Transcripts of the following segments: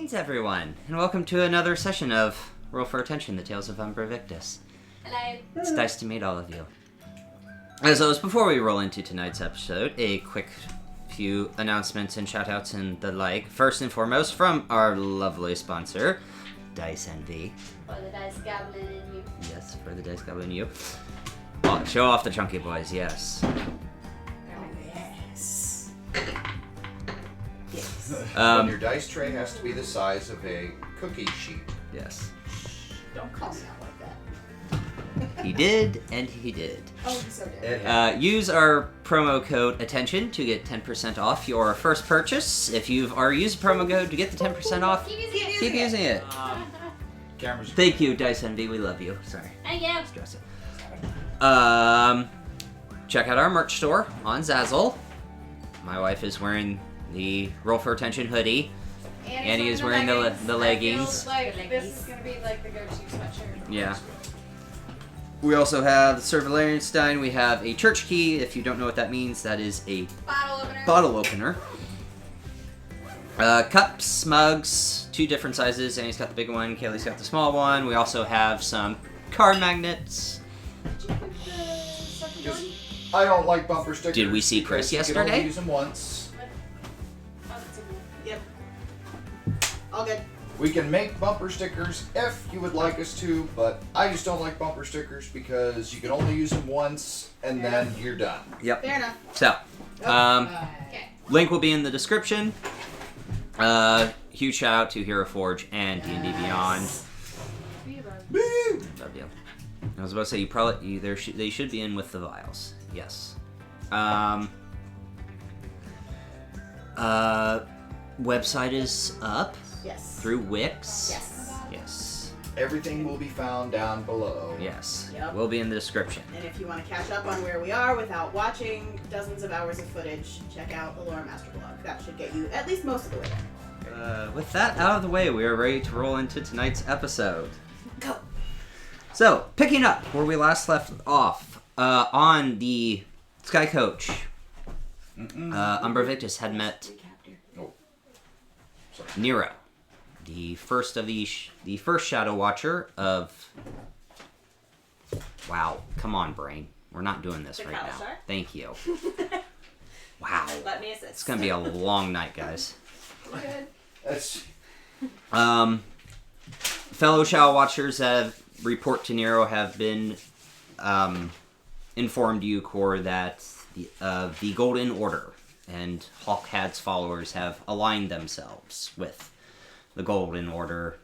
Greetings, everyone, and welcome to another session of Roll for Attention, the Tales of Umbra Victus. Hello. It's nice to meet all of you. As always, before we roll into tonight's episode, a quick few announcements and shoutouts and the like. First and foremost, from our lovely sponsor, Dice Envy. For the dice goblin in you. Yes, for the Dice Goblin you. Oh, show off the chunky boys, yes. Yes. When your dice tray has to be the size of a cookie sheet. Yes. Don't call me out like that. He did, and he did. Oh, he so did. Use our promo code ATTENTION to get 10% off your first purchase. If you've already used the promo code to get the 10% off, keep using it. Cameras. Thank you, Dice Envy. We love you. Sorry. Thank you. Stress it. Check out our merch store on Zazzle. My wife is wearing the Roll for Attention hoodie. Annie is wearing the leggings. Like this is gonna be like the go-to sweatshirt. Yeah. We also have the Surveillance Stein. We have a church key. If you don't know what that means, that is a bottle opener. Cups, mugs, two different sizes. Annie's got the big one. Kaylee's got the small one. We also have some card magnets. I don't like bumper stickers. Did we see Chris because you can yesterday? only use them once. Yep. All good. We can make bumper stickers if you would like us to, but I just don't like bumper stickers because you can only use them once and then you're done. Yep. Fair enough. So, Okay. link will be in the description. Huge shout out to Hero Forge and D&D Beyond. Woo! Love you. I was about to say they should be in with the vials. Yes. Website is up Yes. through Wix. Yes. Yes. Everything will be found down below. Yes. Yep. Will be in the description. And if you want to catch up on where we are without watching dozens of hours of footage, check out the Lore Master blog. That should get you at least most of the way there. With that out of the way, we are ready to roll into tonight's episode. Go. So, picking up where we last left off, on the Sky Coach, Umbra Victus had met Nero, the first of the first Shadow Watcher of. Wow, come on, brain. We're not doing this The right now. Kalistar? Thank you. Wow, Let me assist. it's gonna be a long night, guys. Good. That's Fellow Shadow Watchers have report to Nero have been informed you, Core, that the Golden Order and Hawkhad's followers have aligned themselves with the Golden Order.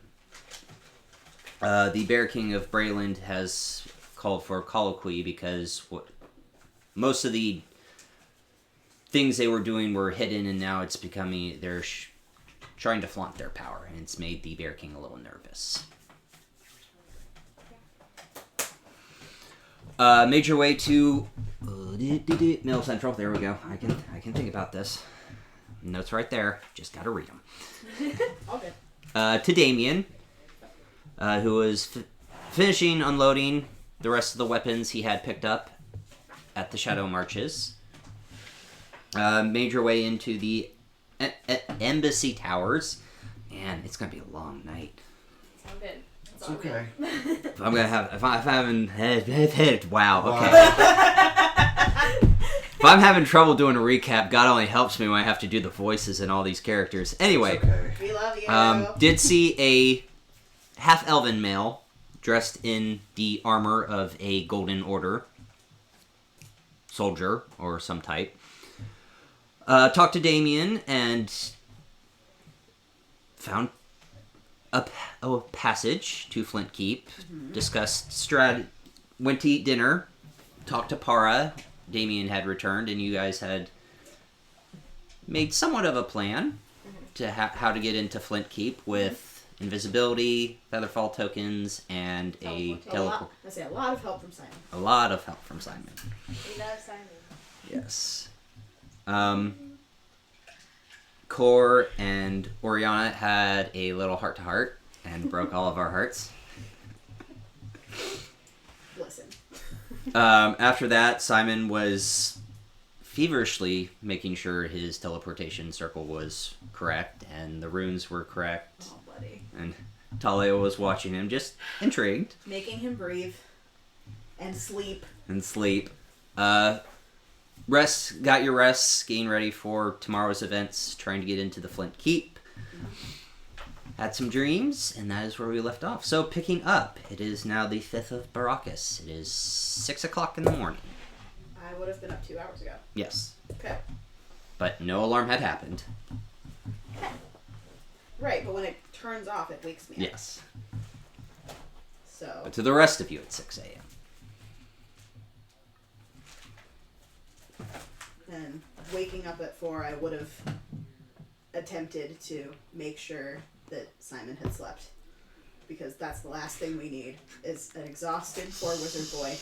The Bear King of Brayland has called for colloquy because most of the things they were doing were hidden, and now it's becoming they're trying to flaunt their power, and it's made the Bear King a little nervous. Major way to Mill Central. There we go. I can think about this. Notes right there. Just gotta read them. All good. To Damien, who was finishing unloading the rest of the weapons he had picked up at the Shadow Marches. Major way into the Embassy Towers. Man, it's gonna be a long night. Sound good. it's okay. If I haven't wow, okay. If I'm having trouble doing a recap, God only helps me when I have to do the voices and all these characters. Anyway, It's okay. We love you. did see a half-elven male dressed in the armor of a Golden Order soldier or some type. Talked to Damien and found a passage to Flint Keep. Discussed went to eat dinner. Talked to Para. Damien had returned, and you guys had made somewhat of a plan to how to get into Flint Keep with invisibility, featherfall tokens, and a teleport. I say a lot of help from Simon. A lot of help from Simon. We love Simon. Yes. Core and Orianna had a little heart-to-heart and broke all of our hearts. Listen. After that, Simon was feverishly making sure his teleportation circle was correct and the runes were correct. Oh, buddy. And Talia was watching him, just intrigued. Making him breathe and sleep. And sleep. Got your rest, getting ready for tomorrow's events, trying to get into the Flint Keep. Had some dreams, and that is where we left off. So, picking up, it is now the 5th of Baracus. It is 6 o'clock in the morning. I would have been up 2 hours ago. Yes. Okay. But no alarm had happened. Right, but when it turns off, it wakes me up. Yes. So. But to the rest of you, it's 6 a.m. And waking up at 4, I would have attempted to make sure that Simon had slept. Because that's the last thing we need, is an exhausted poor wizard boy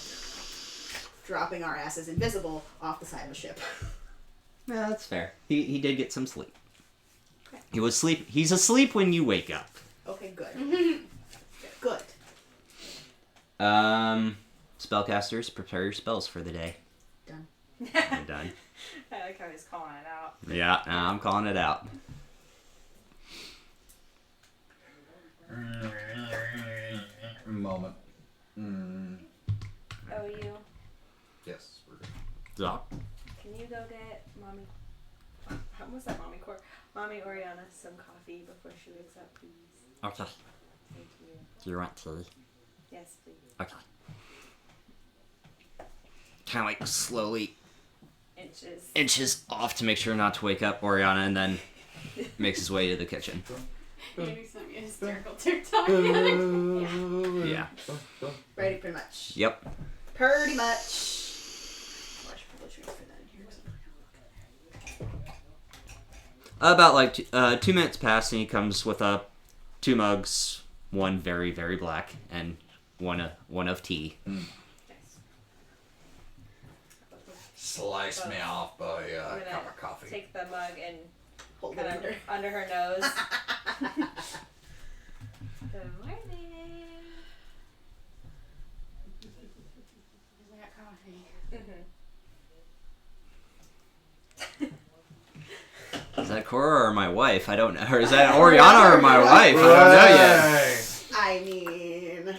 dropping our asses invisible off the side of a ship. Yeah, that's fair. He did get some sleep. Okay. He's asleep when you wake up. Okay, good. Good. Spellcasters, prepare your spells for the day. Done. You're done. I like how he's calling it out. Yeah, I'm calling it out. Moment. Oh, you. Yes, we're good. Doc. Can you go get Mommy... How was that, Mommy Orianna some coffee before she wakes up, please? Okay. Thank you. Do you want tea? Yes, please. Okay. Kind of like slowly inches off to make sure not to wake up Orianna, and then makes his way to the kitchen. Maybe some hysterical TikTok. Yeah. Ready, pretty much. Yep. Pretty much. Oh, I should probably transfer that in here. 'Cause I'm not gonna look. About like 2 minutes pass, and he comes with 2 mugs, one very, very black, and one of tea. Nice. Slice me off by a I'm gonna cup of coffee. take the mug and Hold kind it of under. under her nose. Good morning. Is that coffee? Mm-hmm. Is that Cora or my wife? I don't know. Or is that Orianna or my wife? I don't know yet. I mean,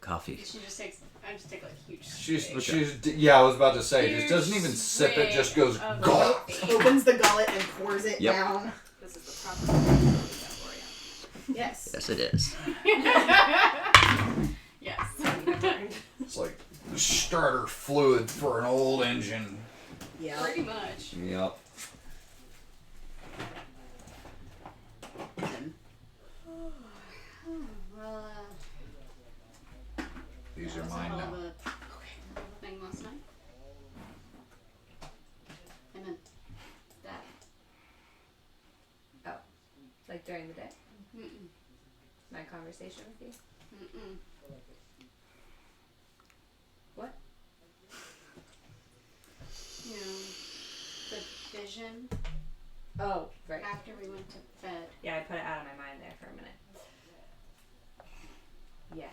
Coffee. She just takes. I just take like huge. She's, swig. yeah, I was about to say, Huge just doesn't even sip it, just swig goes of gulp. coffee. opens the gullet and pours it Yep. down. This is the proper Orianna. Yes. Yes, it is. Yes. It's like starter fluid for an old engine. Yeah. Pretty much. Yep. And Well, These that are was a mine hell now. of a thing last night. I meant that. Like during the day? Mm-mm. My conversation with you? Mm-mm. What? You know, the vision Oh, right. after we went to bed. Yeah, I put it out of my mind there for a minute. Yeah.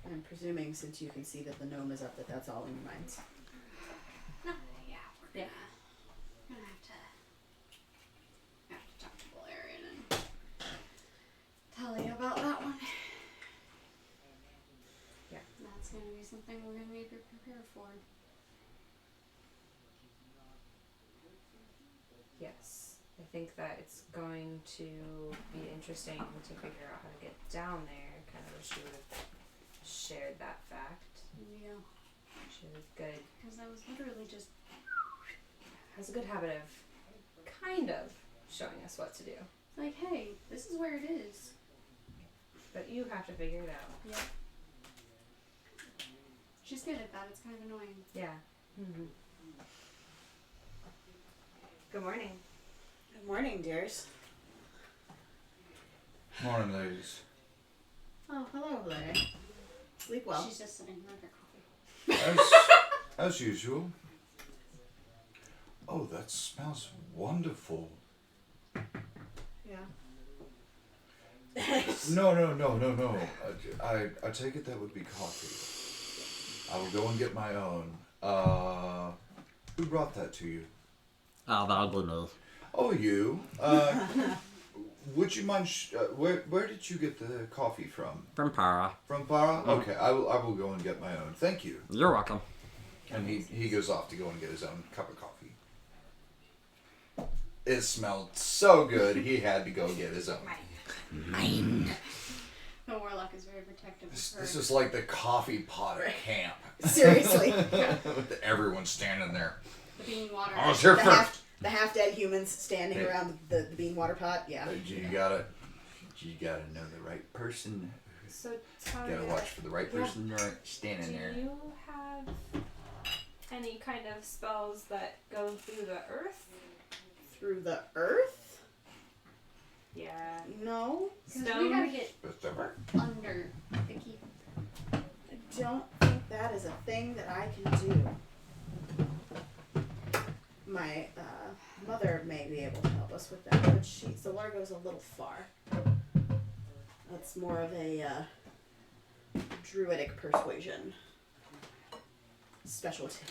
I'm presuming, since you can see that the gnome is up, that that's all in your minds. No, yeah, we're Yeah. gonna have to talk to Valerian and tell you about that one. Yeah. That's gonna be something we're gonna need to prepare for. Yes. I think that it's going to be interesting to figure out how to get down there. Kind of wish she would have shared that fact. Yeah, She was good. because I was literally just Has a good habit of kind of showing us what to do. like, hey, this is where it is. But you have to figure it out. Yeah. She's good at that. It's kind of annoying. Yeah. Mm-hmm. Good morning. Good morning, dears. Morning, ladies. Oh, hello, Blair. Sleep well. She's just sitting with her coffee. As usual. Oh, that smells wonderful. Yeah. No. I take it that would be coffee. I will go and get my own. Who brought that to you? Oh, you. Would you mind? Where did you get the coffee from? From Para. From Para? Okay, I will go and get my own. Thank you. You're welcome. And he goes off to go and get his own cup of coffee. It smelled so good, he had to go get his own. Mine. The warlock is very protective of her. This is like the coffee pot at camp. Seriously. With everyone standing there. The bean water. I was here first. The half-dead humans standing around the bean water pot. Yeah. You gotta know the right person. So You Talia, gotta watch for the right person standing there. do you have any kind of spells that go through the earth? Through the earth? Yeah. No. Because we gotta get But the- under the keep. I don't think that is a thing that I can do. My mother may be able to help us with that, but the Largo's a little far. That's more of a druidic persuasion specialty.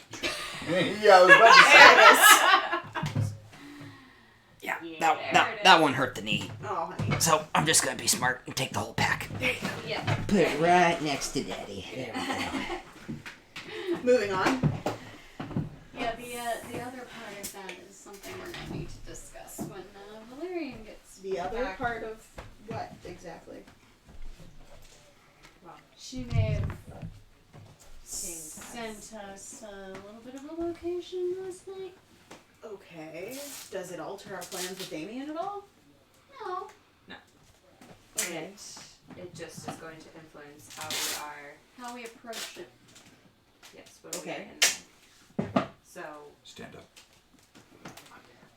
Yeah, I was about to say. Yeah, Yeah, that one hurt the knee. Oh, honey. So I'm just gonna be smart and take the whole pack. Yeah. Put it right next to Daddy. There we go. Moving on. Yeah, the other part of that is something we're gonna need to discuss when Valerian gets The other back. part of what exactly? Well, She may have King sent us a little bit of a location last night. Okay. Does it alter our plans with Damien at all? No. Okay. it just is going to influence how we are. How we approach it. Yes, when Okay. we are in there. So Stand up.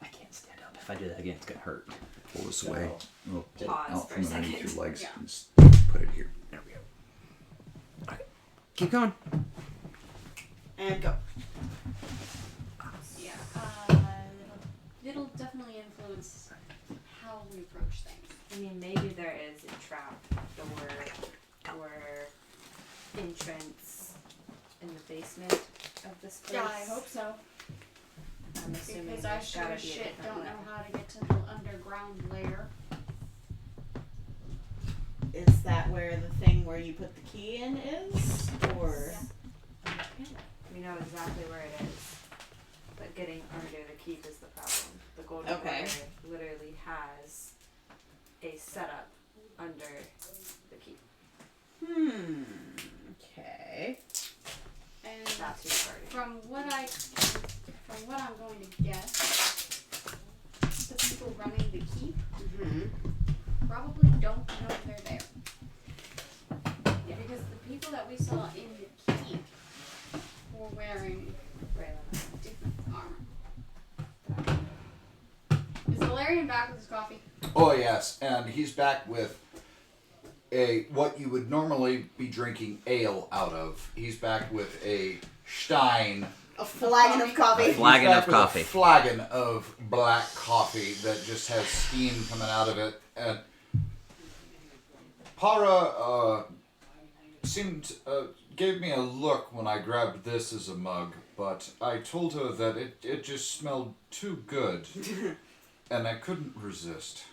I can't stand up. If I do that again, it's gonna hurt. Pull this away. We'll pull Pause it out for from a underneath second. your legs Yeah. and put it here. There we go. Okay. Keep going. And go. Yeah. It'll definitely influence how we approach things. I mean, maybe there is a trap door or entrance in the basement of this place. Yeah, I hope so. I'm assuming Because I there's sure gotta as be a shit different don't way. know how to get to the underground layer. Is that where the thing where you put the key in is? Or We know exactly where it is, but getting under the keep is the problem. The golden Okay. warrior literally has a setup under the keep. Okay. And That's who's starting. from what I'm going to guess, the people running the keep probably don't know they're there. Yeah. Because the people that we saw in the keep were wearing different armor. Is Valerian back with his coffee? Oh yes, and he's back with what you would normally be drinking ale out of. He's back with a stein. A flagon of coffee. He's Flagon back of with a coffee. flagon of black coffee that just has steam coming out of it. And Para gave me a look when I grabbed this as a mug, but I told her that it just smelled too good, and I couldn't resist.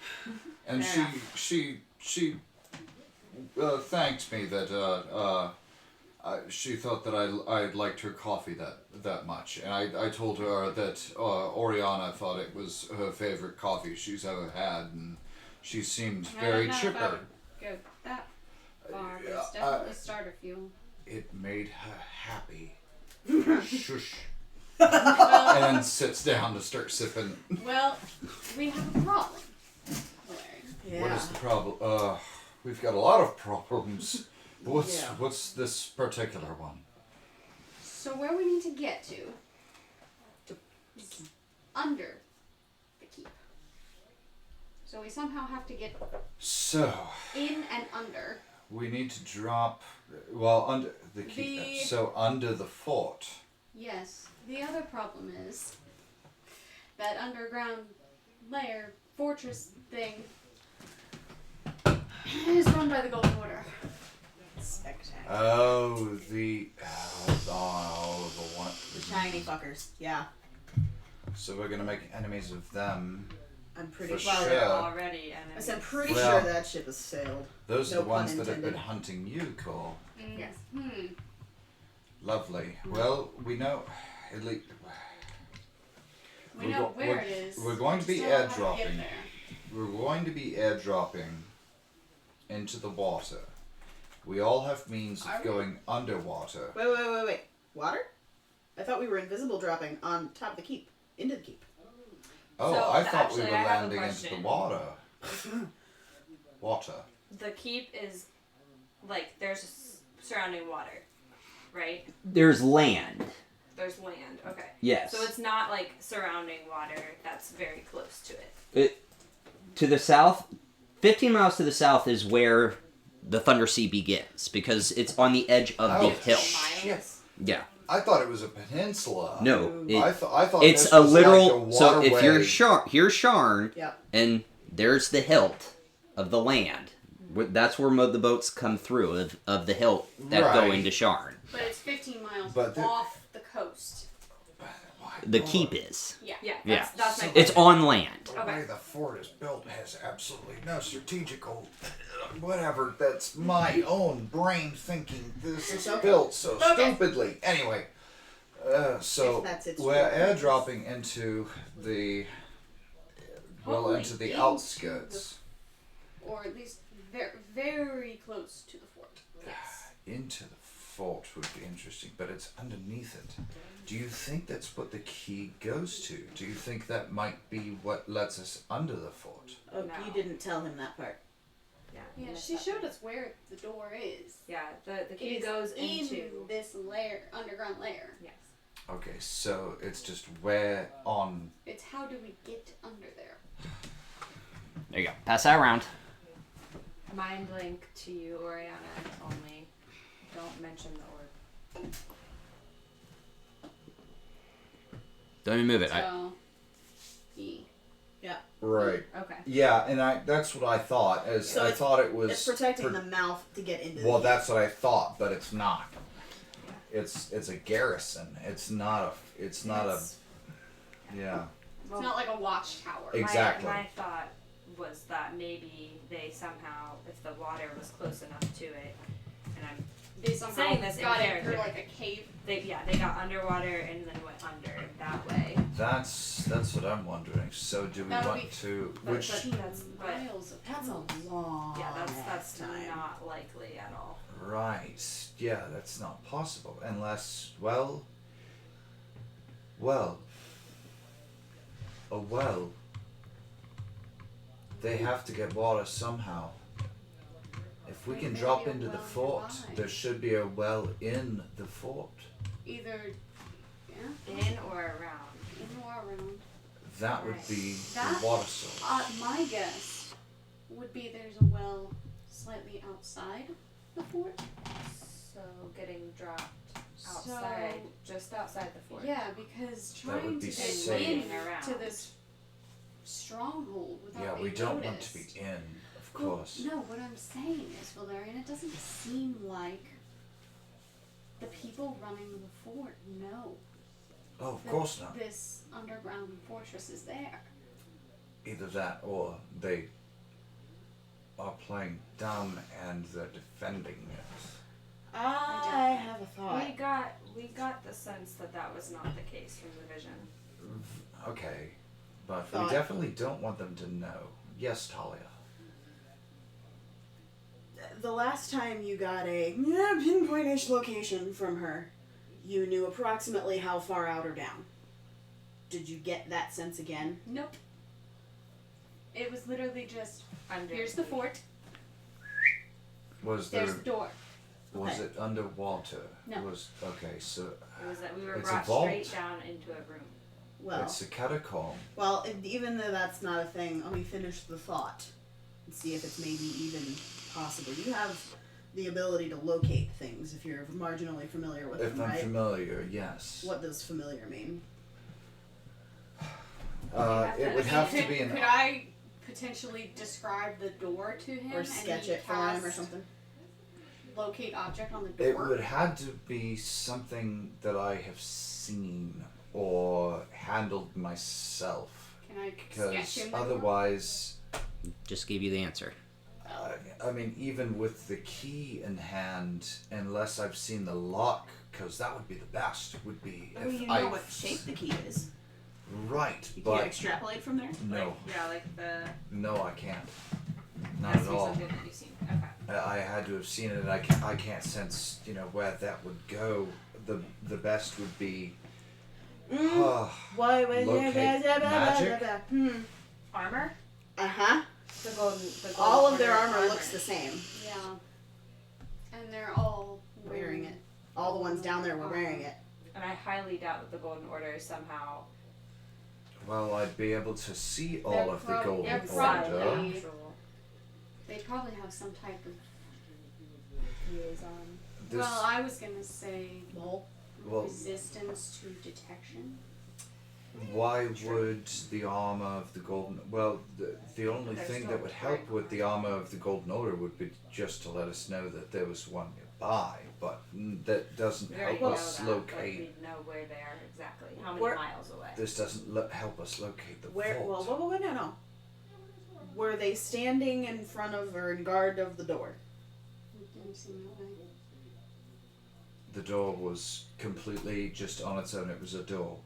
And Fair she thanked me that she thought that I liked her coffee that much, and I told her that Orianna thought it was her favorite coffee she's ever had, and she seemed very I don't know if I chipper. would go that far, but yeah, it's definitely starter fuel. It made her happy. Shush. Well, And then sits down to start sipping. well, we have a problem, Valerian. Yeah. What is the problem? We've got a lot of problems. What's Yeah. what's this particular one? So where we need to get to is under the keep. So we somehow have to get So in and under. we need to drop under the keep. So under the fort. Yes. The other problem is that underground layer fortress thing is run by the Golden Order. Spectacular. Oh, the one. The shiny fuckers. Yeah. So we're gonna make enemies of them. I'm pretty For sure. sure. They're already enemies. I'm pretty Well, sure that ship has sailed. Those No are the ones pun that have been intended. hunting you, Cole. Yes. Lovely. Well, we know. At least. We know where it is. We're going to be Still don't know how to get airdropping. there. We're going to be airdropping into the water. We all have means Are of we? going underwater. Wait. Water? I thought we were invisible dropping on top of the keep. Into the keep. Oh, So, I thought we actually, were I have a landing into the question. water. Water. The keep is like there's surrounding water, right? There's land. There's land. Okay. Yes. So it's not like surrounding water that's very close to it. To the south, 15 miles to the south is where the Thunder Sea begins because it's on the edge of the hill. Miles. Yeah. I thought it was a peninsula. No. I thought It's this a was literal. like a So if you're waterway. here's Sharn, Yep. and there's the hilt of the land. That's where the boats come through of the hilt that go Right. into Sharn. But it's 15 miles But the- off the coast. The keep is. Yeah. Yeah. Yeah. That's my It's question. on land. The way the fort is built has absolutely no strategical whatever. That's my own brain thinking. This is okay. built so Okay. stupidly. Anyway, so If that's its we're true airdropping into the Hopefully into the into outskirts. Or at least very, very close to the fort. Yes. Into the fort would be interesting, but it's underneath it. Do you think that's what the key goes to? Do you think that might be what lets us under the fort? Oh, No. you didn't tell him that part. Yeah. Yeah, missed she that showed part. us where the door is. Yeah. The key It is goes in into. this layer, underground layer. Yes. Okay, so it's just where on. It's how do we get under there? There you go. Pass that around. Mind link to you, Orianna, only. Don't mention the orb. Don't even move it. So, E. Right. Okay. Yeah, and that's what I thought. As So I it's- thought it was. It's protecting the mouth to get into Well, the that's what I thought, but it's not. It's a garrison. It's not a. It's not It's- a. Yeah. It's not like a watchtower. Exactly. My thought was that maybe they somehow, if the water was close enough to it, and I'm They somehow saying this in got it character. through like a cave. they got underwater and then went under that way. That's what I'm wondering. So do we That would want be- to But, which? but Miles of That's tunnels. a long. yeah, that's time. not likely at all. Right. Yeah, that's not possible unless a well. They have to get water somehow. If we There can may drop be a into the well fort, nearby. there should be a well in the fort. Either, yeah, In or around. in or around. That would be That- the water source. My guess would be there's a well slightly outside the fort. So getting dropped outside, just outside the fort. Yeah, because That trying would to be get safe. in Around. to this stronghold without Yeah, we being don't want noticed. to be in, of Well, course. no, what I'm saying is, Valerian, it doesn't seem like the people running the fort know Oh, of that course not. this underground fortress is there. Either that or they are playing dumb and they're defending it. I have a thought. We got the sense that was not the case from the vision. Okay, but Thought. we definitely don't want them to know. Yes, Talia. The last time you got a pinpoint-ish location from her, you knew approximately how far out or down. Did you get that sense again? Nope. It was literally just, Under. here's the fort, Was there? there's the door. Was Okay. it underwater? No. Was okay. So It was that we were It's a brought vault. straight down into a room. Well, it's a catacomb. even though that's not a thing, let me finish the thought and see if it's maybe even possible. You have the ability to locate things if you're marginally familiar with If them, I'm right? familiar, yes. What does familiar mean? It would have to be Could an. I potentially describe the door to him Or and sketch he it for him or cast something? locate object on the door? It would have to be something that I have seen or handled myself. Can I Because sketch in the door? otherwise, Just gave you the answer. I mean, even with the key in hand, unless I've seen the lock, because that would be the best, would be I mean, if you know I... what shape the key is. Right, You but... can't extrapolate from there? No. Yeah, like the. No, I can't. Not Has at to be all. something that you've seen. Okay. I had to have seen it, and I can't sense, where that would go. The best would be... Why? Locate magic? Armor? Uh-huh. The golden All of their order armor looks the same. Yeah. And they're all Wearing it. All the ones down there were wearing it. And I highly doubt that the golden order somehow. Well, I'd be able to see all They're of the prob- golden they're order. probably- Natural They probably have some type of. liaison. This, Well, I was gonna say Lol. well, resistance to detection. why would the armor of the golden... Well, the only They're thing still that would help wearing with the armor of the golden order would be just to let us know that there was one nearby, but that doesn't We already help know us that, locate... but we know where they are exactly. How many Where- miles away? This doesn't help us locate the Where? vault. Well, no. Were they standing in front of or in guard of the door? It didn't seem that way. The door was completely just on its own. It was a door.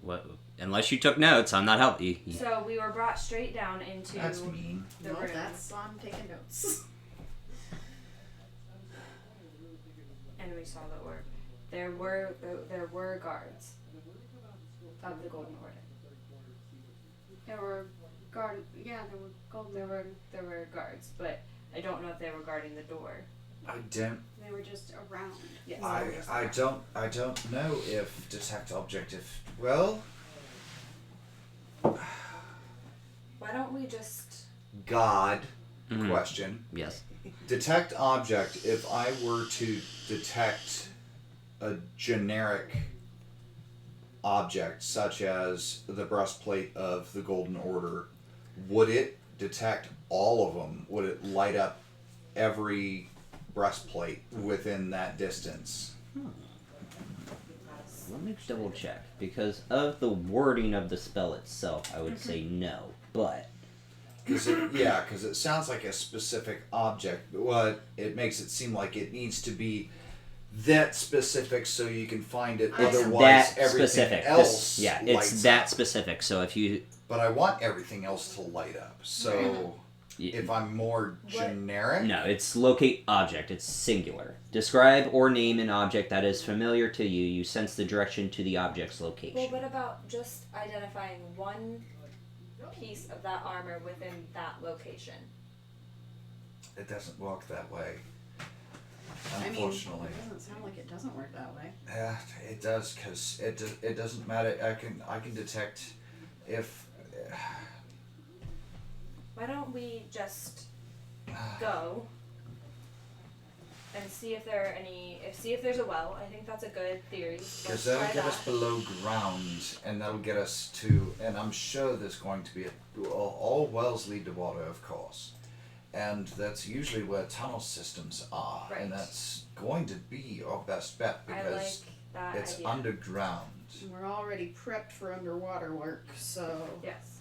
What? Unless you took notes, I'm not helping you. So we were brought straight down into That's mean. the No, room. that's on taking notes. And we saw the orb. There were guards of the golden order. There were there were golden. There were guards, but I don't know if they were guarding the door. I don't. They were just around. Yes. I don't know if detect object. Well, Why don't we just? God. Mhm. Question. Yes. Detect object. If I were to detect a generic object, such as the breastplate of the Golden Order, would it detect all of them? Would it light up every breastplate within that distance? Let me double check. Because of the wording of the spell itself, I would say no. But Because it sounds like a specific object, but it makes it seem like it needs to be that specific so you can find it. It's Otherwise, that everything specific. else It's lights that up. specific. So if you But I want everything else to light up. So if I'm more generic, no, it's locate object. It's singular. Describe or name an object that is familiar to you. You sense the direction to the object's location. Well, what about just identifying one piece of that armor within that location? it doesn't work that way. I mean, Unfortunately. it doesn't sound like it doesn't work that way. Yeah, it does, because it doesn't matter. I can detect if Why don't we just go and see if there are see if there's a well? I think that's a good theory. because Let's that'll try get that. us below ground, and that'll get us to. And I'm sure there's going to be all wells lead to water, of course, and that's usually where tunnel systems are, Right. and that's going to be our best bet I like because that it's idea. underground. We're already prepped for underwater work, so Yes.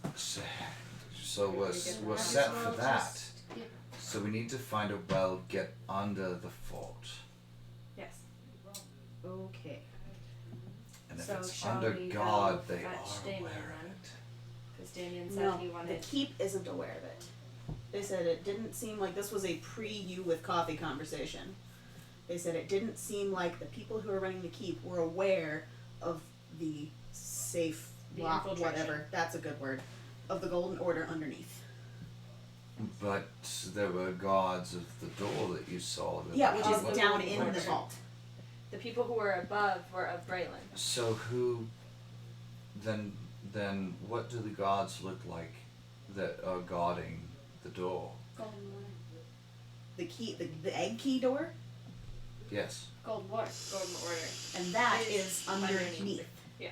So we're Might as set well for that. just get- So we need to find a well, get under the fort. Yes. okay. And if So it's shall under we God, go they fetch are Damien aware then? of it. Because Damien said No, he the wanted. keep isn't aware of it. They said it didn't seem like this was a pre-you with coffee conversation. They said it didn't seem like the people who are running the keep were aware of the safe The lock, infiltration. whatever. That's a good word. Of the Golden Order underneath. But there were guards of the door that you saw. That Yeah, which Of is the down Golden in Order. the vault. The people who were above were of Braylon. So who? Then what do the guards look like that are guarding the door? Golden water. The key, the egg key door, Yes. Gold water. Golden Order. and that Is is underneath. underneath. Yeah.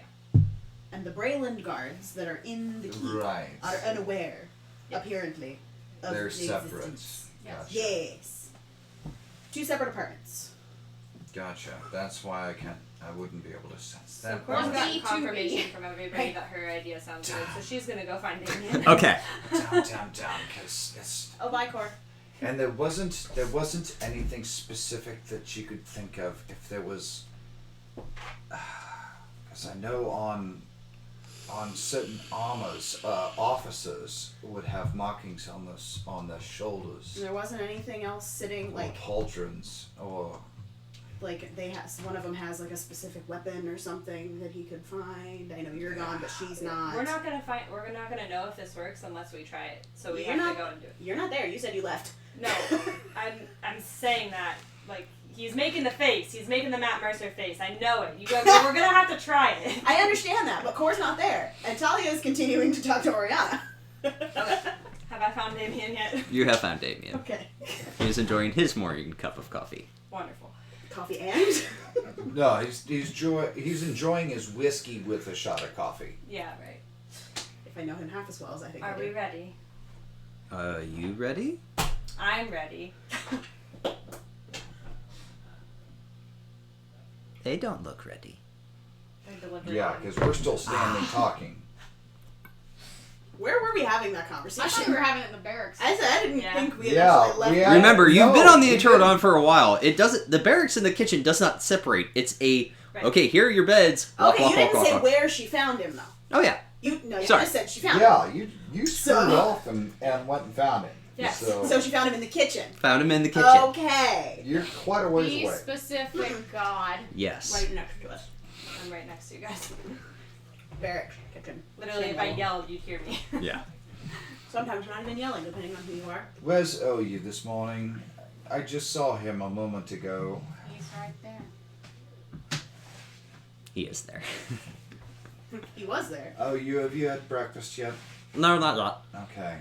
And the Brayland guards that are in the keep Right. are unaware, Yeah. apparently, of They're the separate. existence. Yes. Gotcha. Yes. 2 separate apartments. Gotcha. That's why I wouldn't be able to sense So that. Cora's One got B, 2B. confirmation from everybody that her idea sounds good, so she's gonna go find Damien. Okay. Down, because it's. Oh, bye, Core. And there wasn't anything specific that you could think of if there was. Because I know on certain armors, officers would have markings on their shoulders, And there wasn't anything else sitting, or like pauldrons, or one of them has like a specific weapon or something that he could find. I know you're gone, but she's not. We're not gonna know if this works unless we try it. So we You're have not- to go and do it. You're not there. You said you left. No, I'm saying that like he's making the face. He's making the Matt Mercer face. I know it. We're gonna have to try it. I understand that, but Core's not there, and Talia is continuing to talk to Orianna. Okay. Have I found Damien yet? You have found Damien. Okay. He is enjoying his morning cup of coffee. Wonderful. Coffee and. no, he's enjoying his whiskey with a shot of coffee. Yeah, right. If I know him half as well as I think. Are I we do. ready? You ready? I'm ready. They don't look ready. They're delivering. Yeah, because we're still standing talking. Where were we having that I thought we conversation? were having it in the barracks. I said I didn't Yeah. think we had Yeah, actually left. we had- Remember, you've no, been on the we Eternodon didn't. for a while. It doesn't. The barracks and the kitchen does not separate. It's a Right. okay. Here are your beds. Walk, Okay, walk, you walk, didn't walk, say walk. where she found him though. Oh yeah. You Sorry. just said she found him. Yeah, you screwed So- off and went and found it. Yes. So she found him in the kitchen. Found him in the kitchen. Okay. You're quite a ways Be away. specific, God. Yes. Right next to us. I'm right next to you guys. Barrack kitchen. Literally, if I yelled, you'd hear me. Yeah. Sometimes not even yelling, depending on who you are. Where's OU this morning? I just saw him a moment ago. He's right there. He is there. He was there. OU, have you had breakfast yet? No, not that. Okay.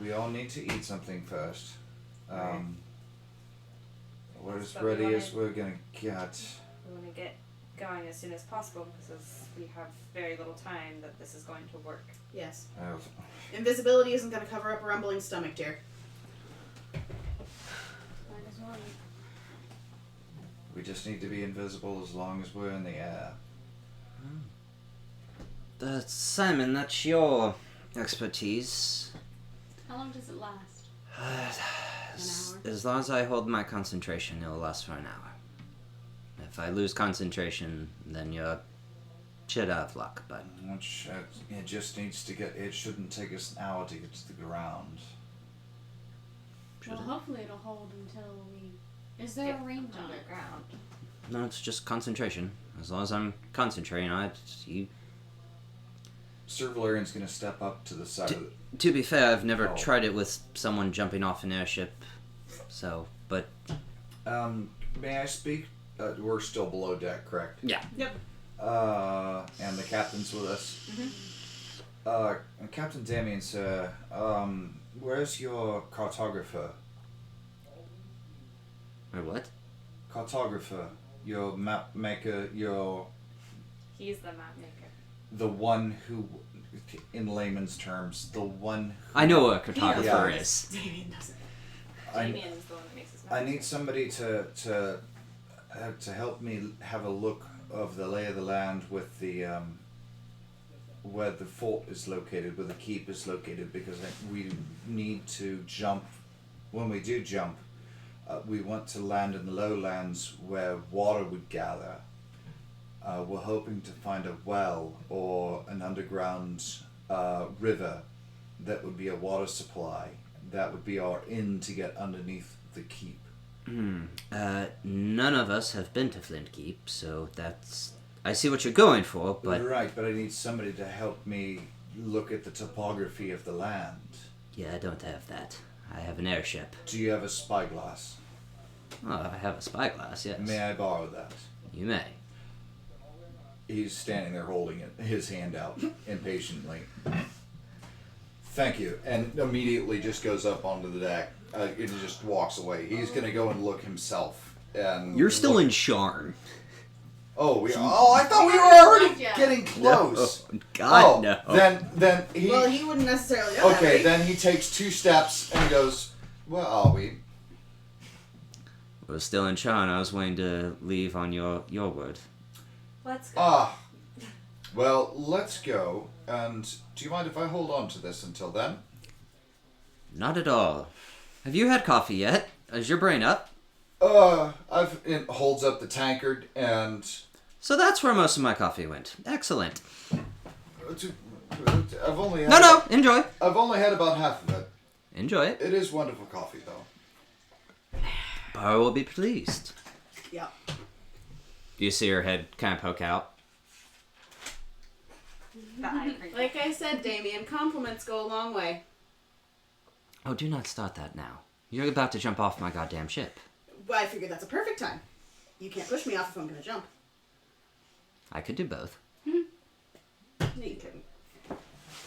We all need to eat something first. We're as But we ready wanna- as we're gonna get. We want to get going as soon as possible because we have very little time that this is going to work. Yes. Oh, Invisibility isn't going to cover up a rumbling stomach, dear. Might as well. we just need to be invisible as long as we're in the air. Simon, that's your expertise. How long does it last? As long as I hold my concentration, it'll last for an hour. If I lose concentration, then you're shit out of luck. But Which it just needs to get. It shouldn't take us an hour to get to the ground. should Well, it? hopefully it'll hold until we. Is there a range on it? Underground. No, it's just concentration. As long as I'm concentrating on it, Sir Valerian's gonna step up to the side of the. To be fair, I've never Oh. tried it with someone jumping off an airship. So, but May I speak? We're still below deck, correct? yeah. Yep. And the captain's with us. Captain Damien, sir. Where's your cartographer? Or what? Cartographer, your map maker, He's the map maker. the one who, in layman's terms, the one. I know what a cartographer Yeah. is. Damien doesn't. Damien is the one that makes his map. I need somebody to help me have a look of the lay of the land with the where the fort is located, where the keep is located, because we need to jump. When we do jump, we want to land in the lowlands where water would gather. We're hoping to find a well or an underground river that would be a water supply. That would be our in to get underneath the keep. None of us have been to Flint Keep, so that's... I see what you're going for, but... Right, but I need somebody to help me look at the topography of the land. Yeah, I don't have that. I have an airship. Do you have a spyglass? Oh, I have a spyglass, yes. May I borrow that? You may. He's standing there holding it, his hand out impatiently. Thank you, and immediately just goes up onto the deck. And just walks away. He's gonna go and look himself. And You're still look- in Sharn. Oh, I thought we were already Yeah. getting close. No. God, oh, no. Then he. Well, he wouldn't necessarily know that, Okay, right? then he takes 2 steps and goes, Where are we? I was still in Chan. I was waiting to leave on your word. Let's go. Ah. Well, let's go. And do you mind if I hold on to this until then? Not at all. Have you had coffee yet? Is your brain up? It holds up the tankard and... So that's where most of my coffee went. Excellent. I've only had... No, enjoy. I've only had about half of it. Enjoy it. It is wonderful coffee, though. I will be pleased. Yeah. You see her head kind of poke out. Like I said, Damien, compliments go a long way. Oh, do not start that now. You're about to jump off my goddamn ship. Well, I figured that's a perfect time. You can't push me off if I'm gonna jump. I could do both. No, you couldn't.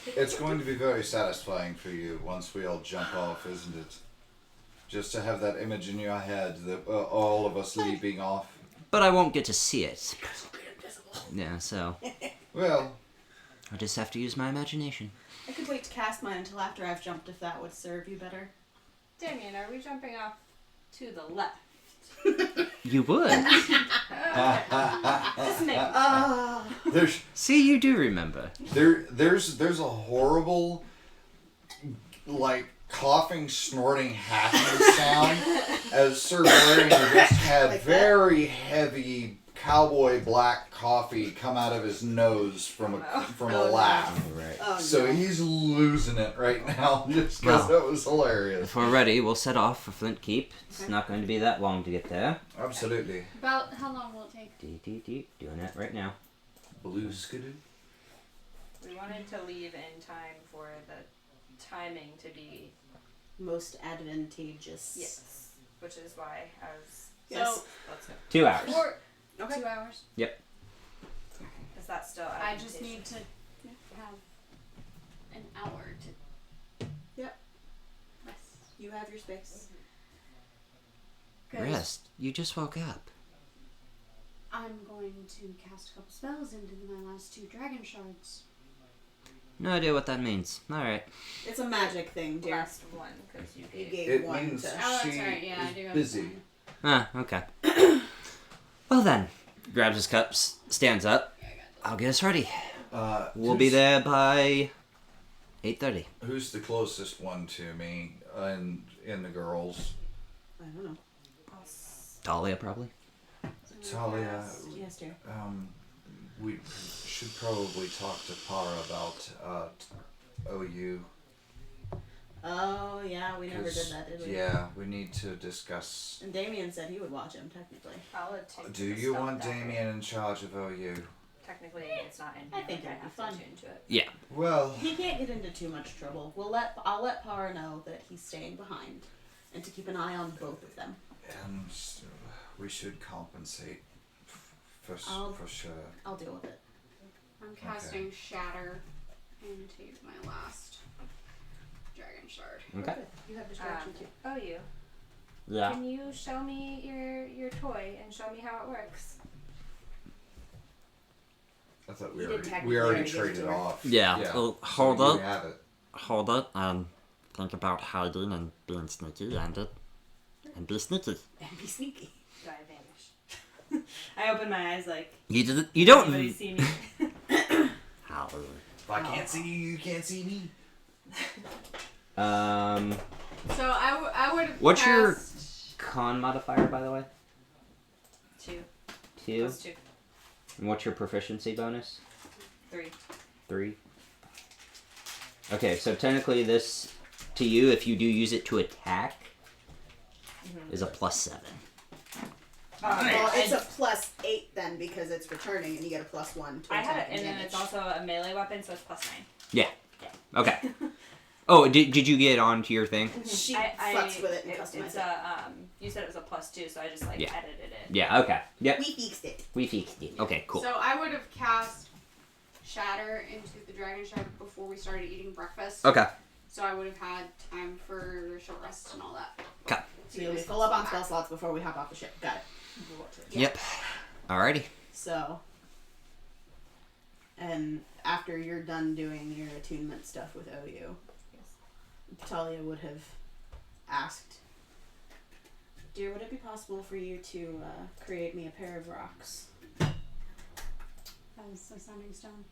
It's going to be very satisfying for you once we all jump off, isn't it? Just to have that image in your head that all of us leaping off. But I won't get to see it. Guys will be invisible. Yeah, so Well, I just have to use my imagination. I could wait to cast mine until after I've jumped if that would serve you better. Damien, are we jumping off to the left? You would. Just make there's See, you do remember. there's a horrible, like, coughing, snorting, hacking sound as Sir Valerian just had Like that? very heavy cowboy black coffee come out of his nose from a laugh. Right. Oh, So no. he's losing it right now just because Well. that was hilarious. If we're ready, we'll set off for Flint Keep. It's not going to be that long to get there. Absolutely. About how long will it take? Doing it right now. Blue skidoo. We wanted to leave in time for the timing to be Most advantageous. yes, which is why I was. Yes. So, Let's go. 2 hours. or Okay. 2 hours. Is that still? I just advantageous? need to have an hour to Yep. rest. You have your space. 'Cause Rest. You just woke up. I'm going to cast a couple spells into my last 2 dragon shards. No idea what that means. Alright. It's a magic thing, dear. Last one because you You gave. gave It one means to. Oh, that's she right. Yeah, I is do have busy. one. Ah, okay. Well then. Grabs his cups, stands up. Yeah, I got I'll get us ready. We'll Who's- be there by 8:30. Who's the closest one to me in the girls? I don't know. Talia, probably. Talia, Yes, dear. we should probably talk to Para about OU. Oh, yeah, we never 'cause, did that, did we? Yeah, we need to discuss. And Damien said he would watch him, technically. I'll take Do the you stuff want that way. Damien in charge of OU? Technically, it's not in here. I think like, it'd be have fun. to tune to it. Well, He can't get into too much trouble. I'll let Para know that he's staying behind, and to keep an eye on both of them. and we should compensate for I'll- for sure. I'll deal with it. I'm casting Shatter into my last dragon shard. Okay. Good. You have distraction too. Oh, you. Yeah. Can you show me your toy and show me how it works? I thought He we did already technically already give it traded to her. off. Yeah. Well, hold so up. You have it. Hold it and think about hiding and being sneaky and be sneaky. And be sneaky. Do I vanish? I open my eyes like. You Anybody don't. see me? How? If I can't see you, you can't see me. So I would have What's your cast con modifier, by the way? 2 2. plus 2. And what's your proficiency bonus? 3. 3. Okay, so technically this, to you, if you do use it to attack, is a +7. Well, it's a +8 then because it's returning, and you get a +1 to I had attack it, and then damage. it's also a melee weapon, so it's +9. Okay. Oh, did you get onto your thing? She fucks with it and It's customizes it. a you said it was a +2, so I just like Yeah. edited it. Yeah, okay. Yep. We fixed it. We fixed it. Okay, cool. So I would have cast Shatter into the dragon shard before we started eating breakfast. Okay. So I would have had time for short rest and all that. Okay. So you'll be full up on spell slots before we hop off the ship. Got it. Yep. Alrighty. So, and after you're done doing your attunement stuff with OU, Talia would have asked, "Dear, would it be possible for you to create me a pair of rocks?" As a sending stone.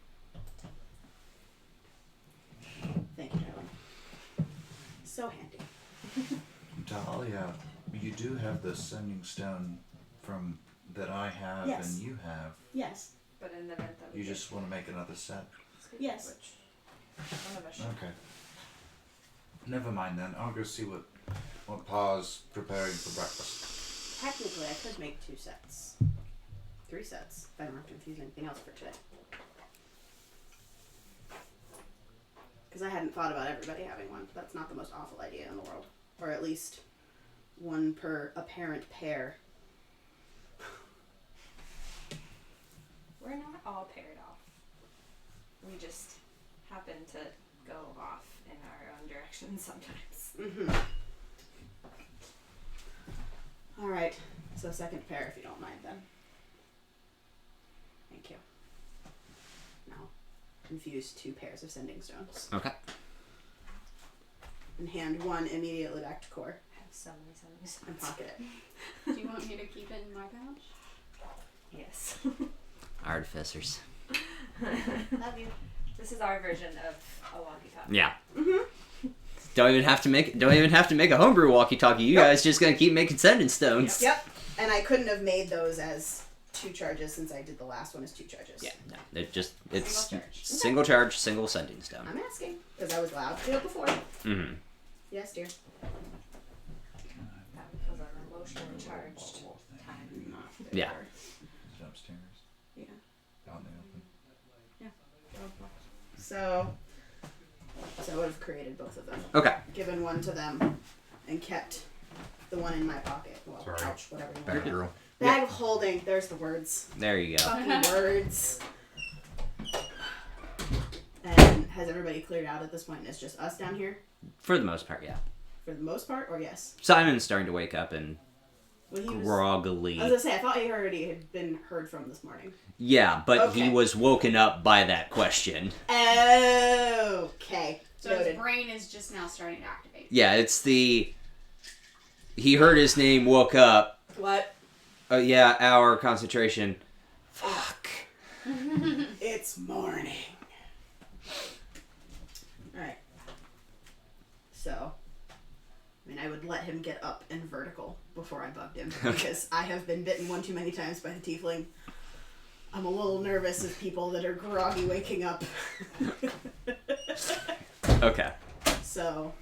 Thank you, darling. So handy. Dahlia, you do have the sending stone from that I have Yes. and you have. Yes. But in the event that we You get just want to make another set. speaking Yes. of which, one of us should. Okay. Never mind then. I'll go see what Pa's preparing for breakfast. Technically, I could make 2 sets. 3 sets, if I don't have to infuse anything else for today. Because I hadn't thought about everybody having one. That's not the most awful idea in the world. Or at least one per apparent pair. We're not all paired off. We just happen to go off in our own directions sometimes. Mm-hmm. Alright, so second pair if you don't mind then. Thank you. Now, infuse 2 pairs of sending stones. Okay. And hand one immediately back to Core I have so many and stones. pocket it. Do you want me to keep it in my pouch? Yes. Artificers. Love you. This is our version of a walkie-talkie. Yeah. Mm-hmm. Don't even have to make a homebrew walkie-talkie. You guys just gonna keep making sending stones. Yep. And I couldn't have made those as 2 charges since I did the last one as 2 charges. Yeah. No. It's Single charge. single charge, single sending stone. I'm asking because I was allowed to do it before. Mm-hmm. Yes, dear. That was an emotionally charged time. Yeah. Is it upstairs? Yeah. Out in the open. So I would have created both of them. Okay. Given one to them and kept the one in my pocket. Well, Sorry. pouch, whatever you Bad want. girl. Bag of holding. There's the words. There you go. Fucking words. And has everybody cleared out at this point and it's just us down here? For the most part, yeah. For the most part, or yes? Simon's starting to wake up and When he was, groggily. I was gonna say, I thought he already had been heard from this morning. Yeah, but he Okay. was woken up by that question. Okay. So Noted. his brain is just now starting to activate. Yeah, it's the. He heard his name, woke up. What? Yeah, hour concentration. Fuck. It's morning. Alright. So, I mean, I would let him get up and vertical before I bugged him. Because I have been bitten one too many times by the tiefling. I'm a little nervous of people that are groggy waking up. Okay. So,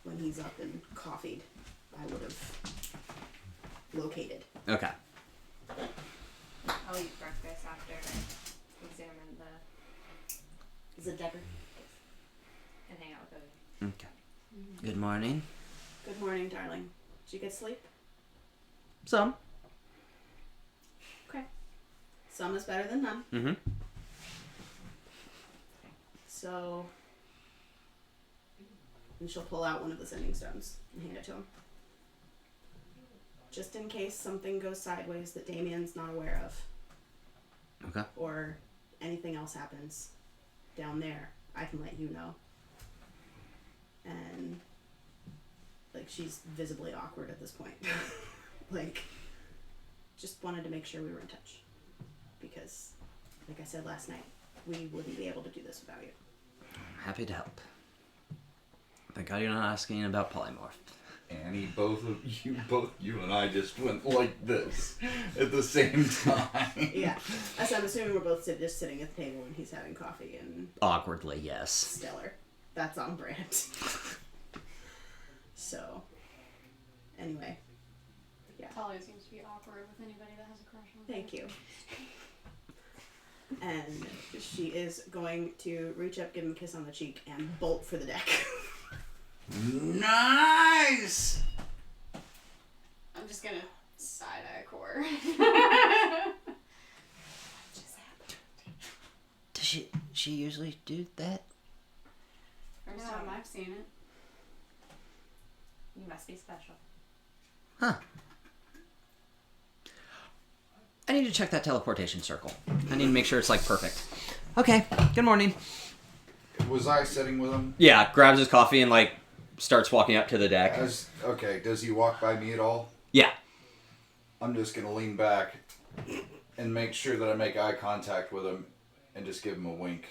when he's up and coffeeed, I would have located. Okay. I'll eat breakfast after I examine the Is it Decker? and hang out with Owen. Okay. Good morning. Good morning, darling. Did you get sleep? Some. Okay. Some is better than none. Mm-hmm. So, and she'll pull out one of the sending stones and hand it to him. Just in case something goes sideways that Damien's not aware of, Okay. or anything else happens down there, I can let you know. And, like, she's visibly awkward at this point. Like, just wanted to make sure we were in touch. Because, like I said last night, we wouldn't be able to do this without you. Happy to help. Thank God you're not asking about polymorph. Annie, both you and I just went like this at the same time. Yeah. As I'm assuming we're both just sitting at the table and he's having coffee and Awkwardly, yes. stellar. That's on brand. So, anyway. Yeah. Talia seems to be awkward with anybody that has a crush on her. Thank you. And she is going to reach up, give him a kiss on the cheek, and bolt for the deck. Nice! I'm just gonna side-eye Core. Does she usually do that? First No. time I've seen it. You must be special. Huh. I need to check that teleportation circle. I need to make sure it's like perfect. Okay, good morning. Was I sitting with him? Yeah, grabs his coffee and like starts walking up to the deck. Okay, does he walk by me at all? Yeah. I'm just gonna lean back and make sure that I make eye contact with him and just give him a wink.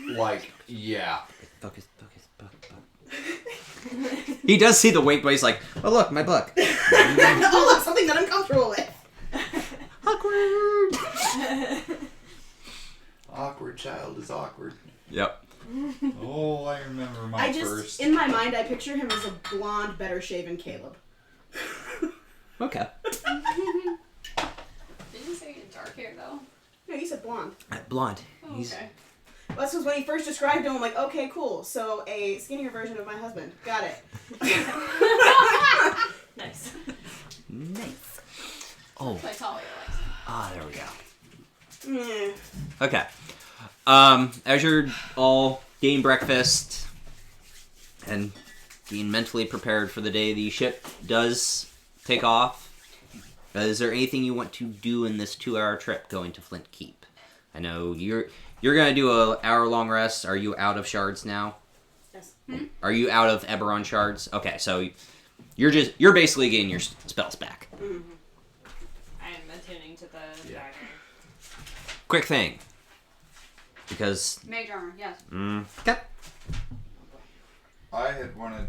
Like, yeah. Focus. He does see the wink, but he's like, oh look, my book. Oh, look, something that I'm comfortable with. Awkward. Awkward child is awkward. Yep. Oh, I remember my first. In my mind, I picture him as a blonde, better shaven Caleb. Okay. Did you say dark hair though? No, you said blonde. Blonde. Oh, He's okay. Well, this was when he first described him. I'm like, okay, cool. So a skinnier version of my husband. Got it. Nice. nice. Oh. Like Talia likes. Ah, there we go. Mm. Okay. As you're all getting breakfast and getting mentally prepared for the day the ship does take off, is there anything you want to do in this 2-hour trip going to Flint Keep? I know you're gonna do a hour-long rest. Are you out of shards now? Yes. Are you out of Eberron shards? Okay, so you're basically getting your spells back. Mm-hmm. I am attuning to the dagger. Quick thing. Because... Mage armor, yes. Okay. I had wanted.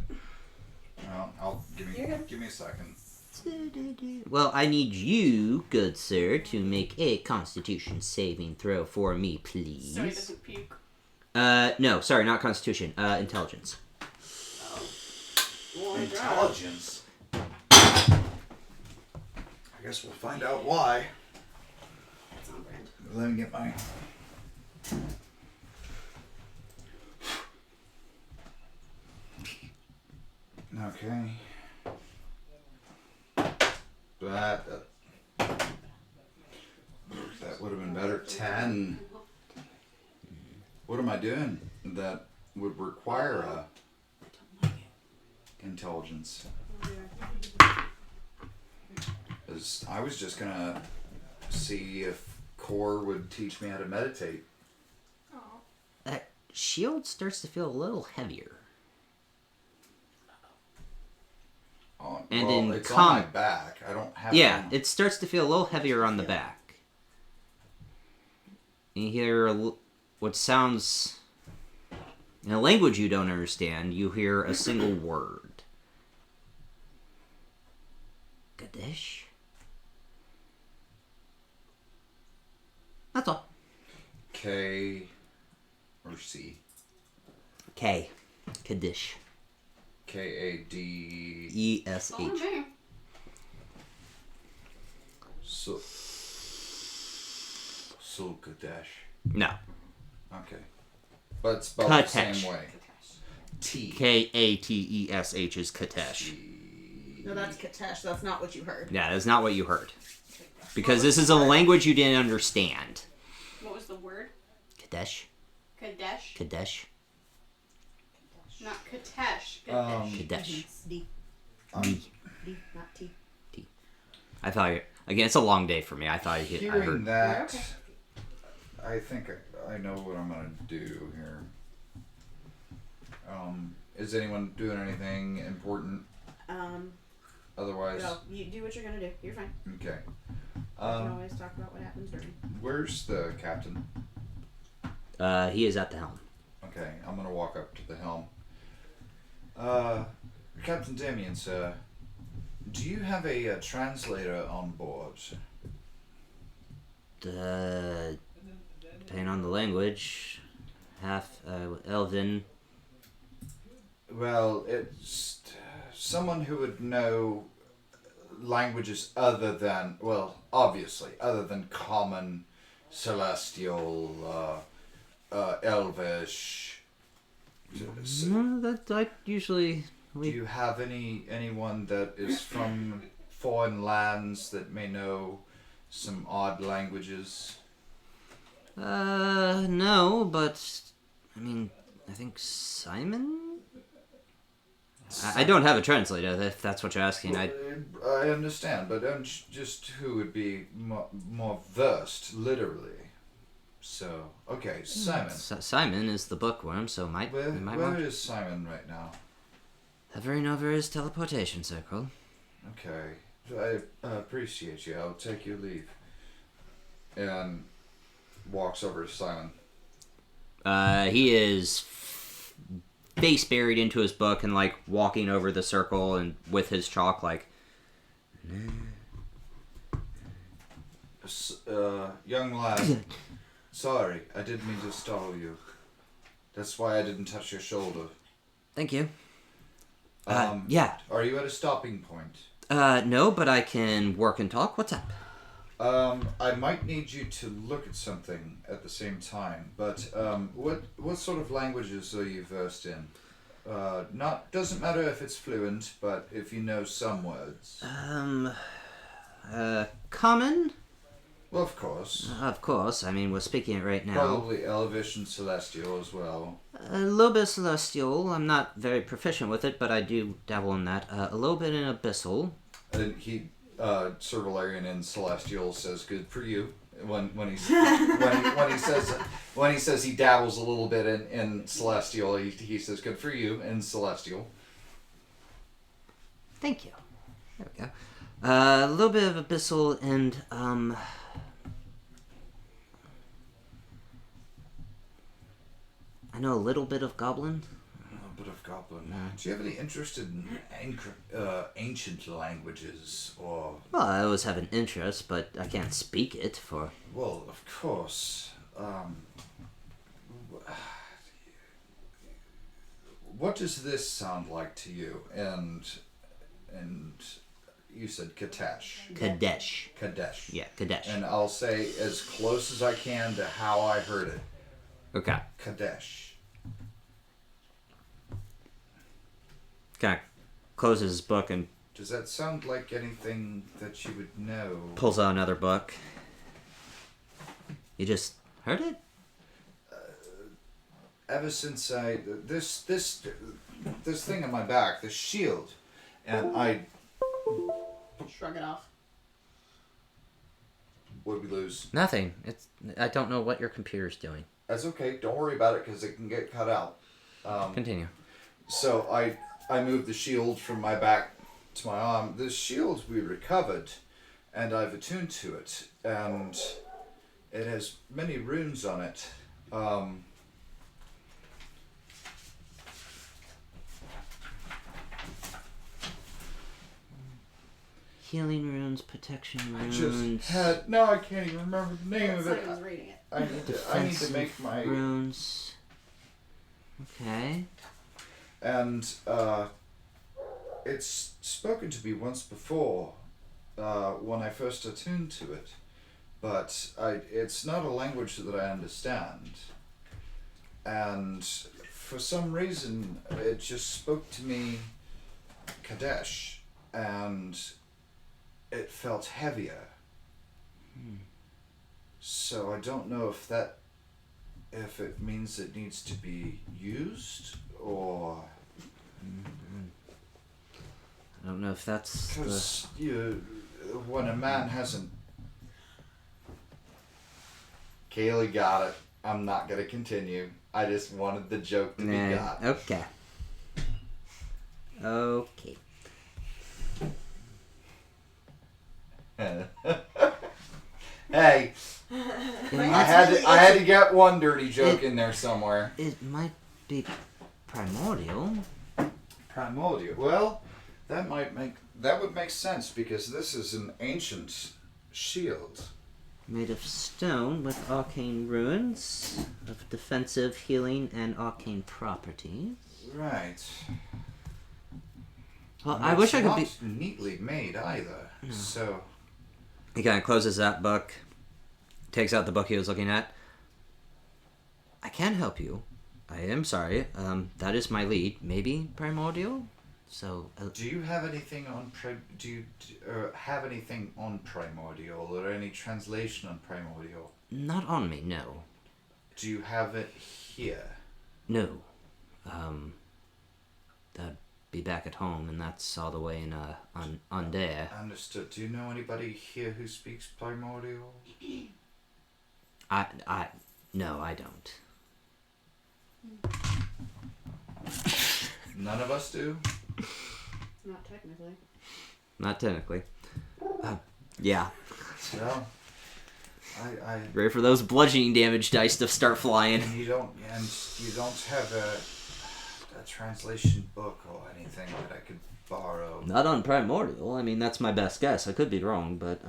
Well, give me a second. Well, I need you, good sir, to make a Constitution saving throw for me, please. So he doesn't puke. No, sorry, not Constitution. Intelligence. Intelligence. I guess we'll find out why. That's on brand. Let me get my. Okay. That would have been better. 10. What am I doing that would require a intelligence? 'Cause I was just gonna see if Core would teach me how to meditate. That shield starts to feel a little heavier. And in it's on my back. I don't have. Yeah, it starts to feel a little heavier on the back. And you hear what sounds in a language you don't understand. You hear a single word. Kadesh. That's all. K or C. K. Kaddish. Kadesh. ESH. Oh, man. Kadesh. No. Okay. But it's spelled the Katesh. same way. T. Katesh is Katesh. No, that's Katesh. That's not what you heard. Yeah, that's not what you heard. Because this is a language you didn't understand. What was the word? Kadesh. Kadesh? Kadesh. Not Katesh. Kadesh. Kadesh. D. Me. D, not T. I thought again, it's a long day for me. I thought I Hearing heard. that, Okay. I think I know what I'm gonna do here. Is anyone doing anything important? Otherwise, No, you do what you're gonna do. You're fine. okay. You can always talk about what happens during. Where's the captain? He is at the helm. Okay, I'm gonna walk up to the helm. Captain Damien, sir, do you have a translator on board? Depending on the language, half Elven. Well, it's someone who would know languages other than, well, obviously, other than common, celestial, elvish. No, that I usually. Do you have anyone that is from foreign lands that may know some odd languages? No, but I mean, I think Simon. I don't have a translator. If that's what you're asking, I understand, but just who would be more versed, literally? So, okay, Simon. Simon is the bookworm, so we might Where want is Simon right now? hovering over his teleportation circle. Okay, I appreciate you. I'll take your leave. And walks over to Simon. He is face buried into his book and like walking over the circle and with his chalk like. Young lad, sorry, I didn't mean to startle you. That's why I didn't touch your shoulder. Thank you. Yeah. Are you at a stopping point? No, but I can work and talk. What's up? I might need you to look at something at the same time, but what sort of languages are you versed in? Doesn't matter if it's fluent, but if you know some words. Common? Well, of course. Of course. I mean, we're speaking it right now. Probably Elvish and Celestial as well. A little bit of Celestial. I'm not very proficient with it, but I do dabble in that. A little bit in Abyssal. And he, Servalarian and Celestial says, "Good for you." When he says he dabbles a little bit in Celestial, he says, "Good for you" in Celestial. Thank you. There we go. A little bit of Abyssal and I know a little bit of Goblin. A little bit of Goblin. Do you have any interest in ancient languages or? Well, I always have an interest, but I can't speak it for. Well, of course. What does this sound like to you? And you said Kadesh. Kadesh. Kadesh. Yeah, Kadesh. And I'll say as close as I can to how I heard it. Okay. Kadesh. Kind of closes his book and Does that sound like anything that you would know? pulls out another book. You just heard it? Ever since this thing on my back, this shield, and I. Shrug it off. What we lose? Nothing. I don't know what your computer's doing. That's okay. Don't worry about it because it can get cut out. Continue. So I moved the shield from my back to my arm. This shield we recovered, and I've attuned to it, and it has many runes on it. Healing runes, protection runes. I can't even remember the name of it. Somebody was reading it. I need to make my runes. Okay. And it's spoken to me once before when I first attuned to it, but it's not a language that I understand. And for some reason, it just spoke to me Kadesh, and it felt heavier. So I don't know if it means it needs to be used or. I don't know if that's Because when a man hasn't. Kaylee got it. I'm not gonna continue. I just wanted the joke to be got. Okay. Okay. Hey, I had to get one dirty joke in there somewhere. It might be primordial. Primordial. Well, that would make sense because this is an ancient shield. Made of stone with arcane runes of defensive, healing, and arcane properties. Right. Well, I wish I could be. It's not neatly made either. No. So. He kind of closes that book, takes out the book he was looking at. I can help you. I am sorry. That is my lead. Maybe primordial. So. Do you have anything on have anything on primordial or any translation on primordial? Not on me, no. Do you have it here? No. That'd be back at home, and that's all the way in on there. Understood. Do you know anybody here who speaks primordial? No, I don't. None of us do? Not technically. Not technically. Yeah. Well, I Ready for those bludgeoning damage dice to start flying. and you don't have a translation book or anything that I could borrow. Not on Primordial. I mean, that's my best guess. I could be wrong, but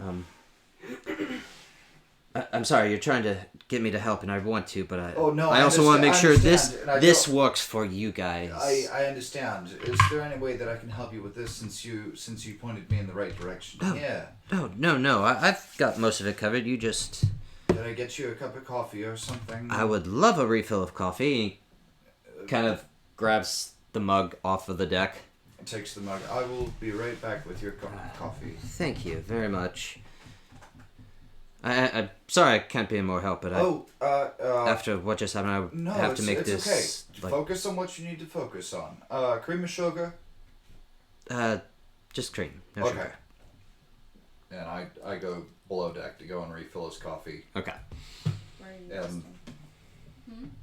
I'm sorry. You're trying to get me to help, and I want to, but I. Oh, no, I I also want to make sure understand, and I this don't- works for you guys. I understand. Is there any way that I can help you with this since you pointed me in the right direction? Oh. Yeah. Oh no! I've got most of it covered. You just. Did I get you a cup of coffee or something? I would love a refill of coffee. He kind of grabs the mug off of the deck. Takes the mug. I will be right back with your cup of coffee. Thank you very much. I'm sorry I can't be of more help, but after what just happened, I have to make it's this. okay. Focus on what you need to focus on. Cream or sugar? Just cream. No Okay. sugar. And I go below deck to go and refill his coffee. Okay. Where are you And resting?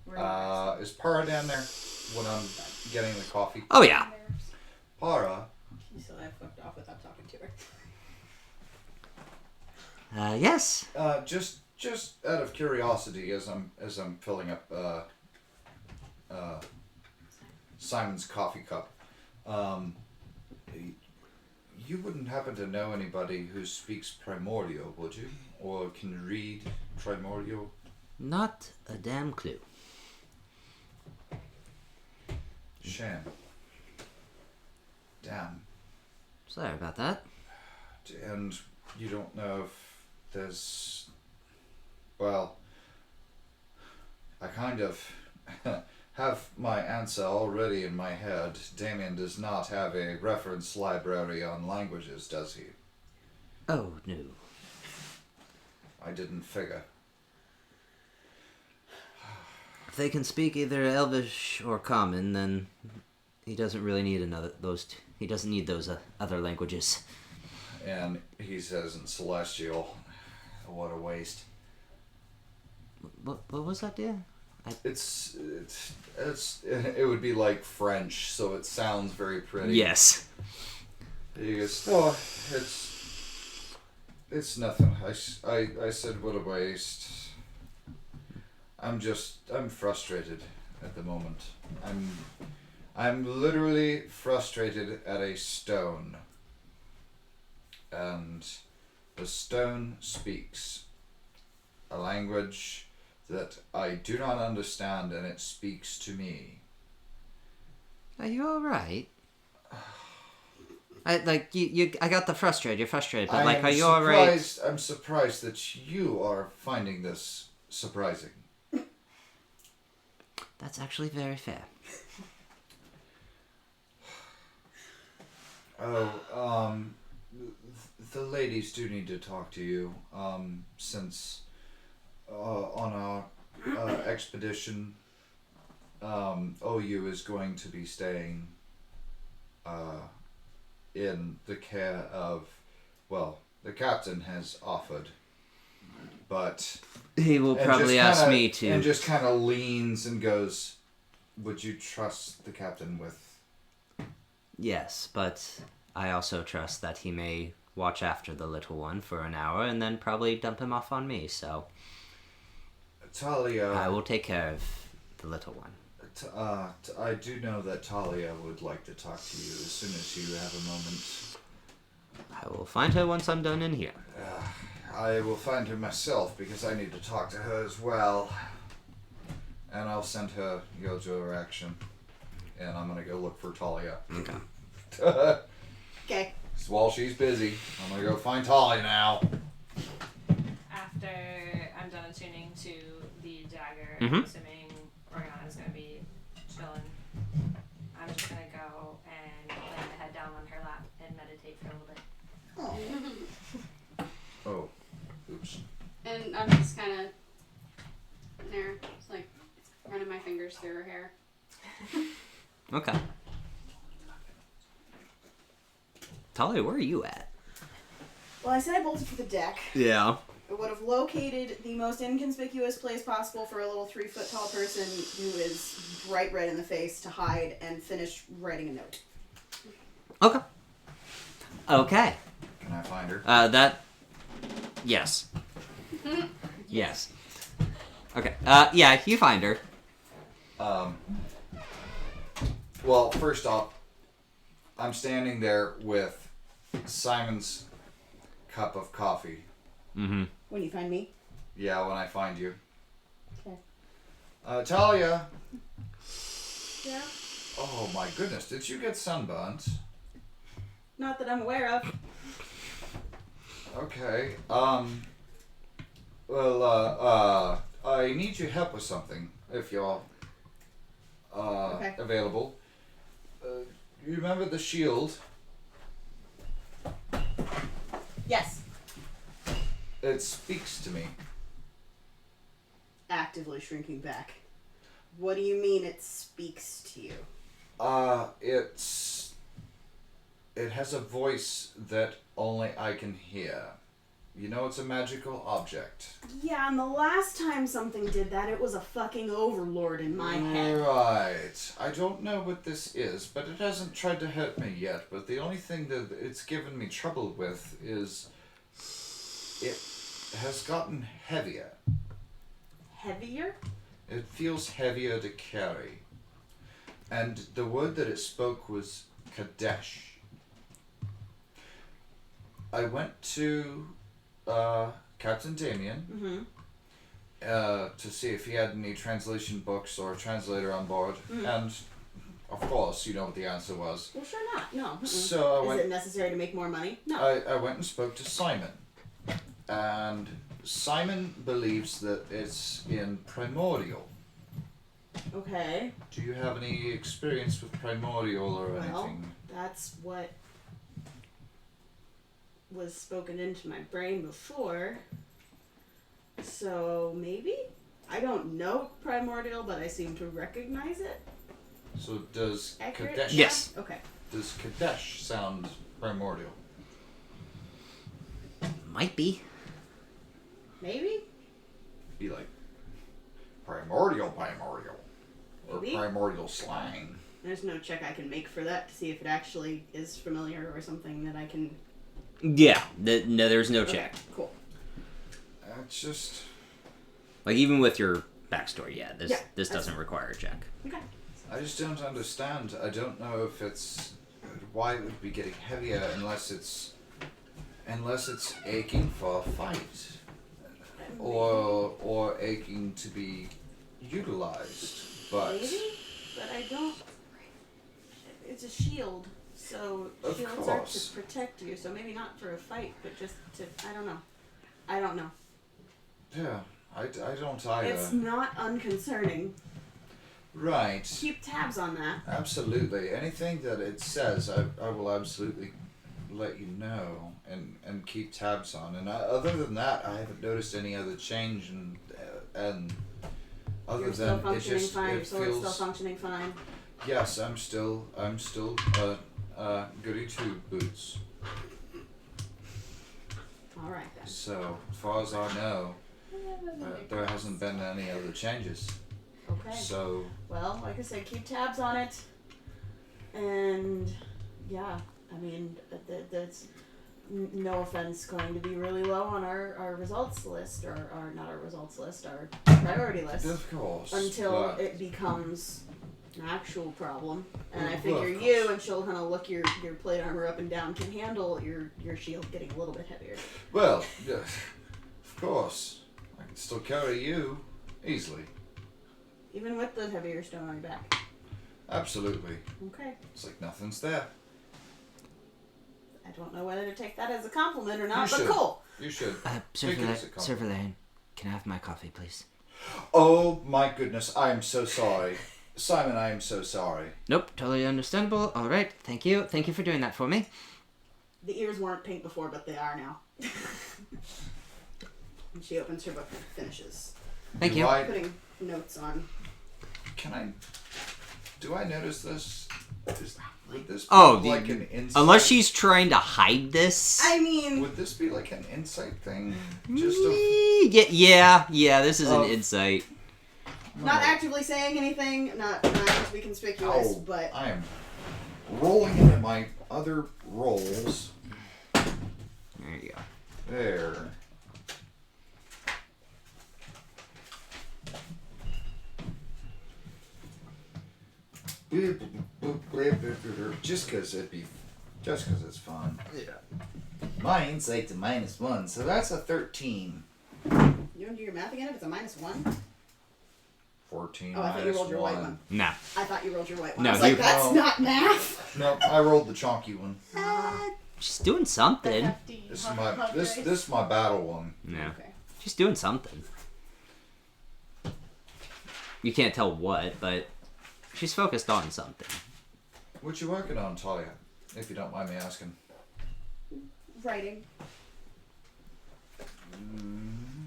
Where are you is Para down there when I'm getting the coffee? Oh yeah. Para, So I fucked off without talking to her. Yes. just out of curiosity, as I'm filling up Simon's coffee cup, you wouldn't happen to know anybody who speaks Primordial, would you? Or can read Primordial? Not a damn clue. Sham. Damn. Sorry about that. And you don't know if there's... Well, I kind of have my answer already in my head. Damien does not have a reference library on languages, does he? Oh no. I didn't figure. If they can speak either Elvish or Common, then he doesn't really need he doesn't need those other languages. And he says in Celestial, what a waste. What was that, dear? It would be like French, so it sounds very pretty. Yes. He goes, oh, it's nothing. I said what a waste. I'm frustrated at the moment. I'm literally frustrated at a stone. And the stone speaks a language that I do not understand, and it speaks to me. Are you alright? I got the frustrated. You're frustrated, but are you alright? I'm surprised that you are finding this surprising. That's actually very fair. The ladies do need to talk to you, since on our expedition, OU is going to be staying in the care of, well, the captain has offered, but... He will probably ask me to. And just kind of leans and goes, would you trust the captain with... Yes, but I also trust that he may watch after the little one for an hour and then probably dump him off on me, so... Talia... I will take care of the little one. I do know that Talia would like to talk to you as soon as you have a moment. I will find her once I'm done in here. I will find her myself because I need to talk to her as well. And I'll send her your direction. And I'm going to go look for Talia. Okay. Okay. So while she's busy, I'm going to go find Talia now. After I'm done attuning to the dagger, Mhm. I'm assuming Orianna is going to be chilling. I'm just going to go and lay my head down on her lap and meditate for a little bit. Oh, oops. And I'm just kind of there, just like running my fingers through her hair. Okay. Talia, where are you at? Well, I said I bolted for the deck. Yeah. I would have located the most inconspicuous place possible for a little 3-foot-tall person who is bright red in the face to hide and finish writing a note. Okay. Okay. Can I find her? Yes. Yes. Okay. Yeah, you find her. Well, first off, I'm standing there with Simon's cup of coffee. Mm-hmm. When you find me? Yeah, when I find you. Okay. Talia! Yeah? Oh my goodness, did you get sunburnt? Not that I'm aware of. Okay, I need your help with something, if you're, Okay. available. You remember the shield? Yes. It speaks to me. Actively shrinking back. What do you mean it speaks to you? It has a voice that only I can hear. You know, it's a magical object. Yeah, and the last time something did that, it was a fucking overlord in my head. Right. I don't know what this is, but it hasn't tried to hurt me yet. But the only thing that it's given me trouble with is it has gotten heavier. Heavier? It feels heavier to carry. And the word that it spoke was Kadesh. I went to Captain Damien to see if he had any translation books or a translator on board, and of course, you know what the answer was. Well, sure not. No. Mm-mm. So I went. Is it necessary to make more money? No. I went and spoke to Simon, and Simon believes that it's in primordial. Okay. Do you have any experience with primordial or anything? That's what was spoken into my brain before. So maybe? I don't know primordial, but I seem to recognize it. So does Accurate? Kadesh? Yes. Okay. Does Kadesh sound primordial? Might be. Maybe? Be like primordial, or Maybe. primordial slang. There's no check I can make for that to see if it actually is familiar or something that I can... Yeah. No, there's no check. Okay, cool. It's just Like, even with your backstory, this that's doesn't require a check. Okay. I just don't understand. I don't know if it's why it would be getting heavier unless it's aching for a fight or aching to be utilized. But Maybe? But I don't... It's a shield, so Of shields are to course. protect you, so maybe not for a fight, but just to... I don't know. yeah, I don't either. It's not unconcerning. Right. Keep tabs on that. Absolutely. Anything that it says, I will absolutely let you know and keep tabs on. And other than that, I haven't noticed any other change. And other You're still than it functioning just fine. it Your sword's feels. still functioning fine. Yes, I'm still goody two boots. All right then. So as far as I know, there hasn't been any other changes. Okay. So Well, like I said, keep tabs on it. And yeah, I mean, that's no offense going to be really low on our results list, or not our results list, our priority list, of course. until but it becomes an actual problem. And I Well, figure of you, course. and she'll kind of look your plate armor up and down, can handle your shield getting a little bit heavier. Well, yeah, of course, I can still carry you easily. Even with the heavier stone on your back. Absolutely. Okay. It's like nothing's there. I don't know whether to take that as a compliment or not, You but should. cool. You should. Sir Take it as a compliment. Verlaine, can I have my coffee, please? Oh my goodness, I am so sorry. Simon, I am so sorry. Nope, totally understandable. All right, thank you. Thank you for doing that for me. The ears weren't pink before, but they are now. And she opens her book and finishes. Thank Do you. I, Putting notes on. do I notice this? Would this be Oh, like an insight? unless she's trying to hide this. I mean, Would this be like an insight thing? Yeah. This is an insight. not actively saying anything, not trying to be conspicuous, but I am rolling into my other rolls. There you go. There. Just because it's fun. Yeah. My insight's a -1, so that's a 13. you want to do your math again if it's a -1? 14 Oh, I thought you rolled your white -1. one. Nah. I thought you rolled your white one. No, I was like, you- that's No. not math. No, I rolled the chonky one. She's doing something. Hefty This is hot my hot this rice. this is my battle one. No. Okay. She's doing something. You can't tell what, but she's focused on something. What you working on, Talia? If you don't mind me asking. Writing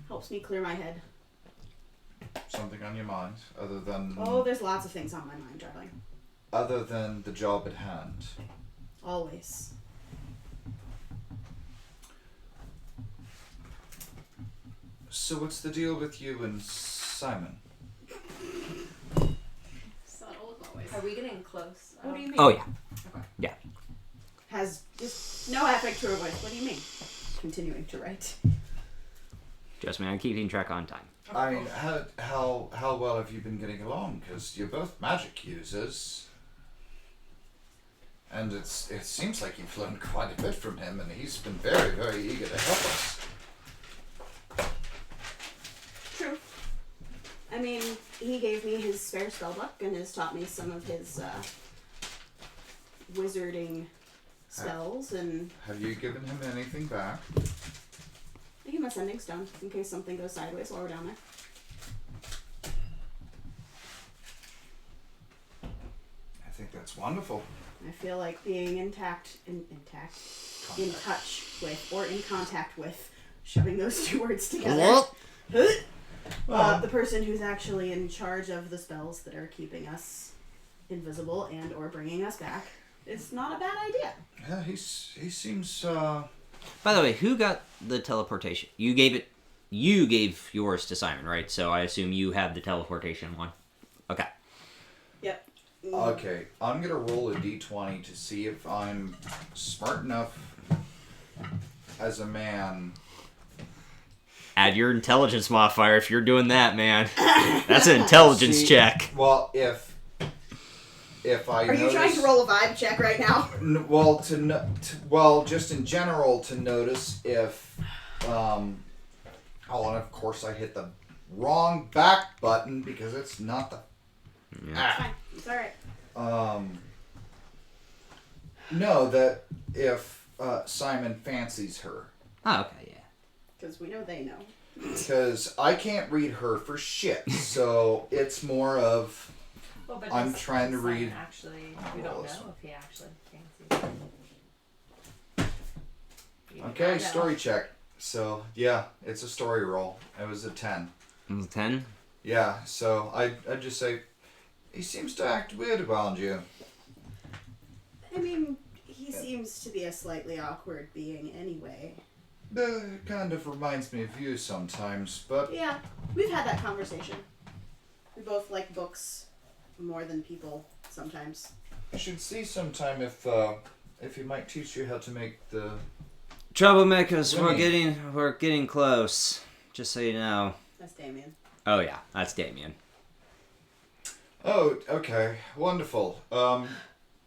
helps me clear my head. Something on your mind other than Oh, there's lots of things on my mind, darling. other than the job at hand. Always. So what's the deal with you and Simon? Subtle as always. Are we getting close? What do you mean? Oh yeah. Has just no affect to her voice. What do you mean? Continuing to write. Trust me, I'm keeping track on time. I mean, how well have you been getting along? Because you're both magic users, and it seems like you've learned quite a bit from him, and he's been very, very eager to help us. True. I mean, he gave me his spare spell book and has taught me some of his wizarding spells, and Have you given him anything back? I give him a sending stone in case something goes sideways while we're down there. I think that's wonderful. I feel like being in touch with, or in contact with, shoving those two words together. The person who's actually in charge of the spells that are keeping us invisible and or bringing us back. It's not a bad idea. Yeah, he seems. By the way, who got the teleportation? You gave yours to Simon, right? So I assume you have the teleportation one. Okay. Yep. Okay, I'm gonna roll a d20 to see if I'm smart enough as a man. Add your intelligence modifier if you're doing that, man. That's an intelligence See, check. Well, if I Are you trying to roll a vibe check right now? Well, just in general to notice if and of course I hit the wrong back button because it's not the It's fine. It's alright. no, that if Simon fancies her, Oh, okay, yeah. Because we know they know. because I can't read her for shit, so it's more of Well, but I'm does trying to Simon read- Actually, we don't Roll know this one. if he actually fancies it. You do okay not know. story check. So yeah, it's a story roll. It was a 10. 10? Yeah, so I'd just say he seems to act weird around you. I mean, he seems to be a slightly awkward being anyway. Kind of reminds me of you sometimes, but Yeah, we've had that conversation. We both like books more than people sometimes. you should see sometime if he might teach you how to make the. Troublemakers, Winnie. we're getting close. Just so you know. That's Damien. Oh yeah, that's Damien. Oh, okay, wonderful.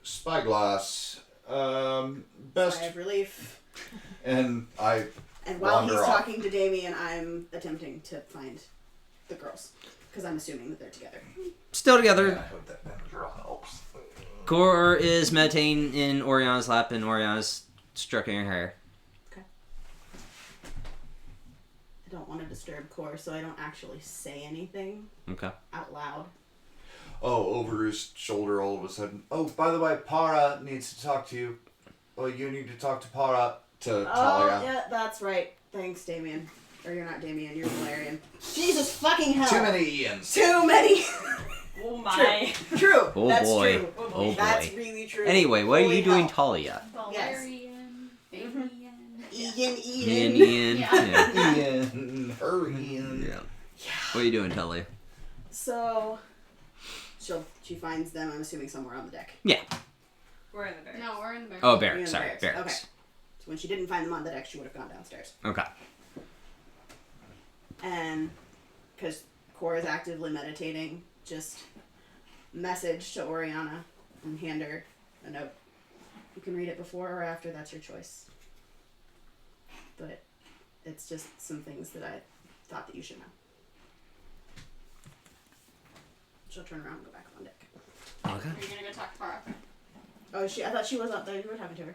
Spyglass. Best. Sigh of relief. And I. And while he's Wander off. talking to Damien, I'm attempting to find the girls. Because I'm assuming that they're together. Still together. I hope that Benadryl helps. Cor is meditating in Oriana's lap, and Oriana's stroking her hair. I don't want to disturb Cor, so I don't actually say anything Okay. out loud. Oh, over his shoulder all of a sudden. Oh, by the way, Para needs to talk to you. Well, you need to talk to Para. To Talia. Oh, yeah, that's right. Thanks, Damien. Or you're not Damien, you're Valerian. Jesus fucking hell. Too many Ians. Too many. Oh my. True. Oh That's boy. true. Oh Oh That's boy. really true. Anyway, what are Holy you doing, hell. Talia? Valerian, Damien. Ian. Ian. Yeah. Yeah. Ian, her Ian. Yeah. What are you doing, Talia? So, she finds them, I'm assuming, somewhere on the deck. We're in the barracks. No, we're in the barracks. Oh, You're in barracks. the Sorry, barracks. barracks. Okay. So when she didn't find them on the deck, she would have gone downstairs. Okay. And because Cora is actively meditating, just message to Orianna and hand her a note. You can read it before or after, that's your choice. But it's just some things that I thought that you should know. She'll turn around and go back on deck. Okay. Are you gonna go talk to Para? Oh, I thought she was up there. You were talking to her.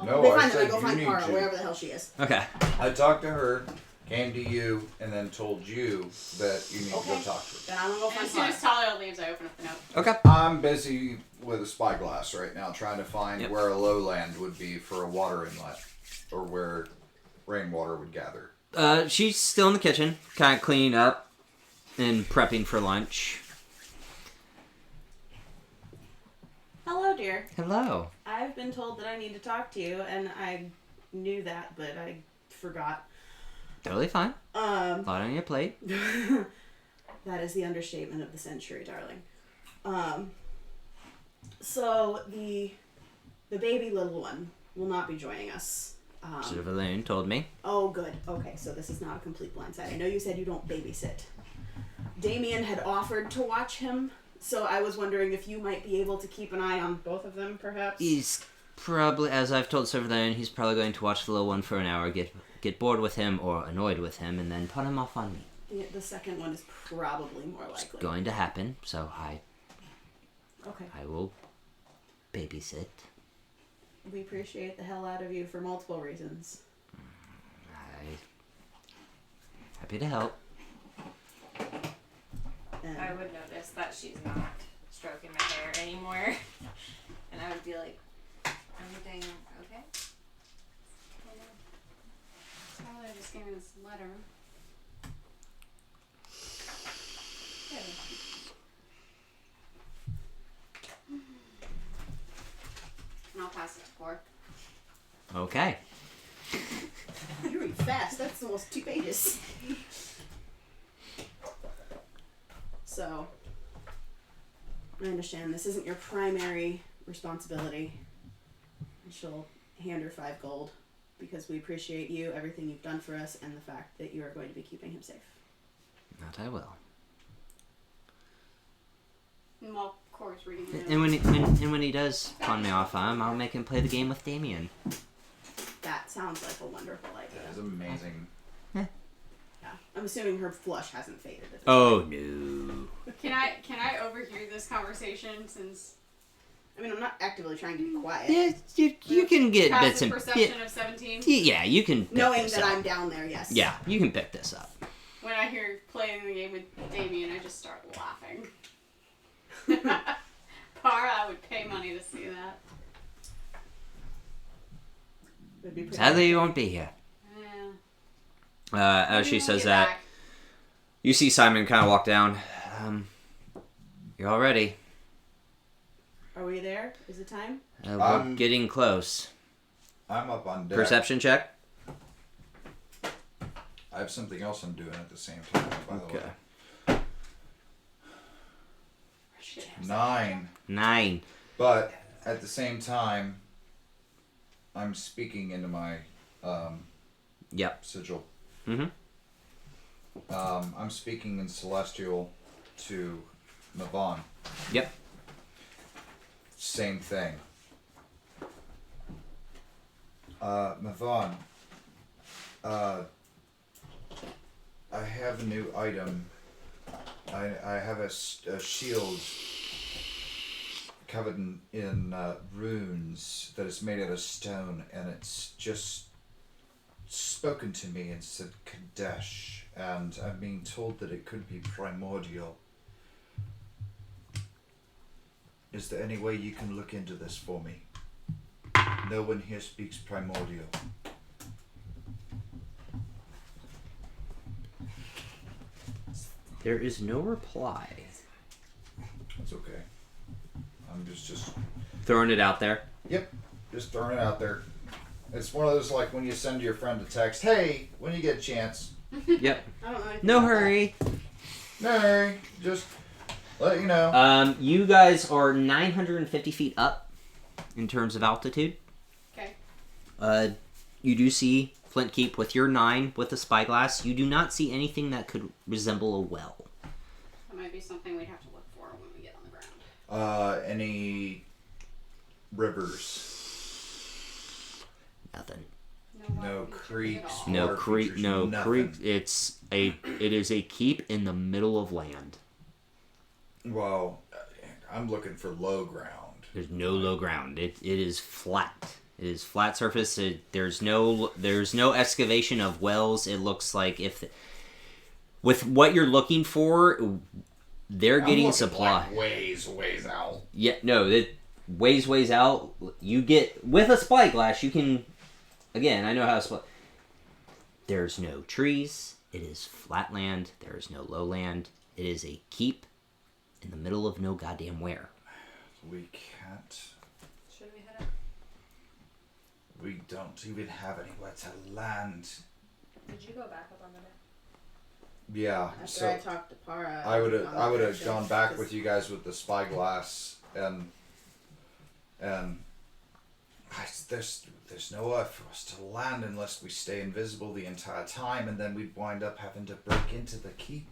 No, They I find them said and go you find need Para, to. wherever the hell she is. Okay. I talked to her, came to you, and then told you that you need to Okay. go talk to her. Then I'm gonna go And find as soon Para. as Talia leaves, I open up the note. Okay. I'm busy with a spyglass right now, trying to find Yep. where a lowland would be for a water inlet, or where rainwater would gather. She's still in the kitchen, kind of cleaning up and prepping for lunch. Hello, dear. Hello. I've been told that I need to talk to you, and I knew that, but I forgot. Totally fine. Lot on your plate. That is the understatement of the century, darling. So the baby little one will not be joining us. Silverlane told me. Oh, good. Okay, so this is not a complete blindside. I know you said you don't babysit. Damien had offered to watch him, so I was wondering if you might be able to keep an eye on both of them, perhaps. He's probably, as I've told Silverlane, he's probably going to watch the little one for an hour, get bored with him or annoyed with him, and then put him off on me. The second one is probably more It's likely. going to happen, so Okay. I will babysit. We appreciate the hell out of you for multiple reasons. Happy to help. And I would notice that she's not stroking my hair anymore. And I would be like, everything okay? Talia just gave me this letter. And I'll pass it to Cor. Okay. you read fast. That's almost 2 pages. So, I understand this isn't your primary responsibility. And she'll hand her 5 gold because we appreciate you, everything you've done for us, and the fact that you are going to be keeping him safe. That I will. And while Cor's reading the note. And when he does pawn me off on him, I'll make him play the game with Damien. That sounds like a wonderful idea. That is amazing. Yeah. I'm assuming her flush hasn't faded at this Oh point. no. Can I overhear this conversation since I mean, I'm not actively trying to be quiet. Yeah, you can get bits passive and perception of 17? yeah, you can pick Knowing this that up. I'm down there, yes. Yeah, you can pick this up. When I hear playing the game with Damien, I just start laughing. Para, I would pay money to see that. Would be pretty Sadly, you good. won't be here. Yeah. As she Maybe says we'll that, get back. you see Simon kind of walk down. You're all ready. Are we there? Is it time? We're getting close. I'm up on deck. Perception check. I have something else I'm doing at the same time, by the way. Shit. 9. 9. But at the same time, I'm speaking into my Yep. sigil. Mm-hmm. I'm speaking in Celestial to Mavon. Yep. Same thing. Mavon, I have a new item. I have a shield covered in runes that is made out of stone, and it's just spoken to me and said Kadesh, and I'm being told that it could be primordial. Is there any way you can look into this for me? No one here speaks primordial. There is no reply. was just Throwing it out there. Yep, just throwing it out there. It's one of those like when you send your friend a text, "Hey, when you get a chance." Yep. I don't know anything No about hurry. No, hurry, just let you know. You guys are 950 feet up in terms of altitude. Okay. You do see Flint Keep with your 9 with the spyglass. You do not see anything that could resemble a well. That might be something we'd have to look for when we get on the ground. Any rivers? Nothing. No creeks. No water creek. features, No nothing. creek. It is a keep in the middle of land. Well, I'm looking for low ground. There's no low ground. It is flat. It is flat surface. There's no excavation of wells. It looks like with what you're looking for, they're getting looking supply. like ways out. Yeah, no, it ways out. You get with a spyglass. You can, again, I know how to There's no trees. It is flat land. There is no lowland. It is a keep in the middle of no goddamn where. We can't. Should we head up? We don't even have anywhere to land. Did you go back up on the map? Yeah. After So I talked to Para, I would on the have directions, gone back 'cause with you guys with the spyglass and there's no way for us to land unless we stay invisible the entire time, and then we'd wind up having to break into the keep.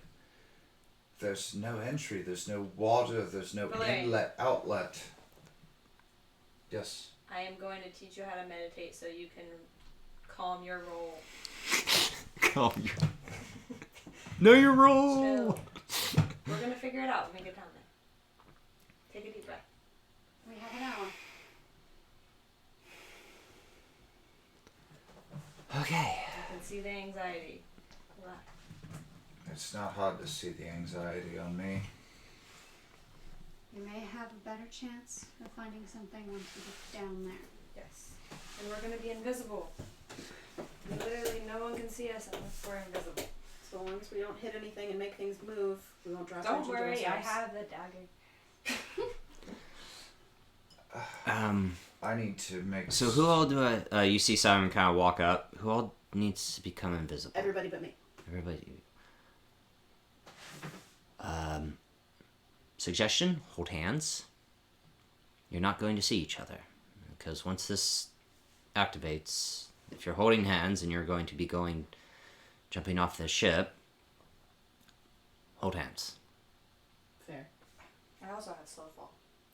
There's no entry, there's no water, there's no Valerian. inlet, outlet. Yes. I am going to teach you how to meditate so you can calm your roll. Calm your. Know your role. Chill. We're going to figure it out when we get down there. Take a deep breath. We have an hour. Okay. You can see the anxiety. It's not hard to see the anxiety on me. You may have a better chance of finding something once we get down there. Yes. And we're going to be invisible. Literally no one can see us unless we're invisible. So long as we don't hit anything and make things move, we won't draw Don't attention worry, to I ourselves. have the dagger. I need to make. So who all do I? You see Simon kind of walk up. Who all needs to become invisible? Everybody but me. Everybody. Suggestion: hold hands. You're not going to see each other because once this activates, if you're holding hands and you're going to be jumping off the ship, hold hands. Fair. I also have slow fall,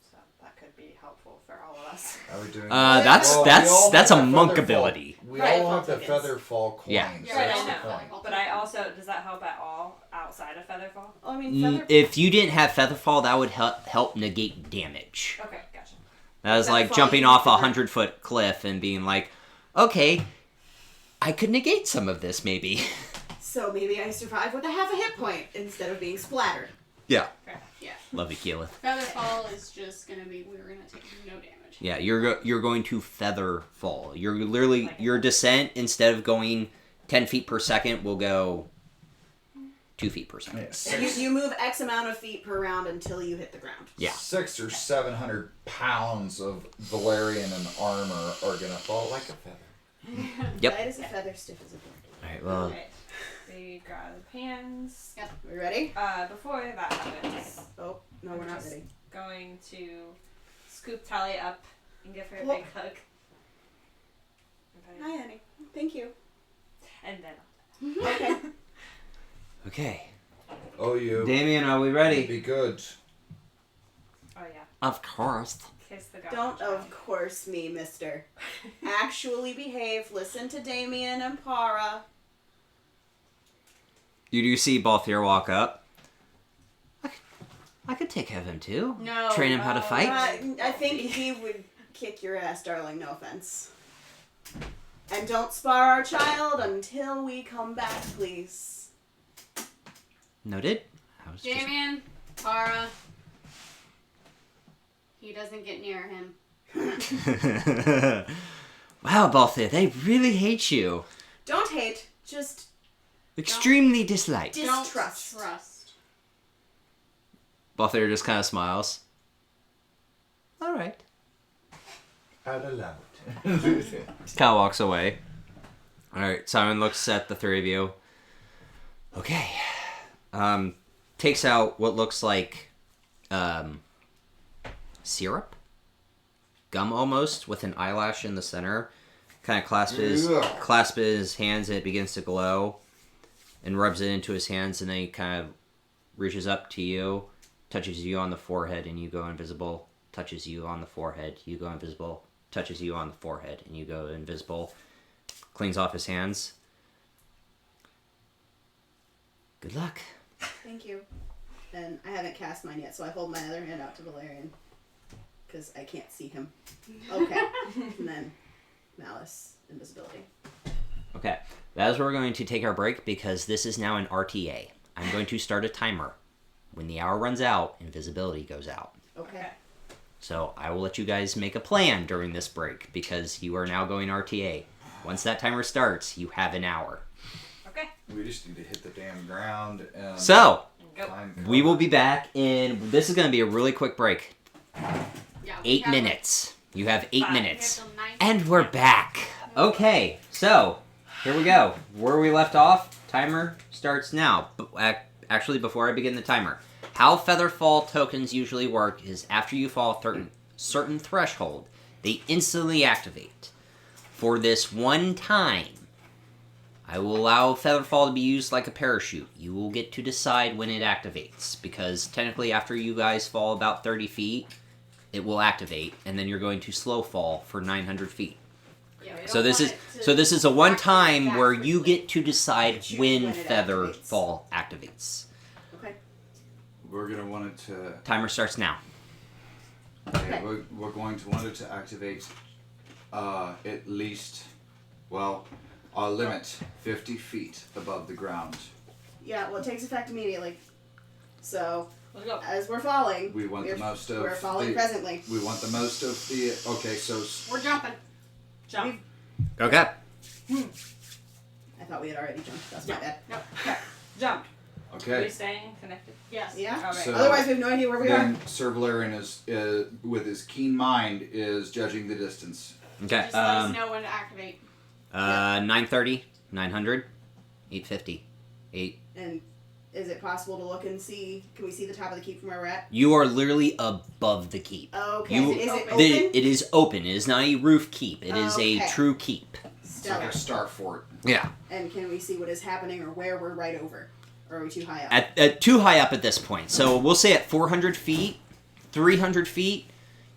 so that could be helpful for all of us. Are we doing? That's Well, we all that's have a the monk feather fall- ability. We Right, all have the tokens. feather fall coins. Yeah. That's Right, I the know. point. But I also, does that help at all outside of Featherfall? Oh, I mean, feather. If you didn't have featherfall, that would help negate damage. Okay, gotcha. That was like Featherfall, jumping you off a can- 100-foot cliff and being like, okay, I could negate some of this maybe. So maybe I survive with a half a hit point instead of being splattered. Yeah. Fair enough. Yeah. Love you, Keyleth. Featherfall is just gonna be, we're gonna take no damage. Yeah, you're going to feather fall. You're literally, your descent, instead of going 10 feet per second, will go 2 feet per second. You move X amount of feet per round until you hit the ground. Yeah. 600 or 700 pounds of Valerian and armor are gonna fall like a feather. Yep. Light as a feather, stiff as a board. Alright, well, Alright. We grab the pans. We ready? Before that happens, Oh, no, we're not ready. going to scoop Tally up and give her a Whoa. big hug. Hi, honey. Thank you. And then Okay. okay. Oh, you. Damien, are we ready? Be good. oh yeah, Of course. kiss the god. Don't of course me, mister. Actually behave. Listen to Damien and Para. You do see Balthier walk up. I could take care of him too. No. Train him how to fight. I think he would kick your ass, darling. No offense. And don't spar our child until we come back, please. Noted. I was just... Damien, Para. He doesn't get near him. Wow, Balthier, they really hate you. Don't hate. Just Extremely dislike. distrust. Don't trust. Balthier just kind of smiles. All right. I'd allow it. Cal walks away. All right. Simon looks at the three of you. Okay. Takes out what looks like syrup, gum almost, with an eyelash in the center. Kind of clasps his hands, and it begins to glow, and rubs it into his hands, and then he kind of reaches up to you, touches you on the forehead, and you go invisible. Touches you on the forehead, you go invisible. Touches you on the forehead, and you go invisible. Cleans off his hands. Good luck. Thank you. And I haven't cast mine yet, so I hold my other hand out to Valerian. Because I can't see him. Okay. And then Malice, invisibility. Okay, that is where we're going to take our break because this is now an RTA. I'm going to start a timer. When the hour runs out, invisibility goes out. Okay. So I will let you guys make a plan during this break because you are now going RTA. Once that timer starts, you have an hour. Okay. We just need to hit the damn ground and So, Go. find we will cover. be back in... This is going to be a really quick break. Yeah, 8 minutes. You have 8 Five. minutes. And we're back. Okay, so here we go. Where we left off, timer starts now. Actually, before I begin the timer, how Featherfall tokens usually work is after you fall a certain threshold, they instantly activate. For this one time, I will allow Featherfall to be used like a parachute. You will get to decide when it activates, because technically after you guys fall about 30 feet, it will activate, and then you're going to slow fall for 900 feet. Yeah, we So don't this want is it so to this is a one activate time that where you quickly. get to decide Choose when when it Featherfall activates. Okay. We're gonna want it to. Timer starts now. Okay. We're going to want it to activate at least, well, our limit 50 feet above the ground. Yeah, well, it takes effect immediately. So, Let's go. as we're falling, We want the most of. we're falling the, presently. We want the most of the. Okay, so We're jumping. Jump. Okay. I thought we had already jumped. That's my bad. No. Okay. Jump. Are we okay. staying connected? Yes. Yeah. Alright. So- Otherwise, we have no idea where we Then are. Sir Valerian is, with his keen mind, is judging the distance. Okay. Just let us know when to activate. 930, 900, 850, 8. And is it possible to look and see? Can we see the top of the keep from where we're at? You are literally above the keep. Okay. You- is it open? It is open. It is not a roof keep. It is a Okay. true keep. It's like Stellar. a star fort. Yeah. And can we see what is happening or where we're right over? Or are we too high up? At too high up at this point. So we'll say at 400 feet, 300 feet,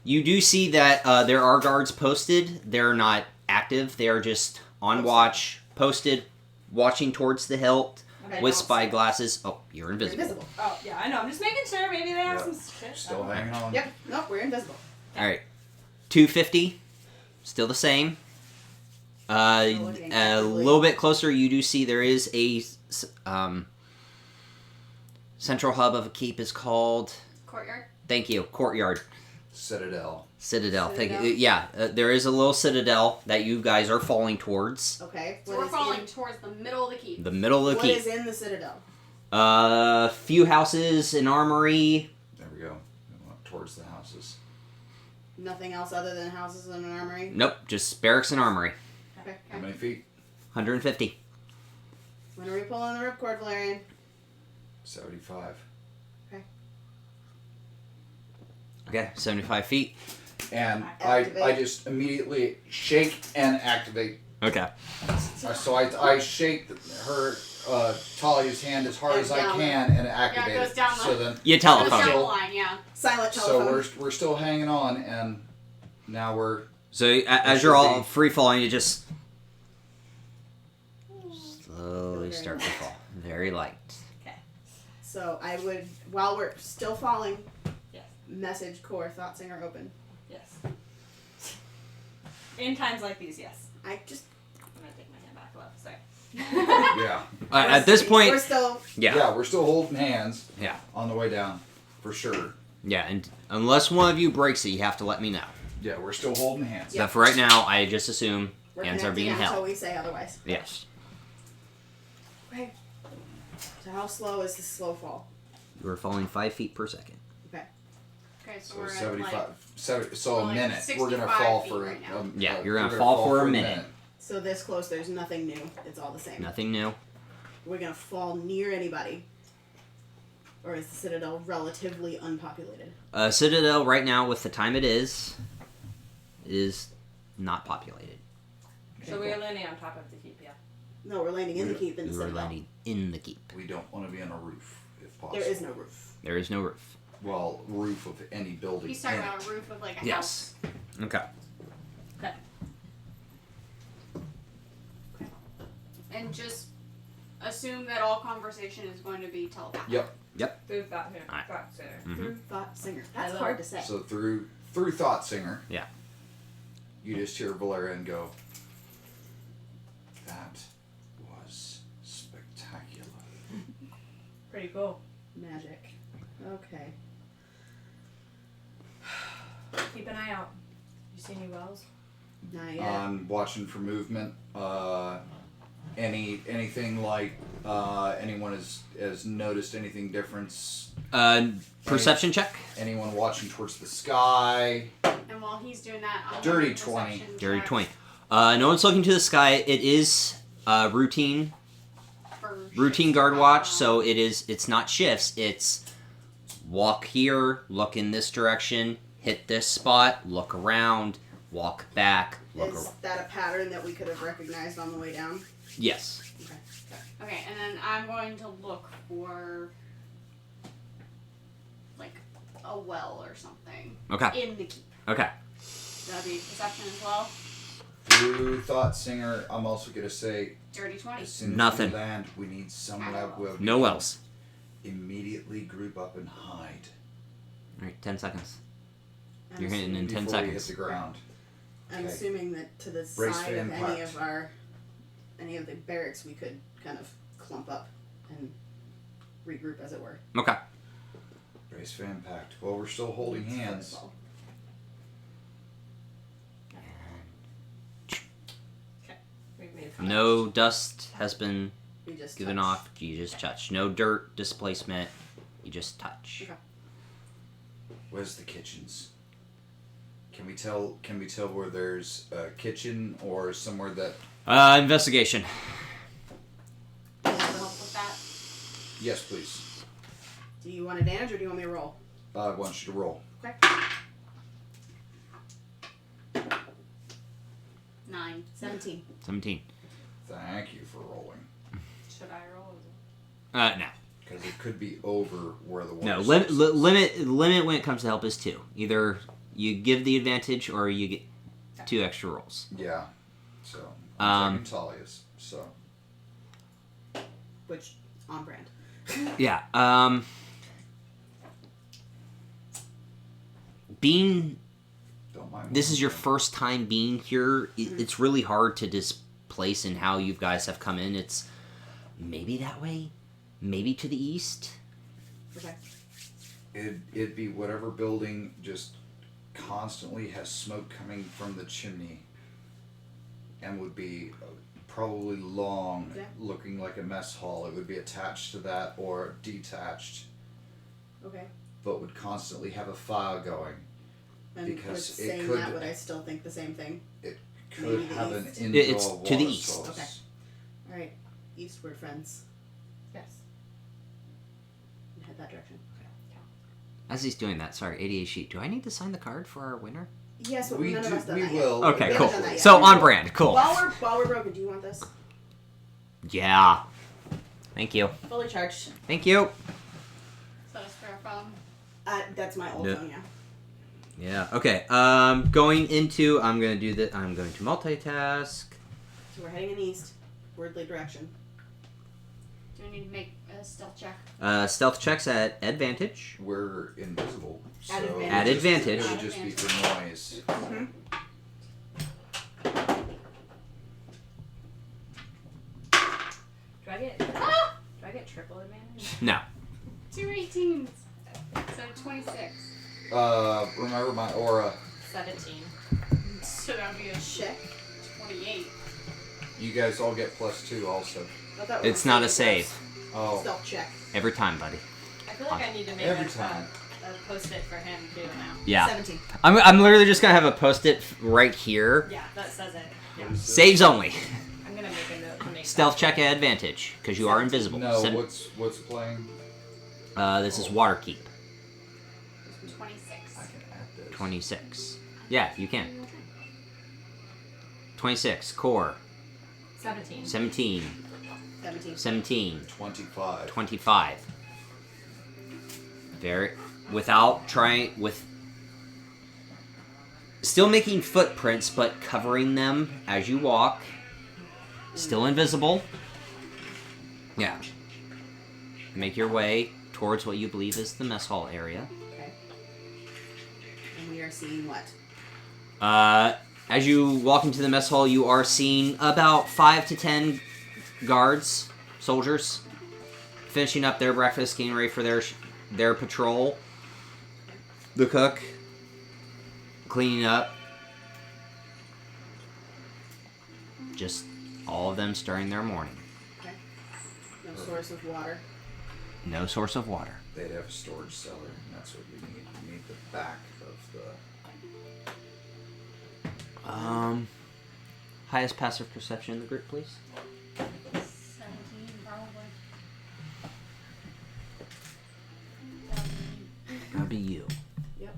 you do see that there are guards posted. They're not active. They are just on watch, posted, watching towards the hilt Okay, with no, spy glasses. Oh, you're We're invisible. invisible. Oh, yeah, I know. I'm just making sure. Maybe they have Yeah. some shit. Still hanging on. Yep. Nope, we're invisible. All right. 250, still the same. looking A actively. little bit closer, you do see there is a central hub of a keep is called. Courtyard. Thank you, courtyard. Citadel. Citadel. Thank you. Citadel? Yeah, there is a little citadel that you guys are falling towards. Okay. So what we're is falling in- towards the middle of the keep. The middle of the What keep. is in the citadel? Few houses, an armory. There we go. Towards the houses. Nothing else other than houses and an armory? Nope, just barracks and armory. Okay. How many feet? 150. When are we pulling the ripcord, Valerian? 75. Okay, 75 feet. And Activate. I just immediately shake and activate. Okay. So I shake her Talia's hand as hard And as I down can and activate goes down the- So then, You Goes down telephone. the line, yeah. Silent so telephone. we're still hanging on, and now we're So as should you're all be. free falling, you just slowly Very start to fall. Very light. So I would, while we're still falling, Yes. message core, thought singer open. Yes. In times like these, yes. I just, I'm gonna take my hand back a little. Sorry. yeah At this we're point, still, yeah. we're still holding hands Yeah. on the way down for sure. Yeah, and unless one of you breaks it, you have to let me know. Yeah, we're still holding hands. Yeah. But for right now, I just assume we're hands are connecting being until held. we say otherwise. Yes. Okay. So how slow is this slow fall? You are falling 5 feet per second. Okay. Okay, so So we're 75. at like... So we're a like minute. We're gonna 65 fall feet for right now. Yeah, you're we're gonna fall for a minute. So this close, there's nothing new. It's all the same. Nothing new. We're gonna fall near anybody. Or is the Citadel relatively unpopulated? Citadel right now, with the time it is not populated. So we are landing on top of the keep, yeah. No, we're landing in the keep in the We were Citadel. landing in the keep. We don't want to be on a roof, if possible. There is no roof. There is no roof. Well, roof of any building. He's talking in about it. a roof of like a Yes. Okay. house. And just assume that all conversation is going to be telepathic. Yep. Through thought center. Alright. Thought center. Through Thought Singer. That's Hello. hard to say. So through Thought Singer. Yeah. You just hear Valerian go. That was spectacular. Pretty cool. Magic. Okay. Keep an eye out. You see any wells? Not yet. I'm watching for movement. Anything like anyone has noticed anything difference? Perception check. Anyone watching towards the sky? And while he's doing that, I'm Dirty doing a 20. perception Dirty check 20. No one's looking to the sky. It is routine for routine shifts guard around. watch, so it's not shifts. It's walk here, look in this direction, hit this spot, look around, walk back, look Is around. that a pattern that we could have recognized on the way down? Yes. Okay, and then I'm going to look for like a well or something Okay. in the keep. Okay. That'll be perception as well. Through Thought Singer, I'm also gonna say Dirty 20. as soon as Nothing. we land, we need somewhere where we No can wells. immediately group up and hide. All right, 10 seconds. I'm You're hitting in assuming, 10 before we seconds. hit the ground. I'm Okay. assuming that to the Brace side for of impact. any of the barracks we could kind of clump up and regroup, as it were. Okay. Brace for impact. Well, we're still holding hands. We've made No dust has been We just given touch. off. You just touch. No dirt displacement. You just touch. Okay. Where's the kitchens? Can we tell where there's a kitchen or somewhere that? Investigation. Do you want help with that? Yes, please. Do you want advantage or do you want me to roll? I want you to roll. Okay. 9. 17. 17. Thank you for rolling. Should I roll? No. Because it could be over where the water. No. source is. Limit when it comes to help is 2. Either you give the advantage or you get 2 extra rolls. Yeah. So I'm taking Talia's. So Which, on brand. Yeah. Being don't mind. this is your first time being here, it's really hard to displace in how you guys have come in. It's maybe that way, maybe to the east. Okay. It'd be whatever building just constantly has smoke coming from the chimney, and would be probably long, Yeah. looking like a mess hall. It would be attached to that or detached, Okay. but would constantly have a fire going. And Because with it saying could- that, would I still think the same thing? Could Maybe the have an east. indoor It's water to the east. source. Okay. Alright. Eastward, friends. Yes. Head that direction. As he's doing that, sorry, 88 sheet. Do I need to sign the card for our winner? Yes, but We none of do. us done We that will. yet. Okay, We cool. haven't done that yet. So We on will. brand, cool. While we're broken, do you want this? Yeah. Thank you. Fully charged. Thank you. So that's for our phone. That's my old Yeah. phone, yeah. Yeah. Okay. Going into, I'm going to multitask. So we're heading in east. Wordly direction. Do we need to make a stealth check? Stealth checks at advantage. We're invisible. So At advantage. At advantage. It would just be for noise. Mm-hmm. Do I get triple advantage? No. 2 18s. So 26. Remember my aura. 17. So that would be a Check. 28. You guys all get +2 also. I thought we It's were not a saying save. Oh. Stealth check. Every time, buddy. I feel like I need to make Every a time. a post-it for him too now. Yeah. 17. I'm literally just gonna have a post-it right here. Yeah, that says it. Yeah. Saves only. I'm gonna make a note to make Stealth that. check at advantage because you are invisible. No, what's playing? This is Water Keep. 26. I can add this. 26. Yeah, you can. 26. Core. 17. 17. 17. 17. 25. 25. Very. Without trying. With. Still making footprints, but covering them as you walk. Still invisible. Yeah. Make your way towards what you believe is the mess hall area. Okay. And we are seeing what? As you walk into the mess hall, you are seeing about 5 to 10 guards, soldiers, finishing up their breakfast, getting ready for their patrol. The cook, cleaning up. Just all of them starting their morning. Okay. No source of water. No source of water. They'd have a storage cellar, and that's what you need. You need the back of the. Highest passive perception in the group, please. 17, probably. That'd be you. Yep.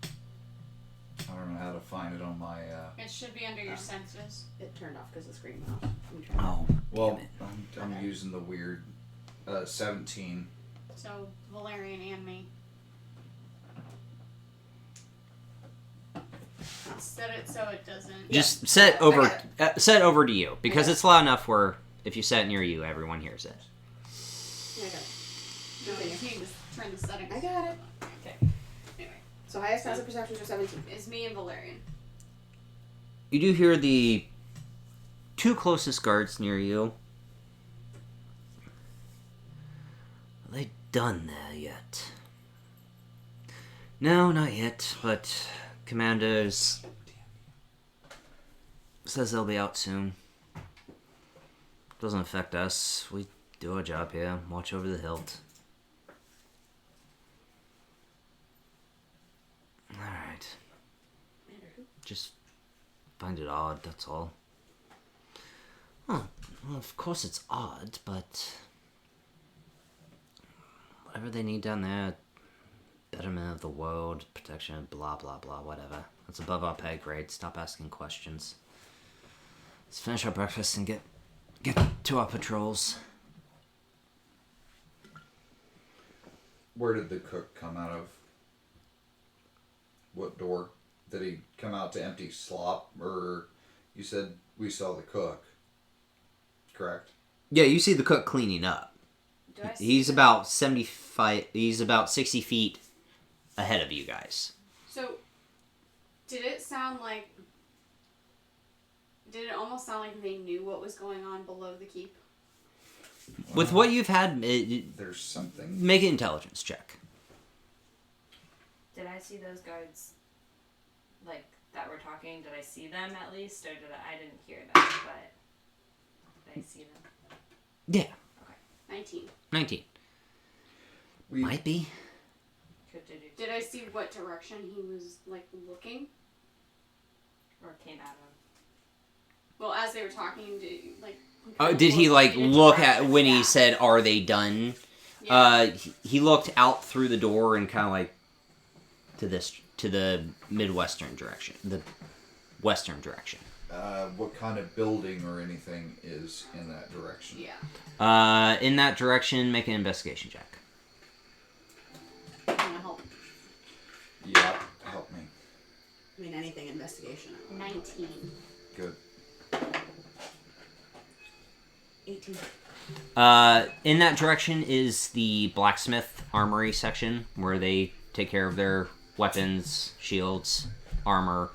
I don't know how to find it on my. It should be under your senses. It turned off because the screen went off. Let me try. Oh, Well, damn it. I'm using the weird 17. So, Valerian and me. Set it so it doesn't. Just set over to you because it's loud enough where if you set near you, everyone hears it. I got it. No, you need to turn the settings. I got it. Okay. Anyway, So highest passive perceptions are 17. it's me and Valerian. You do hear the two closest guards near you. Are they done there yet? No, not yet, but Commander's says they'll be out soon. Doesn't affect us. We do our job here. Watch over the hilt. Alright. Just find it odd, that's all. Well, of course it's odd, but whatever they need down there, betterment of the world, protection, blah blah blah, whatever. That's above our pay grade. Stop asking questions. Let's finish our breakfast and get to our patrols. Where did the cook come out of? What door? Did he come out to empty slop? Or you said we saw the cook, correct? Yeah, you see the cook cleaning up. Do I see He's that? about 75. He's about 60 feet ahead of you guys. So, did it sound like? Did it almost sound like they knew what was going on below the keep? With what you've had, There's something. make an intelligence check. Did I see those guards, like, that were talking? Did I see them at least? Or I didn't hear them, but did I see them? Yeah, 19. 19. We Might be. Did I see what direction he was like looking? Or came at him? Well, as they were talking, did Oh, did he like look at when he said, "Are they done?" Yeah. He looked out through the door and kind of like to the midwestern direction, the western direction. what kind of building or anything is in that direction? Yeah. In that direction, make an investigation check. I'm gonna help. Yeah, help me. I mean, anything investigation. 19. Good. 18. In that direction is the blacksmith armory section where they take care of their weapons, shields, armor,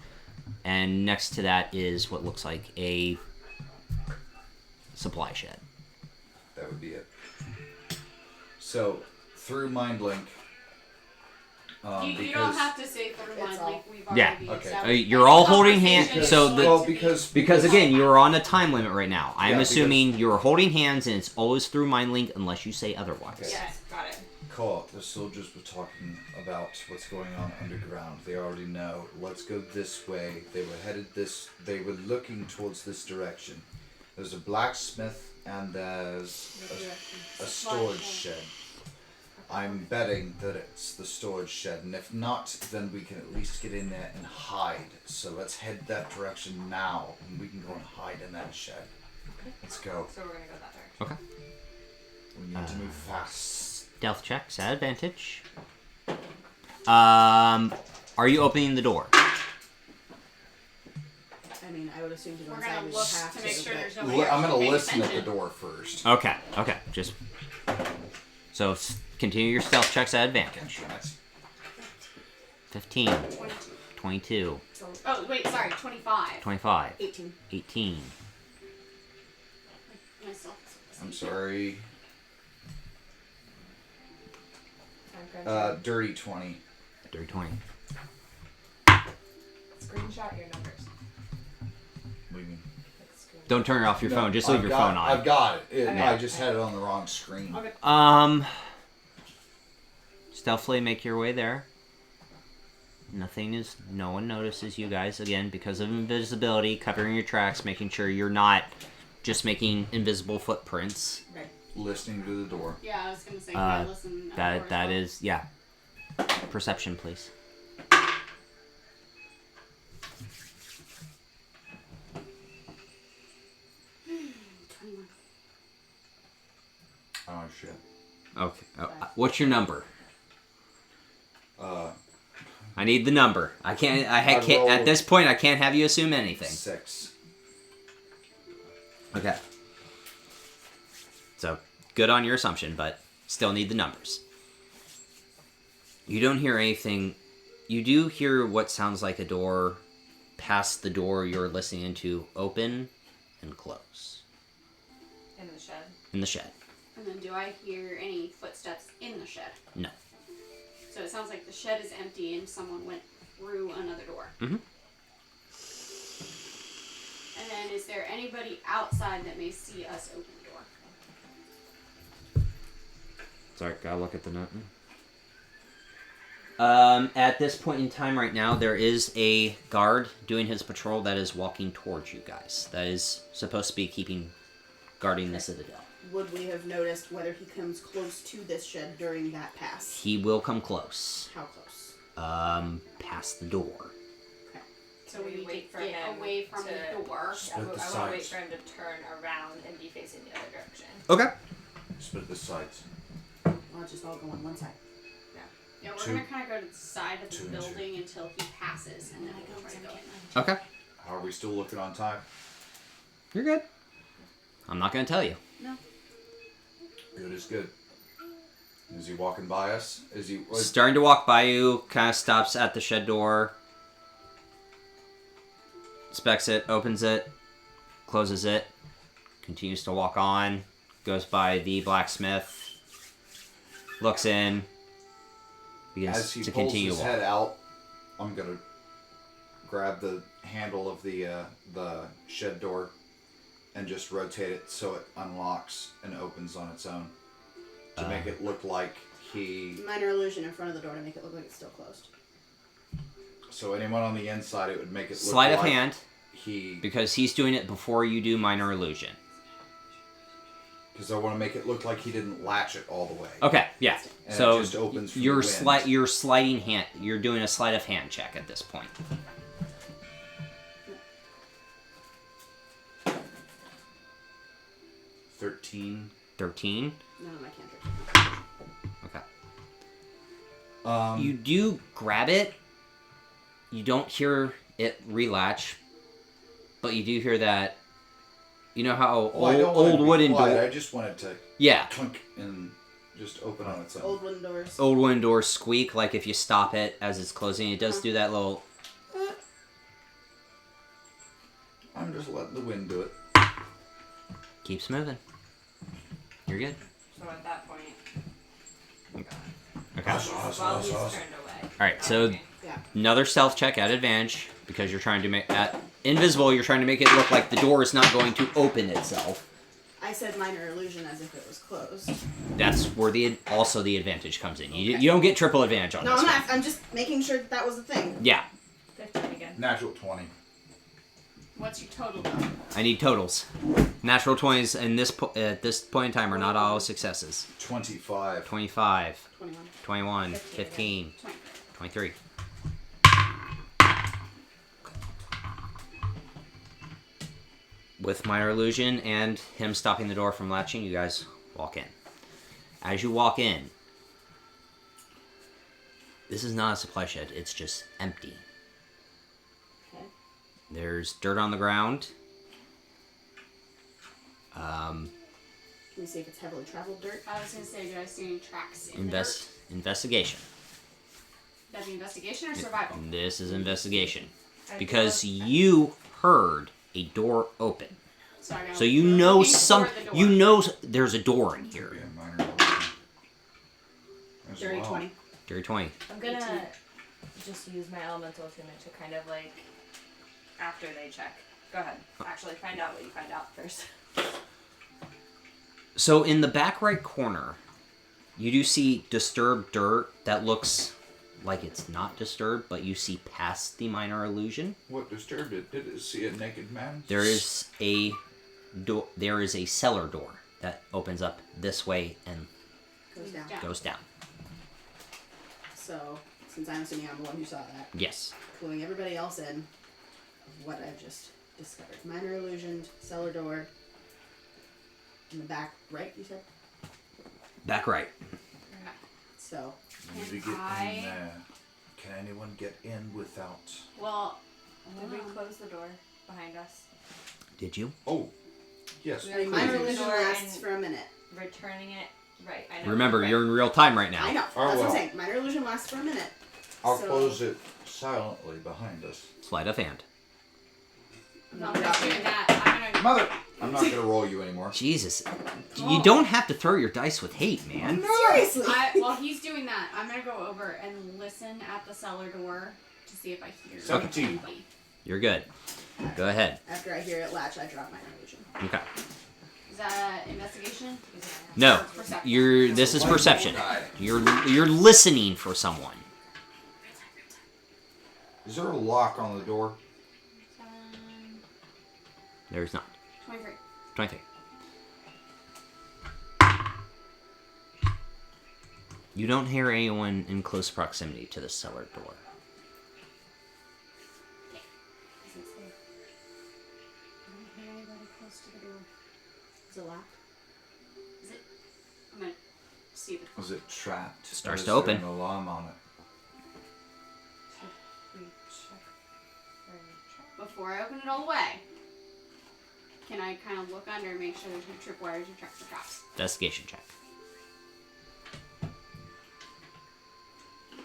and next to that is what looks like a supply shed. That would be it. So, through MindLink, You don't have to say through mine, It's like all- we've Yeah. already Okay. established. You're all holding hands, Conversation so is the- well, like- because again, you're on a time limit right now. I'm Yeah, assuming you're holding hands and it's always through mind link unless you say otherwise. Okay. Yes, got it. Call. The soldiers were talking about what's going on underground. They already know. Let's go this way. They were headed this. They were looking towards this direction. There's a blacksmith and there's a storage shed. I'm betting that it's the storage shed, and if not, then we can at least get in there and hide. So let's head that direction now, and we can go and hide in that shed. Let's go. So we're gonna go that direction. Okay. We need to move fast. Stealth checks at advantage. Are you opening the door? I mean, I would assume to go We're inside gonna we look have to make sure but- there's nobody I'm gonna actually paying listen at the attention. door first. Okay. Okay. Just so continue your stealth checks at advantage. 15, 22, Oh, wait, sorry, 25. 25, 18. 18. Myself. I'm sorry. I'm going to Dirty 20. 30, 20. screenshot your numbers. What do you mean? Like screenshot. Don't turn off your phone. Just leave I've your got- phone on. I've got it. Okay. I just had it on the wrong screen. Okay. Stealthily make your way there. No one notices you guys again because of invisibility, covering your tracks, making sure you're not just making invisible footprints. Right. Listening to the door. Yeah, I was gonna say, I listen. That is, yeah. Perception, please. Oh shit. Okay. What's your number? Uh, I need the number. I can't. I can't. rolled- At this point, I can't have you assume anything. 6. Okay. So good on your assumption, but still need the numbers. You don't hear anything. You do hear what sounds like a door past the door you're listening to open and close In the shed. in the shed. And then do I hear any footsteps in the shed? No. So it sounds like the shed is empty and someone went through another door. Mhm. And then is there anybody outside that may see us open the door? Sorry, gotta look at the note. At this point in time right now, there is a guard doing his patrol that is walking towards you guys. That is supposed to be guarding the citadel. Would we have noticed whether he comes close to this shed during that pass? He will come close. How close? Past the door. So we We need wait to for get him away from to- the door. I the want to wait sides. for him to turn around and be facing the other direction. Okay. Split the sides. I'll just all go on one side. Yeah, we're Two. gonna kind of go to the side of the 2 and 2. building until he passes, and then we'll try to go in. Okay. How are we still looking on time? You're good. I'm not gonna tell you. Good is good. Is he walking by us? Is he? Starting to walk by you, kind of stops at the shed door. Inspects it, opens it, closes it, continues to walk on, goes by the blacksmith, looks in, begins As he to pulls continue his walking. head out, I'm gonna grab the handle of the shed door and just rotate it so it unlocks and opens on its own to make it look like he. Minor illusion in front of the door to make it look like it's still closed. So anyone on the inside, it would make it look Sleight of like hand, he. because he's doing it before you do minor illusion. Because I want to make it look like he didn't latch it all the way. Okay, yeah. And So it just opens from you're the wind. you're sliding hand. You're doing a sleight of hand check at this point. $13. 13. No, I can't. Okay. You do grab it. You don't hear it relatch, but you do hear that. You know how old wooden door. I just wanted to Yeah, clunk and just open on its own. Old wooden doors. old wooden doors squeak like if you stop it as it's closing. It does do that little. I'm just letting the wind do it. Keeps moving. You're good. So at that point, Okay. while he's turned away. All right. So Okay. Yeah. another stealth check at advantage because you're trying to make at invisible. You're trying to make it look like the door is not going to open itself. I said minor illusion as if it was closed. That's where the advantage comes in. You, Okay. you don't get triple advantage on No, this I'm one. not. I'm just making sure that was a thing. Yeah. 15 again. Natural 20. What's your total though? I need totals. Natural 20s and at this point in time are not all successes. 25. 25, 21. 21, 15, 23. 23. With minor illusion and him stopping the door from latching, you guys walk in. As you walk in, this is not a supply shed, it's just empty. Okay. There's dirt on the ground. Can we see if it's heavily traveled dirt? I was gonna say, do I see any tracks in the dirt? Investigation. That'd be investigation or survival? This is investigation. I Because feel like- you heard a door open. So, I gotta So you we're know looking for the door. you know there's a door in here. Be a minor illusion. As Dirty well. 20. Dirty 20. I'm gonna just use my elemental attunement to kind of like, after they check. Go ahead. Actually, find out what you find out first. So in the back right corner, you do see disturbed dirt that looks like it's not disturbed, but you see past the minor illusion. What disturbed it? Did it see a naked man? There is a door. There is a cellar door that opens up this way and Goes down. Yeah. goes down. So, since I'm assuming I'm the one who saw that, Yes. cluing everybody else in of what I've just discovered. Minor illusion, cellar door. In the back right, you said? Back right. So, We need to Can get I- in there. Can anyone get in without... Well, Did we close the door behind us? Did you? Oh, yes. We I mean, Closing minor the illusion door lasts and- for a minute. Returning it. Right. I know. Remember, right. you're in real time right now. I know. Oh, That's what well. I'm saying. Minor illusion lasts for a minute. I'll So- close it silently behind us. Sleight of hand. no, I'm just doing that. I'm gonna. Mother! I'm not gonna roll you anymore. Jesus. You don't have to throw your dice with hate, man. Seriously! While he's doing that, I'm gonna go over and listen at the cellar door to see if I hear 17. anything. You're good. Go ahead. After I hear it latch, I drop minor illusion. Okay. Is that investigation? No. Or perception? This is perception. You're listening for someone. Is there a lock on the door? There's not. 23. 23. You don't hear anyone in close proximity to the cellar door. Does it say? I don't hear anybody close to the door. Is it locked? Is it? I'm gonna see if it's Is it trapped? Starts Is to there open. an alarm on it? We check for trap. Before I open it all the way, can I kind of look under and make sure there's no tripwires or traps? Investigation check.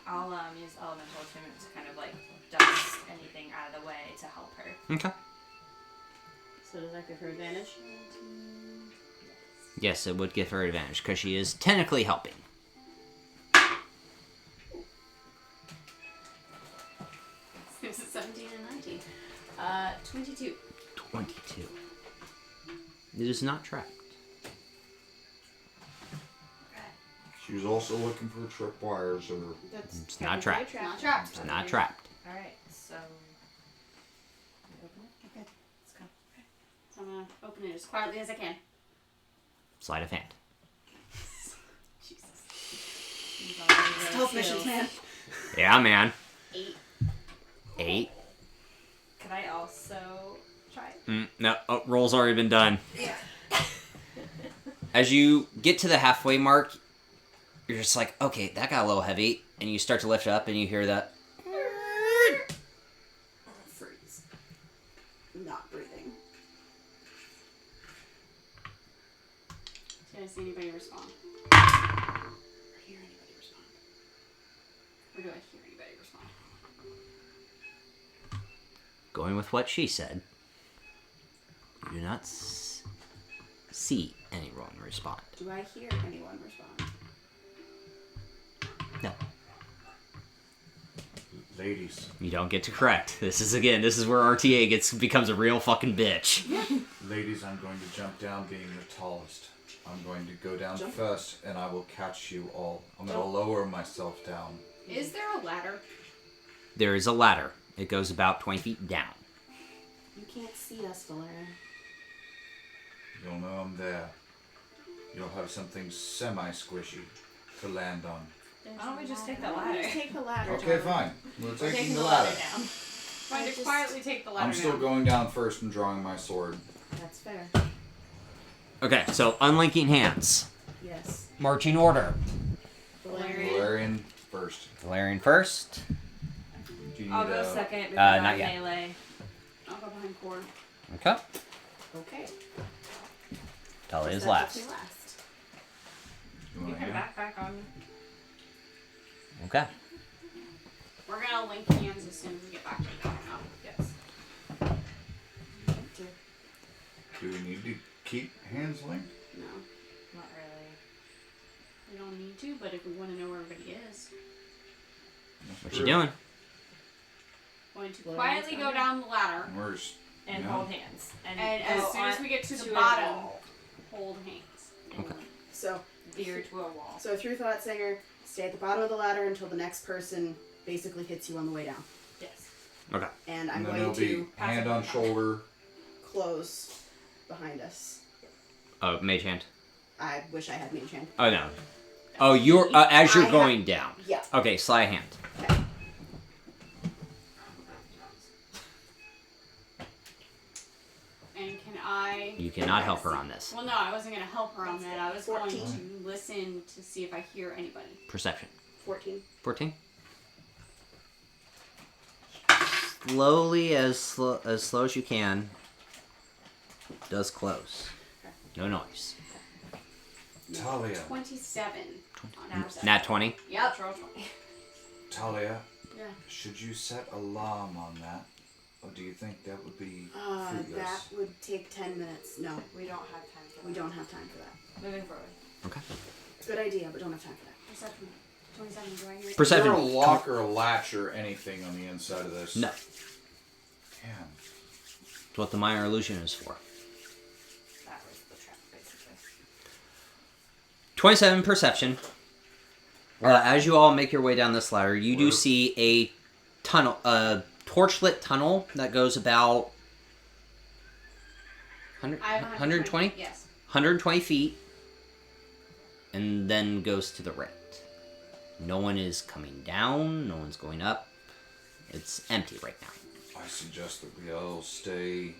I'll use elemental attunement to kind of like dust anything out of the way to help her. Okay. So does that give her advantage? Yes, it would give her advantage because she is technically helping. This is 17 and 19. 22. 22. It is not trapped. She was also looking for tripwires or... That's It's not trapped. not trapped. It's not trapped. Alright, so. Can we open it? Okay, let's go. Okay. So I'm gonna open it as quietly as I can. Sleight of hand. Jesus. Stealth missions, man. Yeah, man. 8. 8. Could I also try? No, roll's already been done. Yeah. As you get to the halfway mark, you're just like, okay, that got a little heavy, and you start to lift up, and you hear that. Freeze. Not breathing. Did I see anybody respond? I hear anybody respond. Or do I hear anybody respond? Going with what she said, you do not see anyone respond. Do I hear anyone respond? No. Ladies. You don't get to correct. This is where RTA becomes a real fucking bitch. Ladies, I'm going to jump down being the tallest. I'm going to go down first, and I will catch you all. I'm going to lower myself down. Is there a ladder? There is a ladder. It goes about 20 feet down. You can't see us, Valerian. You'll know I'm there. You'll have something semi-squishy to land on. Why don't we just take the ladder? Just take the ladder. Okay, fine. We're taking the ladder. down. Going to quietly take the ladder I'm still down. going down first and drawing my sword. That's fair. Okay, so unlinking hands. Yes. Marching order. Valerian. Valerian first. Valerian first. Do you I'll need go a... second because not I'm yet. melee. I'll go behind Core. Okay. Okay. Talia's That's last. last. You You want a can hand? backpack on me. Okay. We're gonna link hands as soon as we get back to the dock now. Yes. Do we need to keep hands linked? No, Not really. we don't need to, but if we want to know where everybody is, What you doing? going to Well, quietly it's go down the ladder, Where's... And Yeah. hold hands. and go as soon as on we get to the a bottom, wall. hold hands. Okay. So, Veer to a wall. so through Thought Singer, stay at the bottom of the ladder until the next person basically hits you on the way down. Yes. Okay. And I'm And then going it'll be to hand on shoulder. close behind us. Oh, mage hand. I wish I had mage hand. Oh no. Oh, you're as you're I going down. Yeah. Okay, sleight of hand. Okay. And can I? You cannot help her on this. Well, no, I wasn't gonna help her on that. I was going 14. to listen to see if I hear anybody. Perception. 14. 14. Slowly, as slow as you can. Does close. No noise. Talia. 27. on perception. Nat 20. Yep. Natural 20. Talia. Yeah. Should you set alarm on that? Or do you think that would be That fruitless? would take 10 minutes. No, We don't have time for that. we don't have time for that. Moving forward. Okay. Good idea, but don't have time for that. Perception. 27. Do I hear it? Is Perception. there a lock or a latch or anything on the inside of this? No. Damn. That's what the minor illusion is for. That was the trap, basically. 27 perception. As you all make your way down this ladder, you do see a tunnel, a torchlit tunnel that goes about 100, I have 120? Yes. 120 feet, and then goes to the right. No one is coming down, no one's going up. It's empty right now. I suggest that we all stay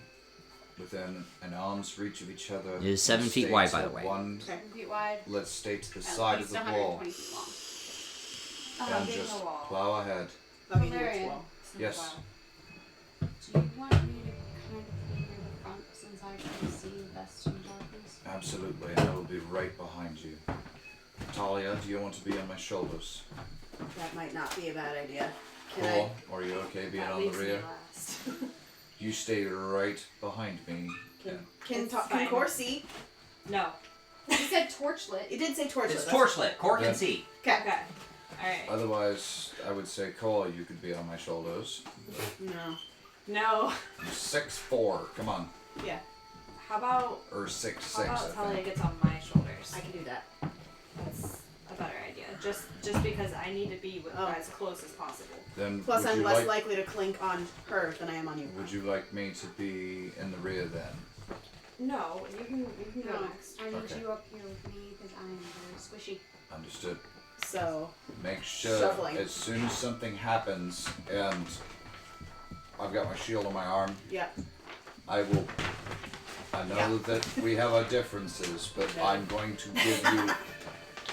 within an arm's reach of each other. It is 7 and feet stay wide, by to the way. 1, 7 feet wide. let's stay to the At side of least the 120 wall feet long. and Hugging just the wall. plow ahead. Okay, Valerian. well. Yes. Do you want me to kind of be near the front since I can see best in darkness? Absolutely, and I will be right behind you. Talia, do you want to be on my shoulders? That might not be a bad idea. Can Cool. Are you okay being That on the leaves me rear? last. You stay right behind me. Can It's can fine. Core see? No. You said torchlit. It did say torchlit. It's that's- torchlit. Core can Yeah. see. Okay. Okay. Alright. Otherwise, I would say, Cole, you could be on my shoulders. No. No. You're 6'4", come on. Yeah, How about Or 6'6", how about I Talia think. gets on my shoulders? I can do that. That's a better idea. Just because I need to be with as close as possible. Then Plus, would I'm you less like, likely to clink on her than I am on you. would you like me to be in the rear then? No, you can go No, next. I need Okay. you up here with me because I am very squishy. Understood. So, Make sure Shuffling. as soon as something happens and I've got my shield on my arm, yeah. I will. I know that we have our differences, but I'm going to give you.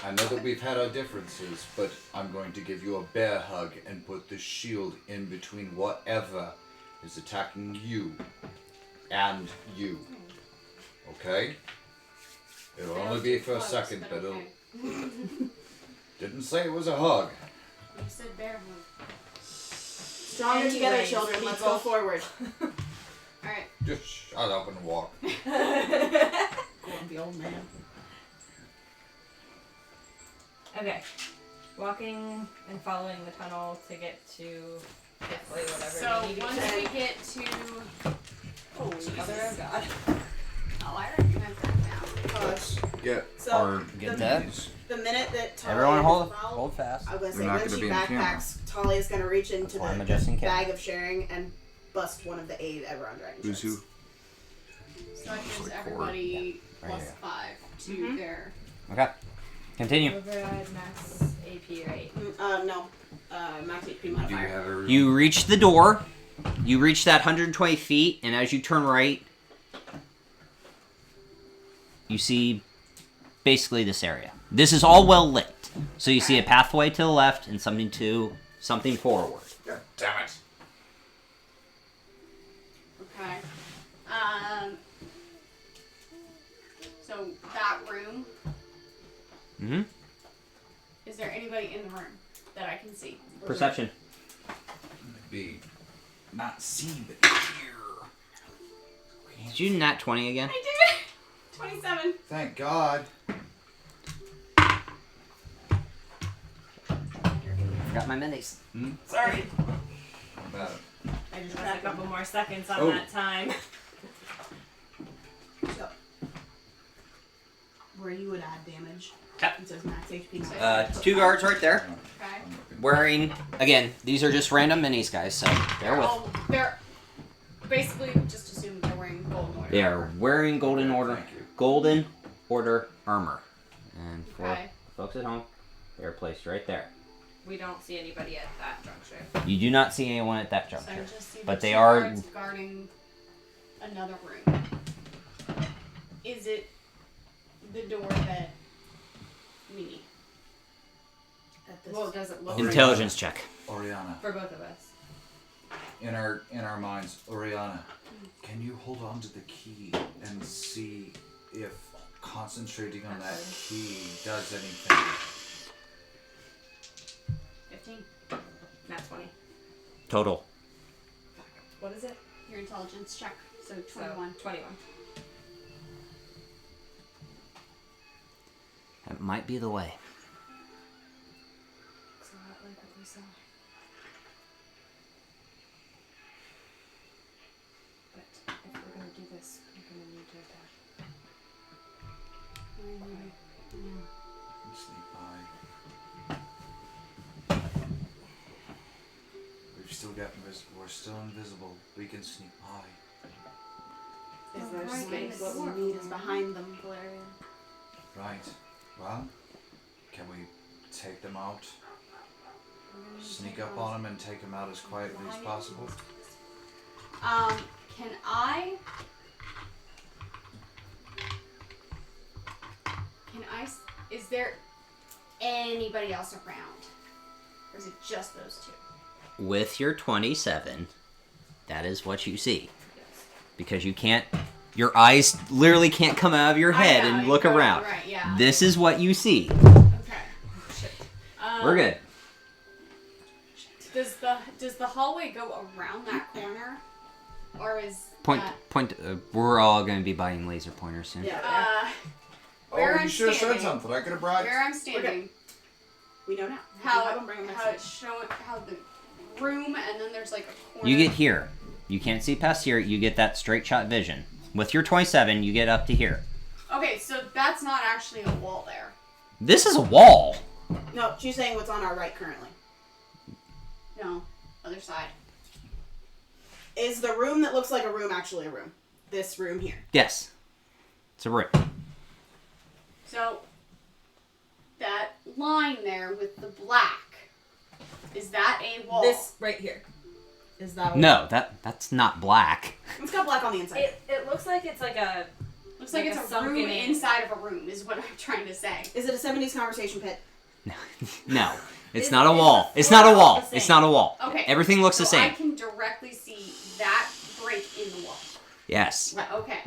I know that we've had our differences, but I'm going to give you a bear hug and put the shield in between whatever is attacking you and you. Okay? It'll only be for a second, but it'll. Didn't say it was a hug. You said bear hug. Stronger together, Anyways, children. Let's people. go forward. Alright. Just shut up and walk. Go on, the old man. Okay. walking and following the tunnel to get to hopefully whatever So we need to once get we get to, Oh, Mother of God. oh, I recognize that now. Gosh. Get So our Get the, that. the minute that Talia Everyone hold is involved, hold fast. I was gonna say They're not when gonna she be in camera. backpacks, Talia's gonna reach into That's why I'm the adjusting camera. bag of sharing and bust one of the 8 Eberron Dragon Who's shards. who? So that gives like everybody Right plus here. 5 to their. Okay. Continue. Override max AP, right? No. Max HP Do you modifier. have a You reach the door. You reach that 120 feet, and as you turn right, you see basically this area. This is all well lit. So you see a pathway to the left and something forward. God damn it. Okay. So that room. Mm-hmm. Is there anybody in the room that I can see? Perception. Be not seen, but hear. Did you nat 20 again? I did it. 27. Thank God. Forgot my minis. Sorry. How about it? I just Just a grabbed couple them. more seconds on Oh. that time. So, where you would add damage. Yep. It says max HP modifier. 2 guards right there. Okay. I'm looking. Wearing, again, these are just random minis, guys, so bear with. They're basically just assume they're wearing golden order. They are wearing Golden Order, Thank you. Golden Order armor. And for Okay. folks at home, they are placed right there. We don't see anybody at that juncture. You do not see anyone at that So I juncture. just see the But they two are- guards guarding another room. Is it the door that we need? At this Well, does it look Intelligence check. Orianna. for both of us? In our minds, Orianna, can you hold on to the key and see if concentrating on that key does anything? 15. Not 20. Total. What is it? Your intelligence check. So So, 21. 21. That might be the way. Looks a lot like what we saw. But if we're gonna do this, we're gonna need to attack. Sneak by. We've still got we're still invisible. We can sneak by. Is there Right, space? and What we need is behind them, Valerian. Right. Well, can we take them out? Sneak up on them and take them out as quietly as possible? Can I? Is there anybody else around? Or is it just those two? With your 27, that is what you see. Yes. Because you can't, your eyes literally can't come out of your head I know, and look you're around. Right, yeah. This is what you see. Okay. Shit. We're good. Does the hallway go around that corner, or is Point. that, We're all going to be buying laser pointers soon. Yeah. Where Oh, I'm you should have said standing. something. I could have brought. where I'm standing? We know now. How Have them bring them next how week. it's showing how the room and then there's like a corner. You get here. You can't see past here. You get that straight shot vision. With your 27, you get up to here. Okay, so that's not actually a wall there. This is a wall. No, she's saying what's on our right currently. No, other side. Is the room that looks like a room actually a room? This room here. Yes. It's a room. So that line there with the black, is that a wall? This right here. Is that a No, that's not black. It's got black on the inside. It looks like it's like a. looks like like it's a a sunken room in. inside of a room is what I'm trying to say. Is it a 70s conversation pit? No. It's Is- not a is wall. the It's not a floor wall. the It's same? not a wall. Okay. Everything looks the So I same. can directly see that break in the wall. Yes. Right, okay.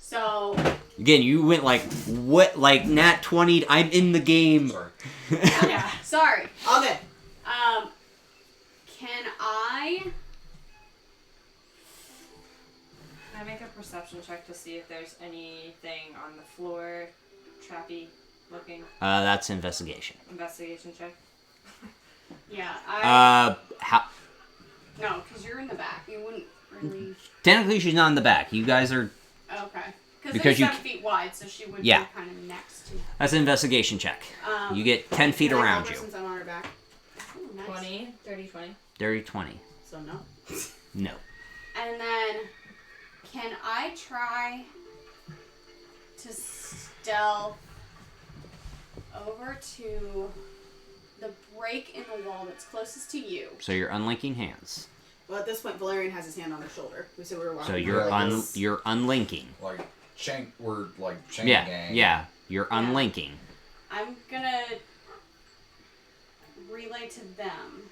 So Again, you went like what? Like nat 20. I'm in the game. Sorry. yeah, sorry. All good. Can I? Can I make a perception check to see if there's anything on the floor, trappy, looking? That's investigation. Investigation check. Yeah, How? No, because you're in the back. You wouldn't really... Technically, she's not in the back. You guys are... Okay. Because Because you- they're 7 feet wide, so she would Yeah. be kind of next to... That's an investigation check. You get 10 feet Can I around help her you. Since I'm on her back. Ooh, nice. 20, 30, 20. Dirty 20. So no. No. And then, can I try to stealth over to the break in the wall that's closest to you? So you're unlinking hands. Well, at this point, Valerian has his hand on her shoulder. We said we were walking. So you're like you're unlinking. Like chain, we're like chain Yeah, gang. yeah. You're Yeah. unlinking. I'm gonna relay to them.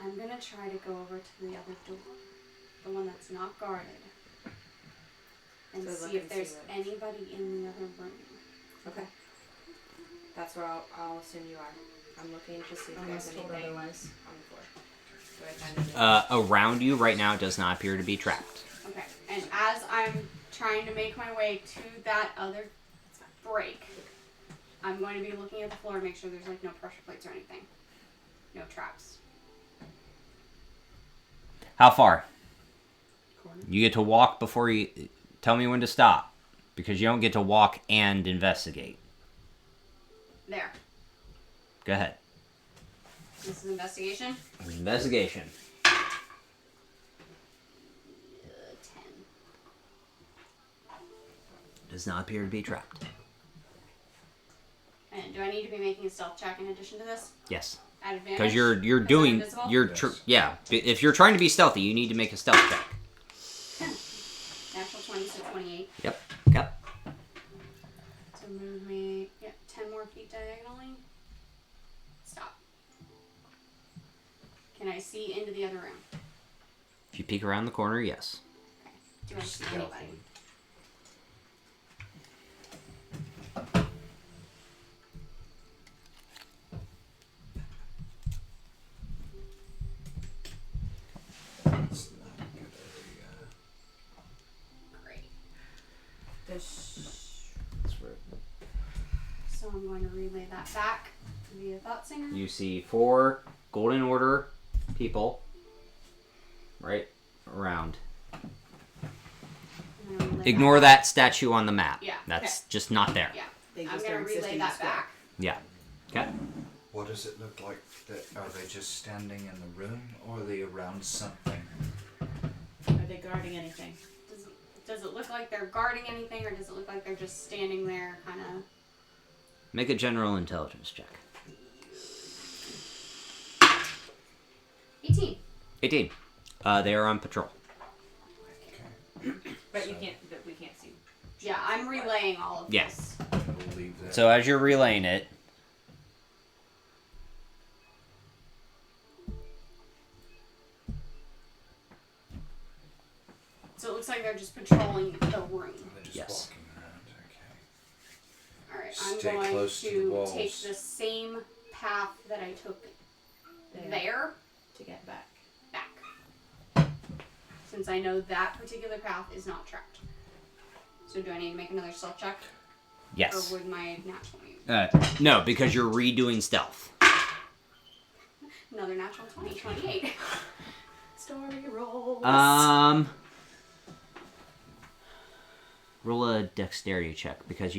I'm gonna try to go over to the other door, the one that's not guarded, and So see look if and see there's what- anybody in the other room. Okay. That's where I'll assume you are. I'm looking to see if there's Unless told anything otherwise. on the floor. Do I find anything? Around you right now, it does not appear to be trapped. Okay, and as I'm trying to make my way to that other break, I'm going to be looking at the floor to make sure there's like no pressure plates or anything. No traps. How far? Corner. You get to walk before you... Tell me when to stop. Because you don't get to walk and investigate. There. Go ahead. This is investigation. Investigation. 10. Does not appear to be trapped. And do I need to be making a stealth check in addition to this? Yes. At advantage? Because you're 'Cause I'm doing... invisible? Yes. Yeah. If you're trying to be stealthy, you need to make a stealth check. 10. Natural 20, so 28. Yep. Yep. So move me 10 more feet diagonally. Stop. Can I see into the other room? If you peek around the corner, yes. Do I see anybody? That's not a good idea. Great. That's right. So I'm going to relay that back via Thought Singer. You see 4 Golden Order people right around. I'm gonna relay Ignore that statue on the map. Yeah, That's okay. just not there. Yeah. They I'm just going are to relay existing that square. back. Yeah. Okay. What does it look like? Are they just standing in the room, or are they around something? Are they guarding anything? Does it look like they're guarding anything, or does it look like they're just standing there, kind of? Make a general intelligence check. 18. 18. They are on patrol. But you can't. But we can't see. Yeah, I'm relaying all of Yeah. this. I believe that. So as you're relaying it, So it looks like they're just patrolling the room. They're just Yes. walking around. Okay. Alright, Stay I'm going close to the to walls. take the same path that I took there To get back. back. Since I know that particular path is not tracked. So do I need to make another stealth check? yes. Or would my natural be? No, because you're redoing stealth. Another natural 20, 28. Story rolls. Roll a dexterity check because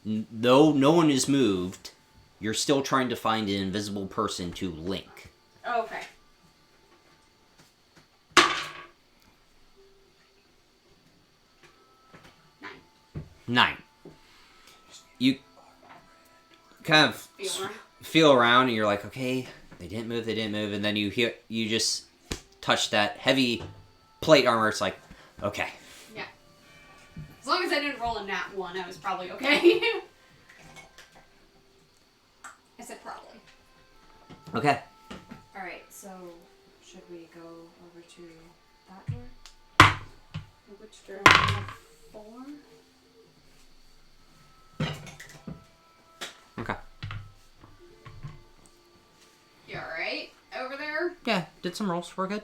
though no one is moved, you're still trying to find an invisible person to link. Oh, okay. Nine. You kind of Feel around. feel around and you're like, okay, they didn't move, and then you just touch that heavy plate armor. It's like, okay. Yeah. As long as I didn't roll a nat 1, I was probably okay. I said probably. Okay. All right. So should we go over to that door? Which door? 4. Okay. You alright over there? Yeah, did some rolls. We're good.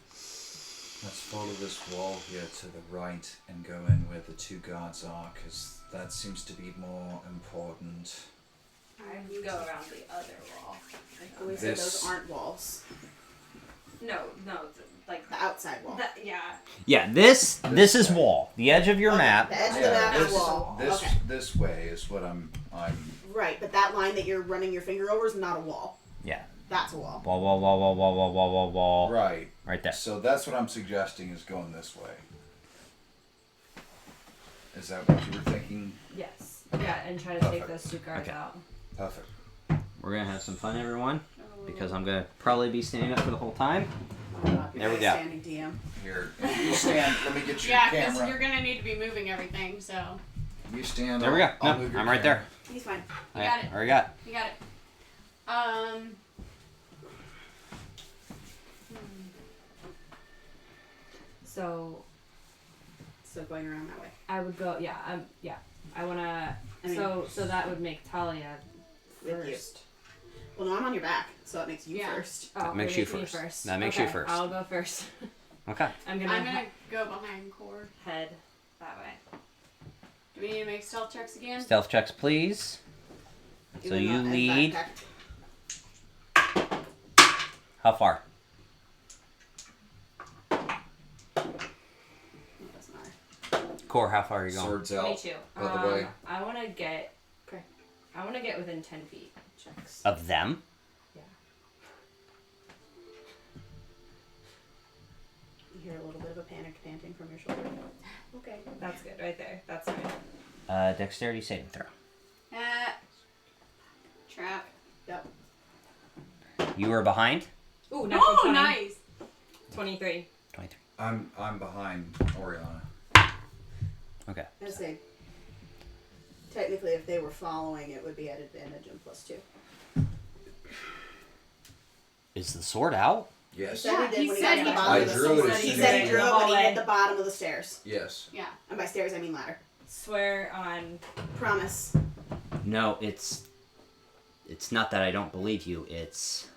Let's follow this wall here to the right and go in where the 2 guards are, because that seems to be more important. I go around the other wall. I always say those aren't walls. No, like The outside wall. yeah. Yeah, this is wall. The edge of your map. The edge of the map is wall. Okay. This way is what I'm. Right, but that line that you're running your finger over is not a wall. Yeah. That's a wall. Wall. Right. Right there. So that's what I'm suggesting is going this way. Is that what you were thinking? Yes. Yeah, and try to take those 2 guards out. Perfect. We're gonna have some fun, everyone, because I'm gonna probably be standing up for the whole time. There we go. Standing DM. Here, you stand. Let me get your Yeah, because camera. you're gonna need to be moving everything. So You stand. There we go. I'll No, move your I'm right camera. there. He's fine. You got it. Already got it. you got it. So So going around that way. I would go. Yeah. I wanna. I mean- so that would make Talia With you. first. Well, no, I'm on your back, so it makes you Yeah. first. Oh, That makes it you me first. That makes you Okay, first. I'll go first. Okay. I'm gonna I'm gonna go behind Core. head that way. Do we need to make stealth checks again? Stealth checks, please. So Even you though- lead. in fact, How far? it doesn't matter. Core, how far are you going? Swords out. Me too. By the way. I wanna get. I wanna get within 10 feet. Checks. Of them? Yeah. You hear a little bit of a panic panting from your shoulder. Okay. That's good right there. That's fine. Dexterity saving throw. Trap. Yep. You were behind? Ooh, natural Oh, 20. nice. 23. 23. I'm behind Orianna. Okay. I'd say, technically, if they were following, it would be at advantage and +2. Is the sword out? Yes. He said Yeah, he did he when he said got to he the bottom of the drew it stairs. as He soon said as he drew it when he hallway. hit the bottom of the stairs. Yes. Yeah. And by stairs, I mean ladder. Swear on. Promise. No, it's not that I don't believe you. It's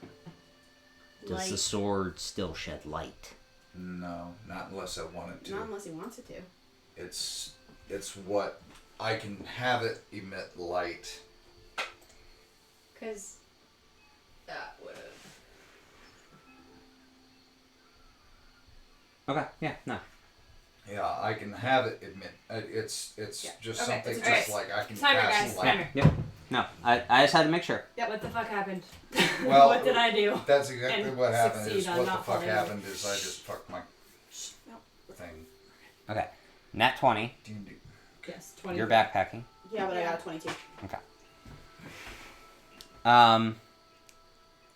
does the Light. sword still shed light? No, not unless I want it to. Not unless he wants it to. It's what I can have it emit light. Because that would have. Okay. Yeah. No. Yeah, I can have it emit. It's Yeah. just Okay, something it's just alright. like I can Timer, cast guys, light. timer. Yep. No. I just had to make sure. Yep. What the fuck happened? Well, what did I do? That's exactly And what happened. succeed Is on what the not fuck falling happened is I just fucked my thing. Okay. Nat 20. Yes, 20. You're backpacking. Yeah, but I got a 22. Okay.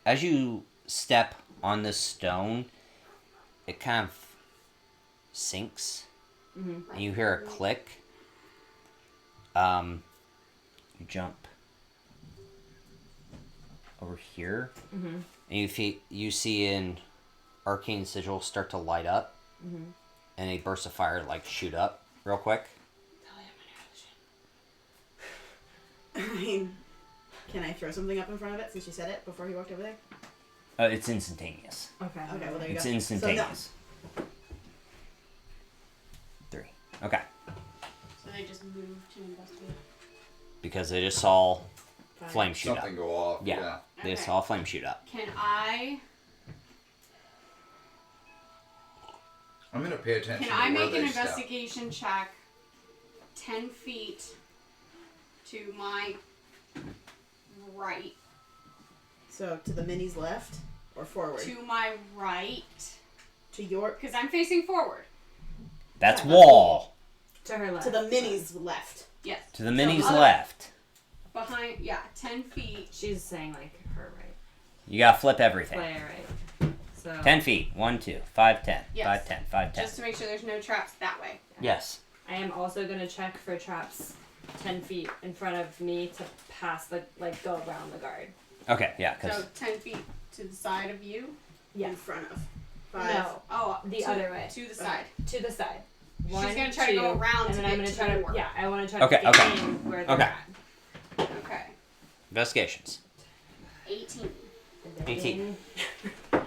As you step on this stone, it kind of sinks, and you hear a click. You jump over here, and you see an arcane sigil start to light up, and a burst of fire shoot up real quick. I mean, can I throw something up in front of it since you said it before he walked over there? It's instantaneous. Okay. Okay, well, there you It's go. instantaneous. 3. Okay. So they just moved to investigate. Because they just saw flame shoot Something up. go off. Yeah. Yeah. They Okay. saw flame shoot up. Can I? I'm gonna pay attention. Can I to where make an they step. investigation check? 10 feet to my right. So to the mini's left or forward? To my right. To your Because I'm facing forward. That's Yeah, that's wall. To her left. to the mini's left. Yes. To the mini's other- left. Behind, 10 feet. She's saying her right. You gotta flip everything. Player right. So 10 feet. 1, 2, 5, 10. Yes. 5, 10. 5, 10. Just to make sure there's no traps that way. Yes. I am also gonna check for traps 10 feet in front of me to pass the go around the guard. Okay, yeah, because So 10 feet to the side of you. In front of. 5. No, Oh, the other way. To the side. To the side. She's 1, gonna try to go 2, around and to then I'm get gonna to try the to door. I want to try Okay, to get okay. in where they're Okay. at. Okay. investigations. 18. 18. 11.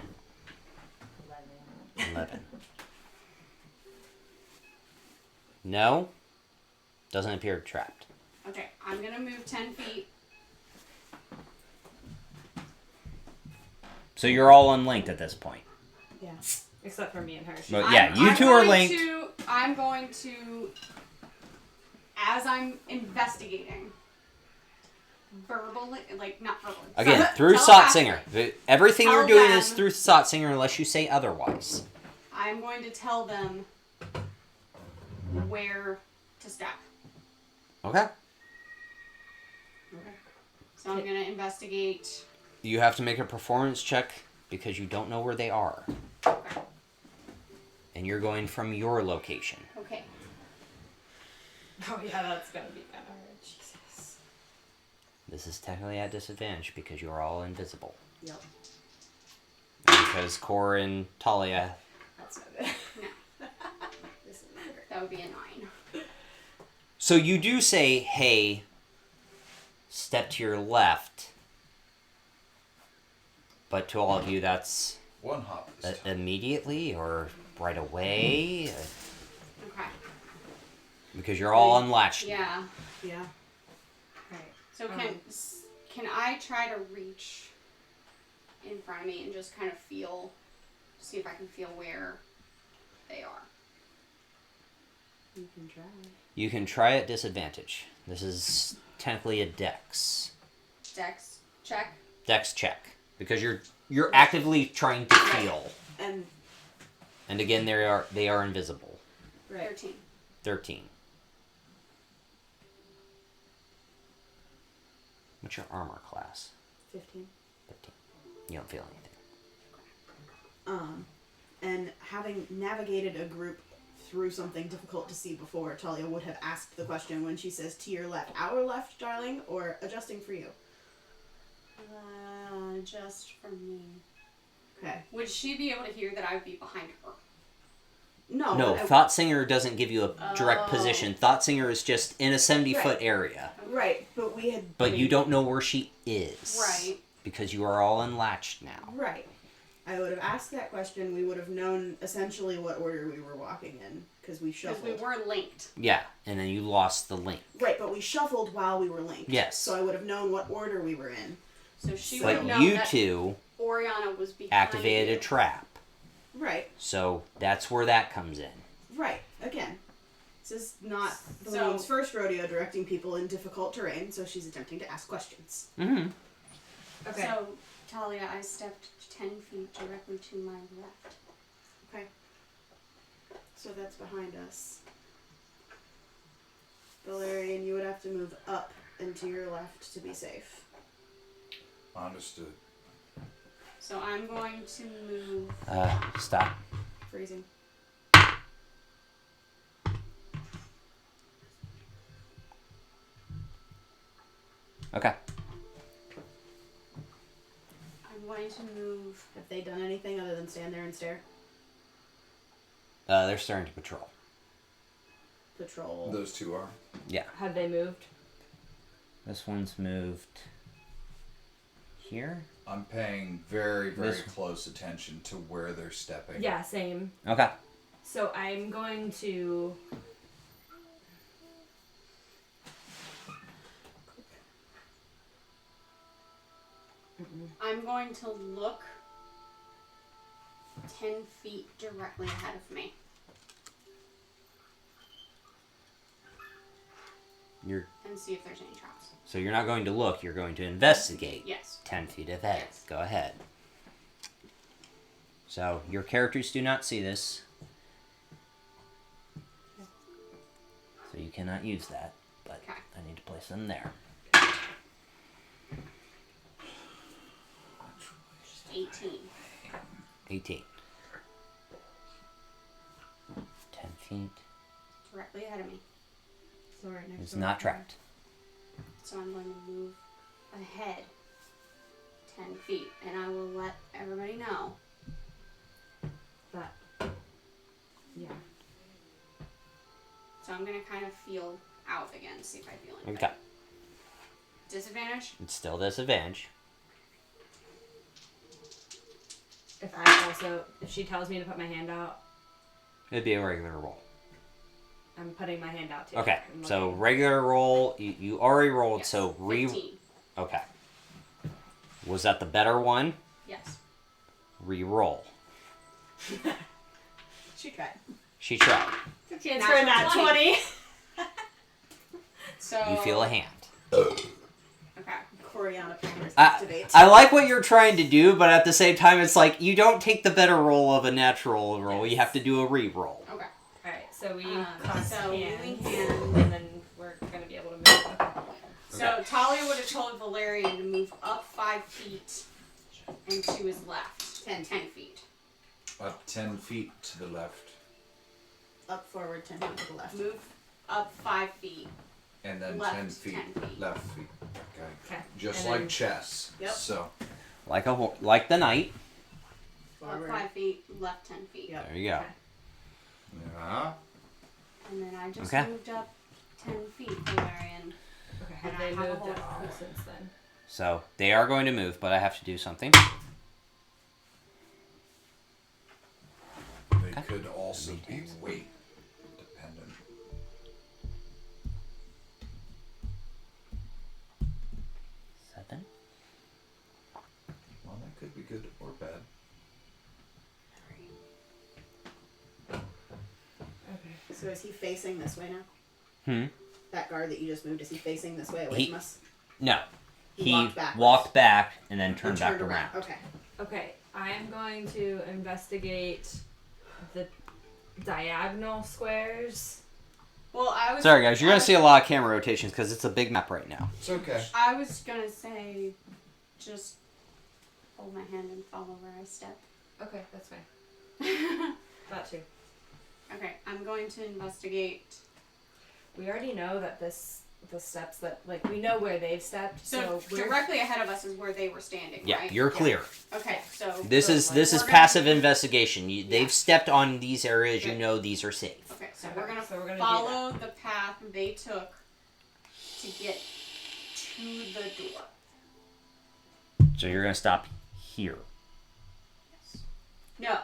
11. No. Doesn't appear trapped. Okay, I'm gonna move 10 feet. So you're all unlinked at this point. Yeah. Except for me and her. But yeah, you two are linked. I'm going to, as I'm investigating, verbally, like, not verbally. Again, through Sot Singer. Everything Tell you're doing them- is through Sot Singer unless you say otherwise. I'm going to tell them where to step. Okay. So I'm going to investigate. You have to make a performance check because you don't know where they are. Okay. And you're going from your location. Okay. Oh yeah, that's gonna be kind of hard. Jesus. This is technically at disadvantage because you're all invisible. Yep. And because Cor and Talia. That's not good. This is not great. That would be a 9. So you do say, hey, step to your left. But to all of you, that's One hop this time. immediately or right away. Okay. Because you're all unlatched. Yeah. Yeah. Right. So can I try to reach in front of me and just kind of see if I can feel where they are? You can try. You can try at disadvantage. This is technically a dex. Dex check. Dex check. Because you're actively trying to feel. And again, they are invisible. right. 13. 13. What's your armor class? 15. 15. You don't feel anything. And having navigated a group through something difficult to see before, Talia would have asked the question when she says to your left, our left, darling, or adjusting for you? Just for me. Okay. Would she be able to hear that I would be behind her? No. No, but Thought Singer doesn't give you a direct Oh. position. Thought Singer is just in a 70-foot Right. area. Right, but we had. But you don't know where she is. Right. Because you are all unlatched now. Right. I would have asked that question. We would have known essentially what order we were walking in because we Because shuffled. we were linked. Yeah, and then you lost the link. Right, but we shuffled while we were linked. Yes. So I would have known what order we were in. So she So- would But know you that two Orianna was behind activated you. a trap. Right. So that's where that comes in. Right. Again, this is not the So- woman's first rodeo directing people in difficult terrain, so she's attempting to ask questions. Mm-hmm. Okay. So, Talia, I stepped 10 feet directly to my left. Okay. So that's behind us. Valerian, you would have to move up and to your left to be safe. Understood. So I'm going to move. Stop. Freezing. Okay. I'm going to move. Have they done anything other than stand there and stare? They're starting to patrol. Patrol. Those two are. Yeah. Had they moved? This one's moved here. I'm paying very, very This- close attention to where they're stepping. Yeah, same. Okay. So I'm going to. I'm going to look 10 feet directly ahead of me. And see if there's any traps. So you're not going to look, you're going to investigate. Yes. 10 feet ahead. Yes. Go ahead. So your characters do not see this. So you cannot use that, but Okay. I need to place them there. 18. 18. 10 feet Directly ahead of me. So right next is door. not trapped. So I'm going to move ahead 10 feet. And I will let everybody know. But. Yeah. So I'm going to kind of feel out again, see if I feel anything. Okay. Disadvantage? It's still disadvantage. If she tells me to put my hand out. It'd be a regular roll. I'm putting my hand out too. Okay, I'm so looking. regular roll. You already rolled, Yes, so 15. Okay. Was that the better one? Yes. Re-roll. She tried. She tried. Chance for a nat 20. So You feel a hand. Okay. Orianna powers I activate. like what you're trying to do, but at the same time, it's like you don't take the better roll of a natural roll. You have to do a re-roll. Okay. Alright, so we So moving hands, hand. and then we're gonna be able to move. Okay. So Talia would have told Valerian to move up 5 feet and to his left. 10 feet. Up 10 feet to the left, Up, forward, 10 feet to the left. Move up 5 feet. and then Left 10 feet, 10 feet. left feet. Okay. Okay. Just And like then- chess. Yep. So Like the knight. Forward. Up 5 feet, left 10 feet. Yep. There you go. Okay. yeah. And then I just Okay. moved up 10 feet, Valerian. Okay. And Have I they have a moved whole- up since then? So they are going to move, but I have to do something. They could also be weight dependent. Seven. Well, that could be good or bad. Okay. So is he facing this way now? Hmm. That guard that you just moved, is he facing this way away He- from us? No. He He walked backwards. walked back and then And turned back around. Okay. Okay, I am going to investigate the diagonal squares. Well, I was. Sorry, guys. You're I going to was- see a lot of camera rotations because it's a big map right now. It's okay. I was gonna say, just hold my hand and follow where I step. Okay, that's fine. That too. Okay, I'm going to investigate. We already know that the steps that we know where they've stepped. So, we're directly ahead of us is where they were standing, Yeah, right? you're clear. Okay, so This is we're gonna- passive investigation. They've Yeah. stepped on these areas. You Good. know these are safe. Okay, so Okay, we're gonna so we're gonna do follow the path they took to get to the door. So you're going to stop here. No,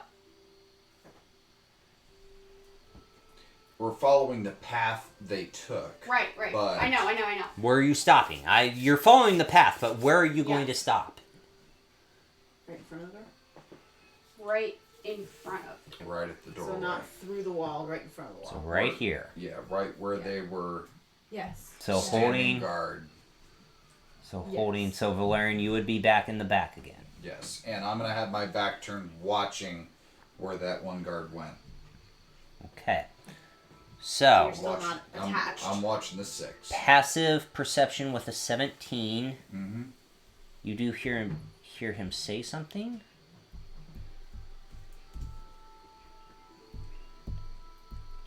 We're following the path they took. right. But- I know. Where are you stopping? You're following the path, but where are you going Yeah. to stop? Right in front of her? Right in front of. Right at the doorway. So not through the wall, right in front of the wall. So right here. Yeah, right where they were Yes. So standing holding. guard. So Yes. holding. So Valerian, you would be back in the back again. Yes, and I'm gonna have my back turned, watching where that one guard went. Okay. So You're still not attached. I'm watching the 6. passive perception with a 17. Mm-hmm. You do hear him say something.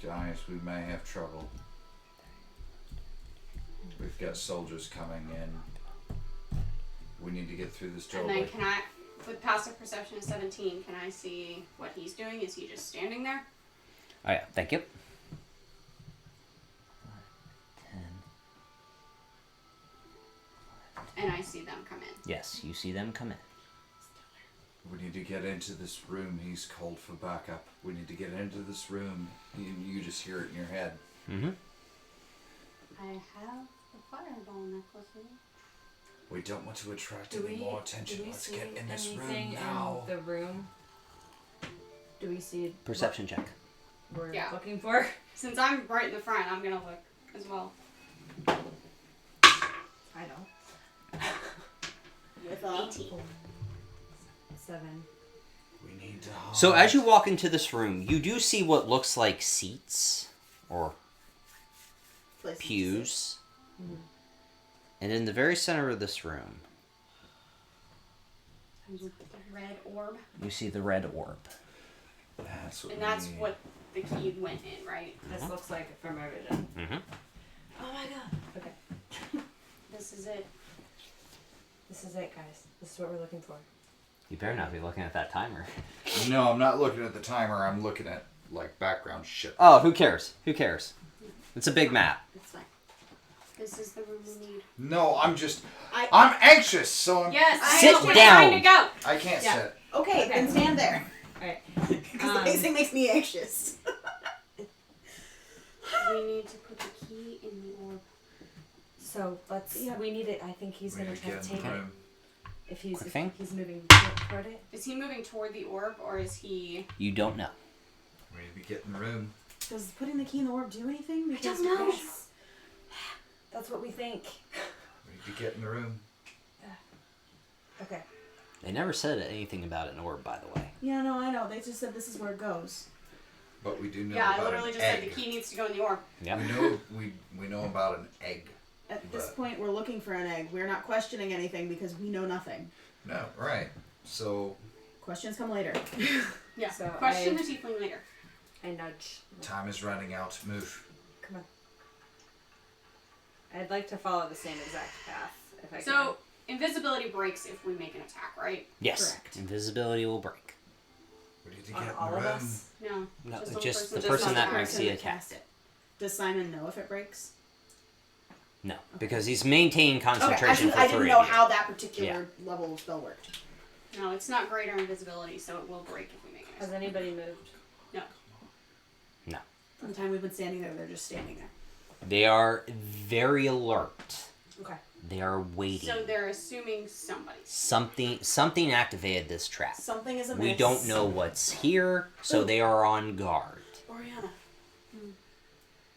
Guys, we may have trouble. We've got soldiers coming in. We need to get through this And doorway. then can I, with passive perception of 17, can I see what he's doing? Is he just standing there? Oh yeah, thank you. 10. And I see them come in. Yes, you see them come in. We need to get into this room. He's called for backup. We need to get into this room. You just hear it in your head. Mm-hmm. I have the fireball necklace here. We don't want to attract Do any we, more attention. do we Let's see get in this room anything now. in the room? Do we see Perception check. what we're Yeah. looking for? Since I'm right in the front, I'm gonna look as well. I know. With 18. 7. We need to hide. So as you walk into this room, you do see what looks like seats or places to sit. pews. And in the very center of this room, The red orb. you see the red orb. That's what And we that's need. what the key went in, right? This looks like it from our vision. Mm-hmm. Oh my god. Okay. This is it. This is it, guys. This is what we're looking for. You better not be looking at that timer. No, I'm not looking at the timer. I'm looking at background shit. Oh, who cares? Who cares? It's a big map. It's fine. This is the room we need. No, I'm anxious, so I'm. Yes, I Sit know. We're down. trying to go. I can't Yeah. sit. Okay, Okay. then stand there. Alright. Because the pacing makes me anxious. We need to put the key in the orb. So let's. Yeah. We need it. I think he's We gonna need to try to get in take the it. room. If he's Quick thing? he's moving toward it. Is he moving toward the orb or is he? You don't know. We need to get in the room. Does putting the key in the orb do anything? I don't know. Yes. That's what we think. We need to get in the room. Okay. They never said anything about an orb, by the way. Yeah, no, I know. They just said this is where it goes. But we do know Yeah, I about literally an just egg. said the key needs to go in the orb. Yep. We know about an egg. At this But- point, we're looking for an egg. We're not questioning anything because we know nothing. No, right. So Questions come later. Yeah. So Question the tiefling later. I nudge. time is running out. Move. Come on. I'd like to follow the same exact path if I can. So invisibility breaks if we make an attack, right? Yes. Correct. Invisibility will break. We need to On get in all the of room. us. No. No, Just the just the person person that not makes Person the that attack. cast it. Does Simon know if it breaks? No, because he's maintaining Okay, concentration for I three didn't know of you. how that particular level of spell worked. No, it's not greater invisibility, so it will break if we make an Has attack. anybody moved? From the time we've been standing there, they're just standing there. They are very alert. Okay. They are waiting. So they're assuming somebody. Something activated this trap. Something is amiss. We don't know what's here, so Ooh. they are on guard. Orianna,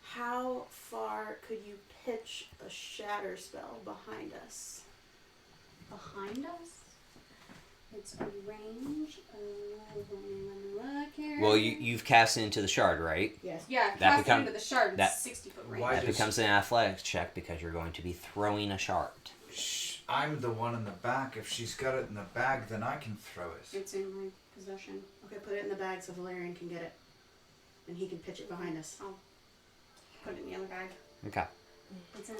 how far could you pitch a shatter spell behind us? Behind us? It's a range of... Let me look here. Well, you've cast it into the shard, right? Yes. Yeah, that cast become- it into the shard. It's that- 60-foot range. Why That does- becomes an athletics check because you're going to be throwing a shard. Shh, I'm the one in the back. If she's got it in the bag, then I can throw it. It's in my possession. Okay, put it in the bag so Valerian can get it. And he can pitch it behind us. Put it in the other bag. Okay. It's in.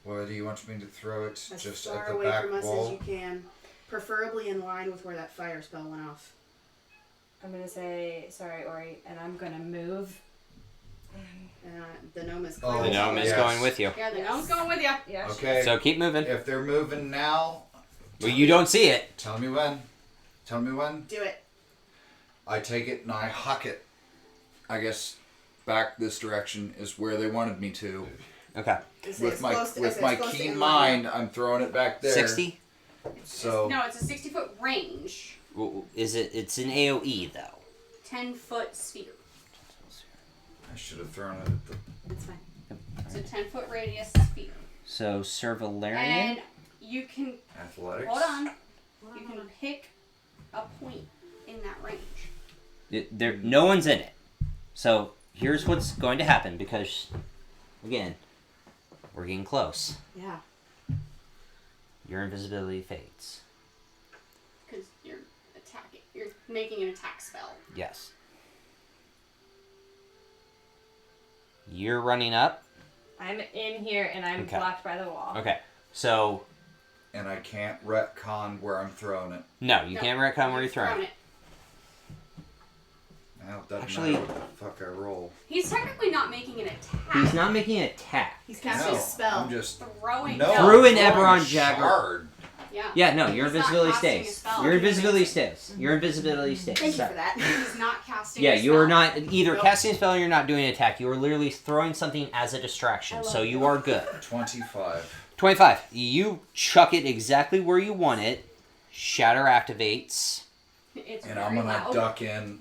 Where do you want me to throw it? As Just far at the away back from us wall? as you can. Preferably in line with where that fire spell went off. I'm gonna say sorry, Ori, and I'm gonna move. The gnome is Oh, The clearly gnome is yes. going with you. Yeah, the Yes. gnome's going with you. Yeah. Okay. So keep moving. If they're moving now, Well, you don't see it. tell me when. Tell me when. Do it. I take it and I huck it. I guess back this direction is where they wanted me to. Okay. With my keen mind, I'm throwing it back there. 60? So No, it's a 60-foot range. Is it? It's an AoE though. 10-foot sphere. I should have thrown it at the. It's fine. It's a 10-foot radius sphere. So Sir Valerian. And you can, Athletics. hold on, you can pick a point in that range. There, no one's in it. So here's what's going to happen because, again, we're getting close. Yeah. Your invisibility fades. Because you're attacking. You're making an attack spell. Yes. You're running up. I'm in here and I'm Okay. blocked by the wall. Okay. So And I can't retcon where I'm throwing it. no, you No, can't retcon where you're you've throwing thrown it. Now it doesn't Actually- matter what the fuck I roll. He's technically not making an attack. He's not making an attack. He's casting No, a spell. I'm just throwing. no. Through an throwing Eberron a Jagger. shard. Yeah. Yeah, no, your He's not invisibility casting a stays. spell. Your He's invisibility making- stays. Your invisibility stays. Thank you Sorry. for that. He's not casting. Yeah, a you are spell. not either Nope. casting a spell or you're not doing an attack. You are literally throwing something as a distraction. So you are good. 25. 25. You chuck it exactly where you want it. Shatter activates. It's And very I'm gonna loud. duck in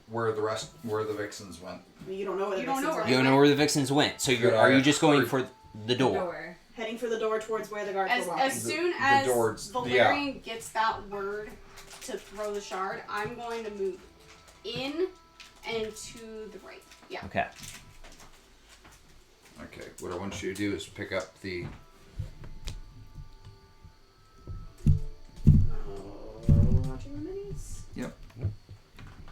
where the vixens went. You don't know where the You don't know vixens where are. You don't know where the vixens went. So you're Could are I you just going hurt- for the door? Door. Heading for the door towards where the guards As, were walking. as soon The as doors, Valerian gets that word to throw the shard, I'm going to move in and to the right. Yeah. Okay. Okay, what I want you to do is pick up the. Watching the minis. Yep.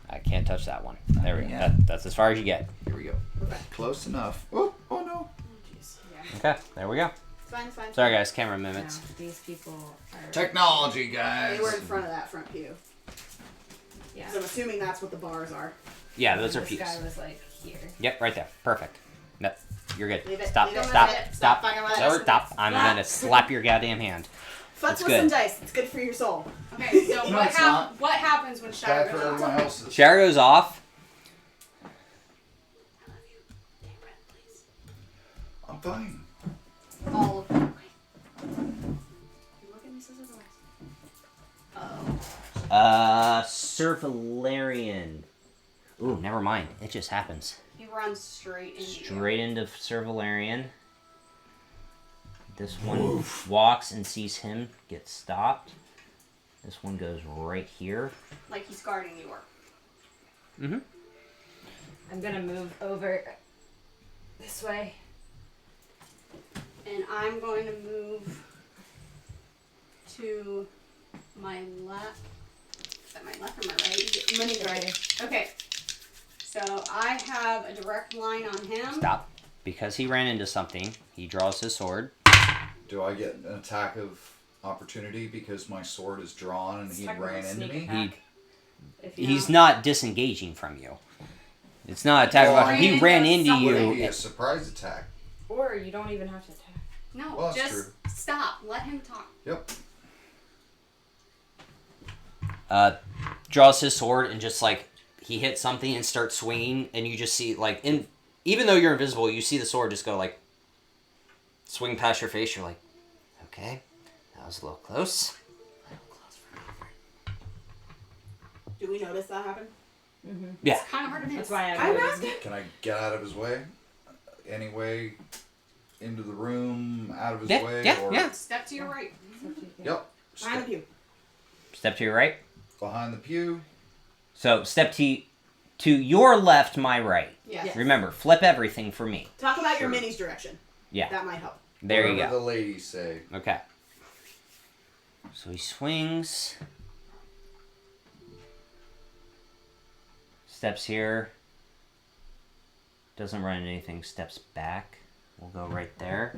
I can't touch that one. There we go. Yeah. That's as far as you get. Here we go. Okay. Close enough. Oh no. Oh jeez. Okay, there we go. It's fine. It's fine. Sorry guys, camera No, movements. these people are. Technology, guys. They were in front of that front pew. Yeah. So I'm assuming that's what the bars are. Yeah, those are This pews. guy was like here. Yep, right there. Perfect. No, you're good. Leave it. Stop. Leave it. Stop. Leave it. Stop. fucking with Stop. us. Stop. I'm gonna slap your goddamn hand. Futz That's with some good. dice. It's good for your soul. Okay, so No, it's not. what happens when Bad Shatter for goes everyone off? else's. Shower goes off. fine. All of them. Look at me, scissors, Oh. Servalarian. Ooh, never mind. It just happens. He runs straight into you. Straight into Servalarian. This one walks and sees him get stopped. This one goes right here. Like he's guarding you. Mm-hmm. I'm gonna move over this way. And I'm going to move to my left. Is that my left or my right? Money's right. Okay. So I have a direct line on him. Stop. Because he ran into something, he draws his sword. Do I get an attack of opportunity because my sword is drawn and he ran into me? He's not disengaging from you. It's not attack of opportunity. He ran into Would it you. be a surprise attack? Or you don't even have to attack. No, Well, that's just true. stop. Let him talk. Yep. Draws his sword and just like he hits something and starts swinging, and you just see like even though you're invisible, you see the sword just go like swing past your face. You're like, okay, that was a little close. Do we notice that happen? Mm-hmm. Yeah. It's kind of hard to miss. That's why I'm I'm asking. Can I get out of his way? Any way into the room, out of his Yeah, way? yeah, or... yeah. Step to your right. Yep. Behind the pew. Step to your right. Behind the pew. So step to your left, my right. Yes. Remember, flip everything for me. Talk about your Sure. minis direction. Yeah. That might help. There you Whatever go. the ladies say. Okay. So he swings. Steps here. Doesn't run into anything. Steps back. We'll go right there.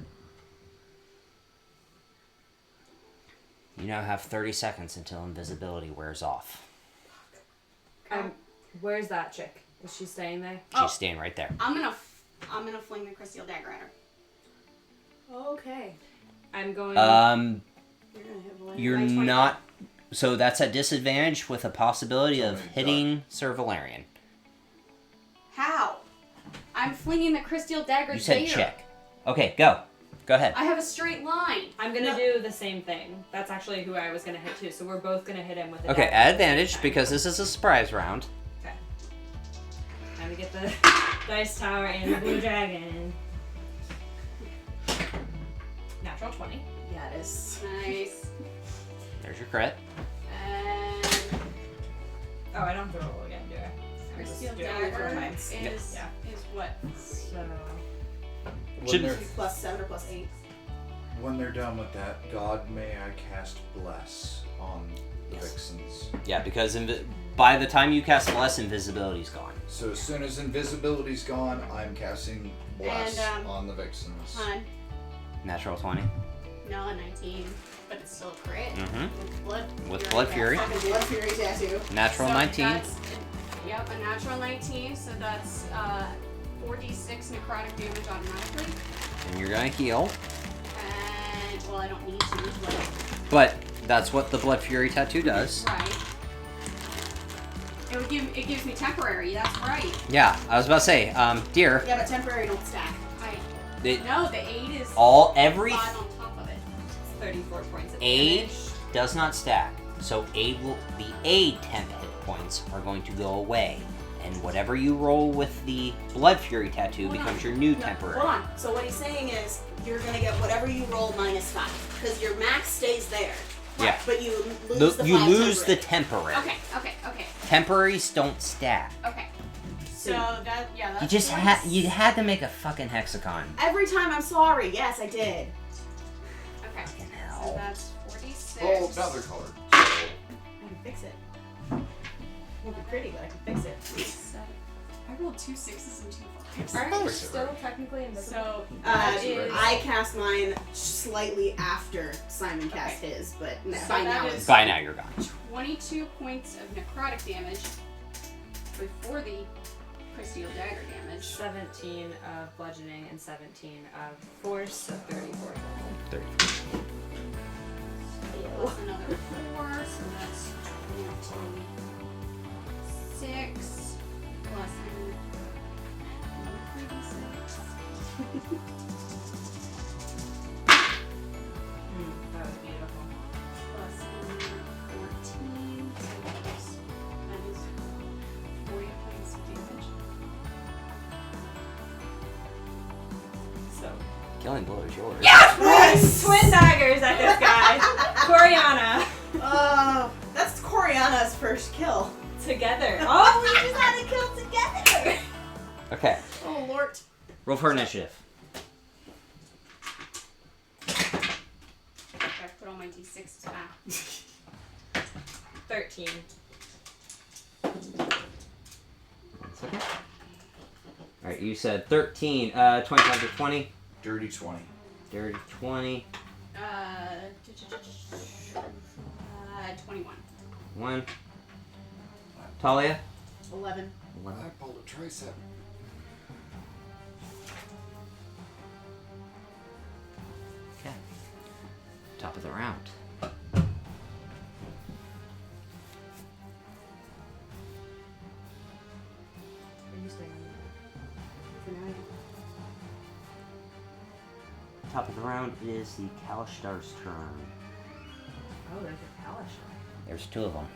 You now have 30 seconds until invisibility wears off. Where's that chick? Is she staying there? She's staying right there. I'm gonna fling the crystal dagger at her. Okay. I'm going. You're gonna hit Valerian. You're Right, 25. not. So that's at disadvantage with a possibility of Somebody hitting Sir Valerian. How? I'm flinging the crystal dagger You said there. check. Okay, go. Go ahead. I have a straight line. I'm gonna do the same thing. That's actually who I was gonna hit too. So we're both gonna hit him with a Okay, dagger at at the same advantage time. because this is a surprise round. Okay. Time to get the dice tower and the blue dragon. Natural 20. Yes. Nice. There's your crit. And Oh, I don't have to roll again, do I? I just crystal do it dagger four times. is Yeah. what? So Should- When they're, Plus 7 or plus 8. when they're done with that, God, may I cast Bless on the Vixens. Yeah, because by the time you cast Bless, invisibility's gone. So as soon as invisibility's gone, I'm casting Bless And, on the Vixens. Hun. Natural 20. No, a 19. But it's still a crit. Mm-hmm. With blood. With Blood Fury. Fucking Blood Fury tattoo. Natural So 19. Yep, a natural 19. So that's 4d6 necrotic damage automatically. And you're going to heal. And, well, I don't need to, But that's what the Blood Fury tattoo does. right. It gives me temporary, that's right. Yeah, I was about to say, dear, Yeah, but temporary don't stack. No, the 8 is every 5 on top of it. 34 points of aid damage. does not stack. So the aid temp hit points are going to go away. And whatever you roll with the Blood Fury tattoo Hold becomes on. your new No, temporary. Hold on. So what he's saying is you're gonna get whatever you roll minus 5 because your max stays there. Yeah. But you lose the You 5 lose the temporary. temporary. Okay. Temporaries don't stack. Okay. So that, yeah, that's You just you had to make a fucking hexagon. Every time I'm sorry. Yes, I did. Okay. Fucking So hell. that's 46. Oh, another card. I can fix it. Won't be pretty, but I can fix it. 7. I rolled 2 6s and 2 5s. Aren't you Fix it, still right? technically invisible? So That is- I cast mine slightly after Simon cast his, but So by that now is- it's By now you're gone. 22 points of necrotic damage before the crystal dagger damage. 17 of bludgeoning and 17 of force, so 34 total. 30. Plus another 4, so that's 26 plus another 3d6. So. Killing blow is yours. Yes! Twin daggers at this guy. Orianna. That's Orianna's first kill. Together. Oh, we just had a kill together. Okay. Oh Lord. Roll for initiative. I put all my d6s back. 13. 1 second. Alright, you said 13. 25 to 20. Dirty 20. Dirty 20. 21. 1. Talia? 11. 11. I pulled a tricep. Okay. Top of the round. Top of the round is the Kalishtar's turn. Oh, there's a palace. There's 2 of them.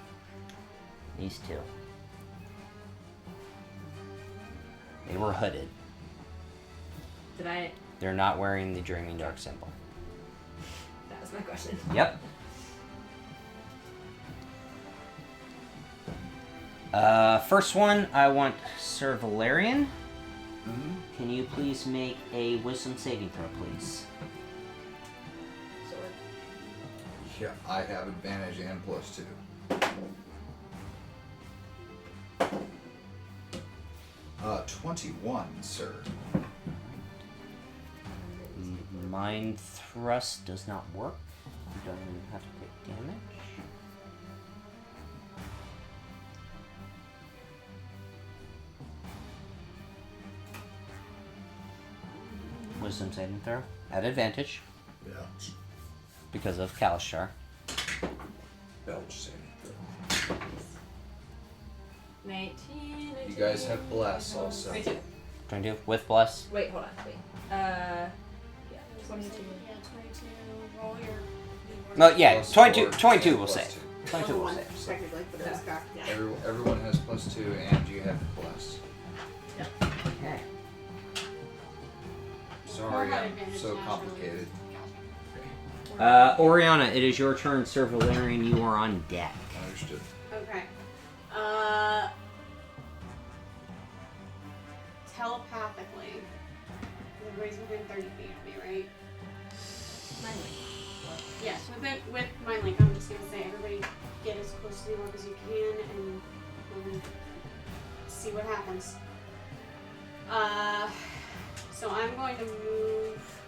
These 2. They were hooded. Did I? They're not wearing the Dreaming Dark symbol. That was my question. Yep. First one, I want Sir Valerian. Mm-hmm. Can you please make a wisdom saving throw, please? Sword. Yeah, I have advantage and +2. 21, sir. Mind thrust does not work. You don't even have to take damage. Wisdom saving throw at advantage Yeah. because of Kalishtar. Belch saving throw. 19. You guys have bless also. 22. 22 with bless. Wait, hold on. Wait. Yeah. 22. Yeah, 22. Roll your d4. No, yeah, Plus 22. 4 22 and will plus save. 2. 22 will One, save. technically, but it was cocked. Yeah. Everyone has +2 and you have bless. Okay. Sorry, Had I'm advantage so naturally. complicated. Orianna, it is your turn. Sir Valerian, you are on deck. Understood. Okay. Telepathically. Everybody's within 30 feet of me, right? Yes, with my link. I'm just gonna say everybody get as close to the orb as you can and see what happens. So I'm going to move.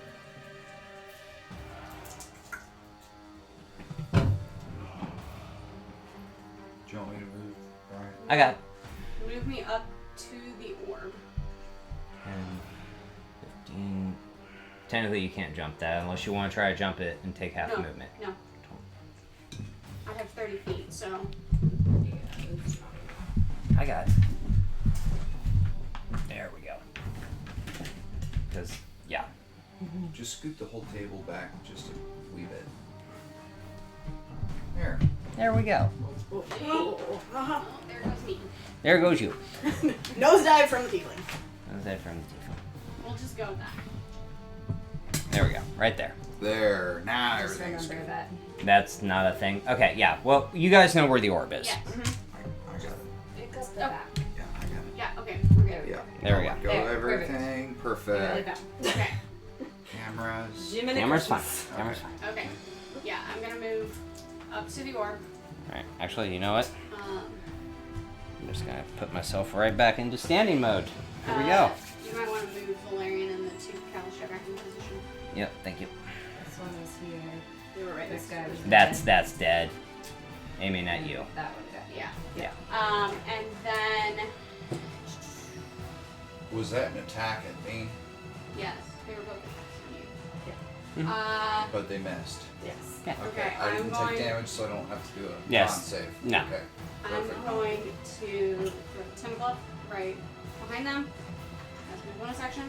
Do you want me to move, Brian? I got Move me up to the orb. 10, 15. Technically, you can't jump that unless you want to try to jump it and take half No. movement. No. I have 30 feet, so. I got it. There we go. Because, yeah. Just scoot the whole table back just a wee bit. There. There we go. Oh, there goes me. There goes you. Nosedive from the tiefling. How's that from the tiefling? We'll just go with that. There we go. Right there. There. Now Just everything's remember good. that. That's not a thing. Okay, yeah. Well, you guys know where the orb is. Yes. I got it. It goes the Oh. back. Yeah, I got it. Yeah, okay, we're good. Yeah. There we go. Go There, everything. Really Perfect. bad. Okay, Cameras. Camera's fine. Camera's fine. okay. Yeah, I'm gonna move up to the orb. Alright, actually, you know what? Um, I'm just gonna put myself right back into standing mode. Here we go. You might want to move Valerian and the 2 Kalishtar back into position. Yep, thank you. This one is here. They were right This next guy to was me. That's dead. Aiming at you. That one got Yeah. Yeah. And then, Was that an attack at me? yes, they were both attacks on you. Yeah. But they missed. Yes. Okay, I didn't I'm take going. damage, so I don't have to do a Yes. con save. No. Okay. I'm Perfect. going to throw the temple up right behind them. That's my bonus action.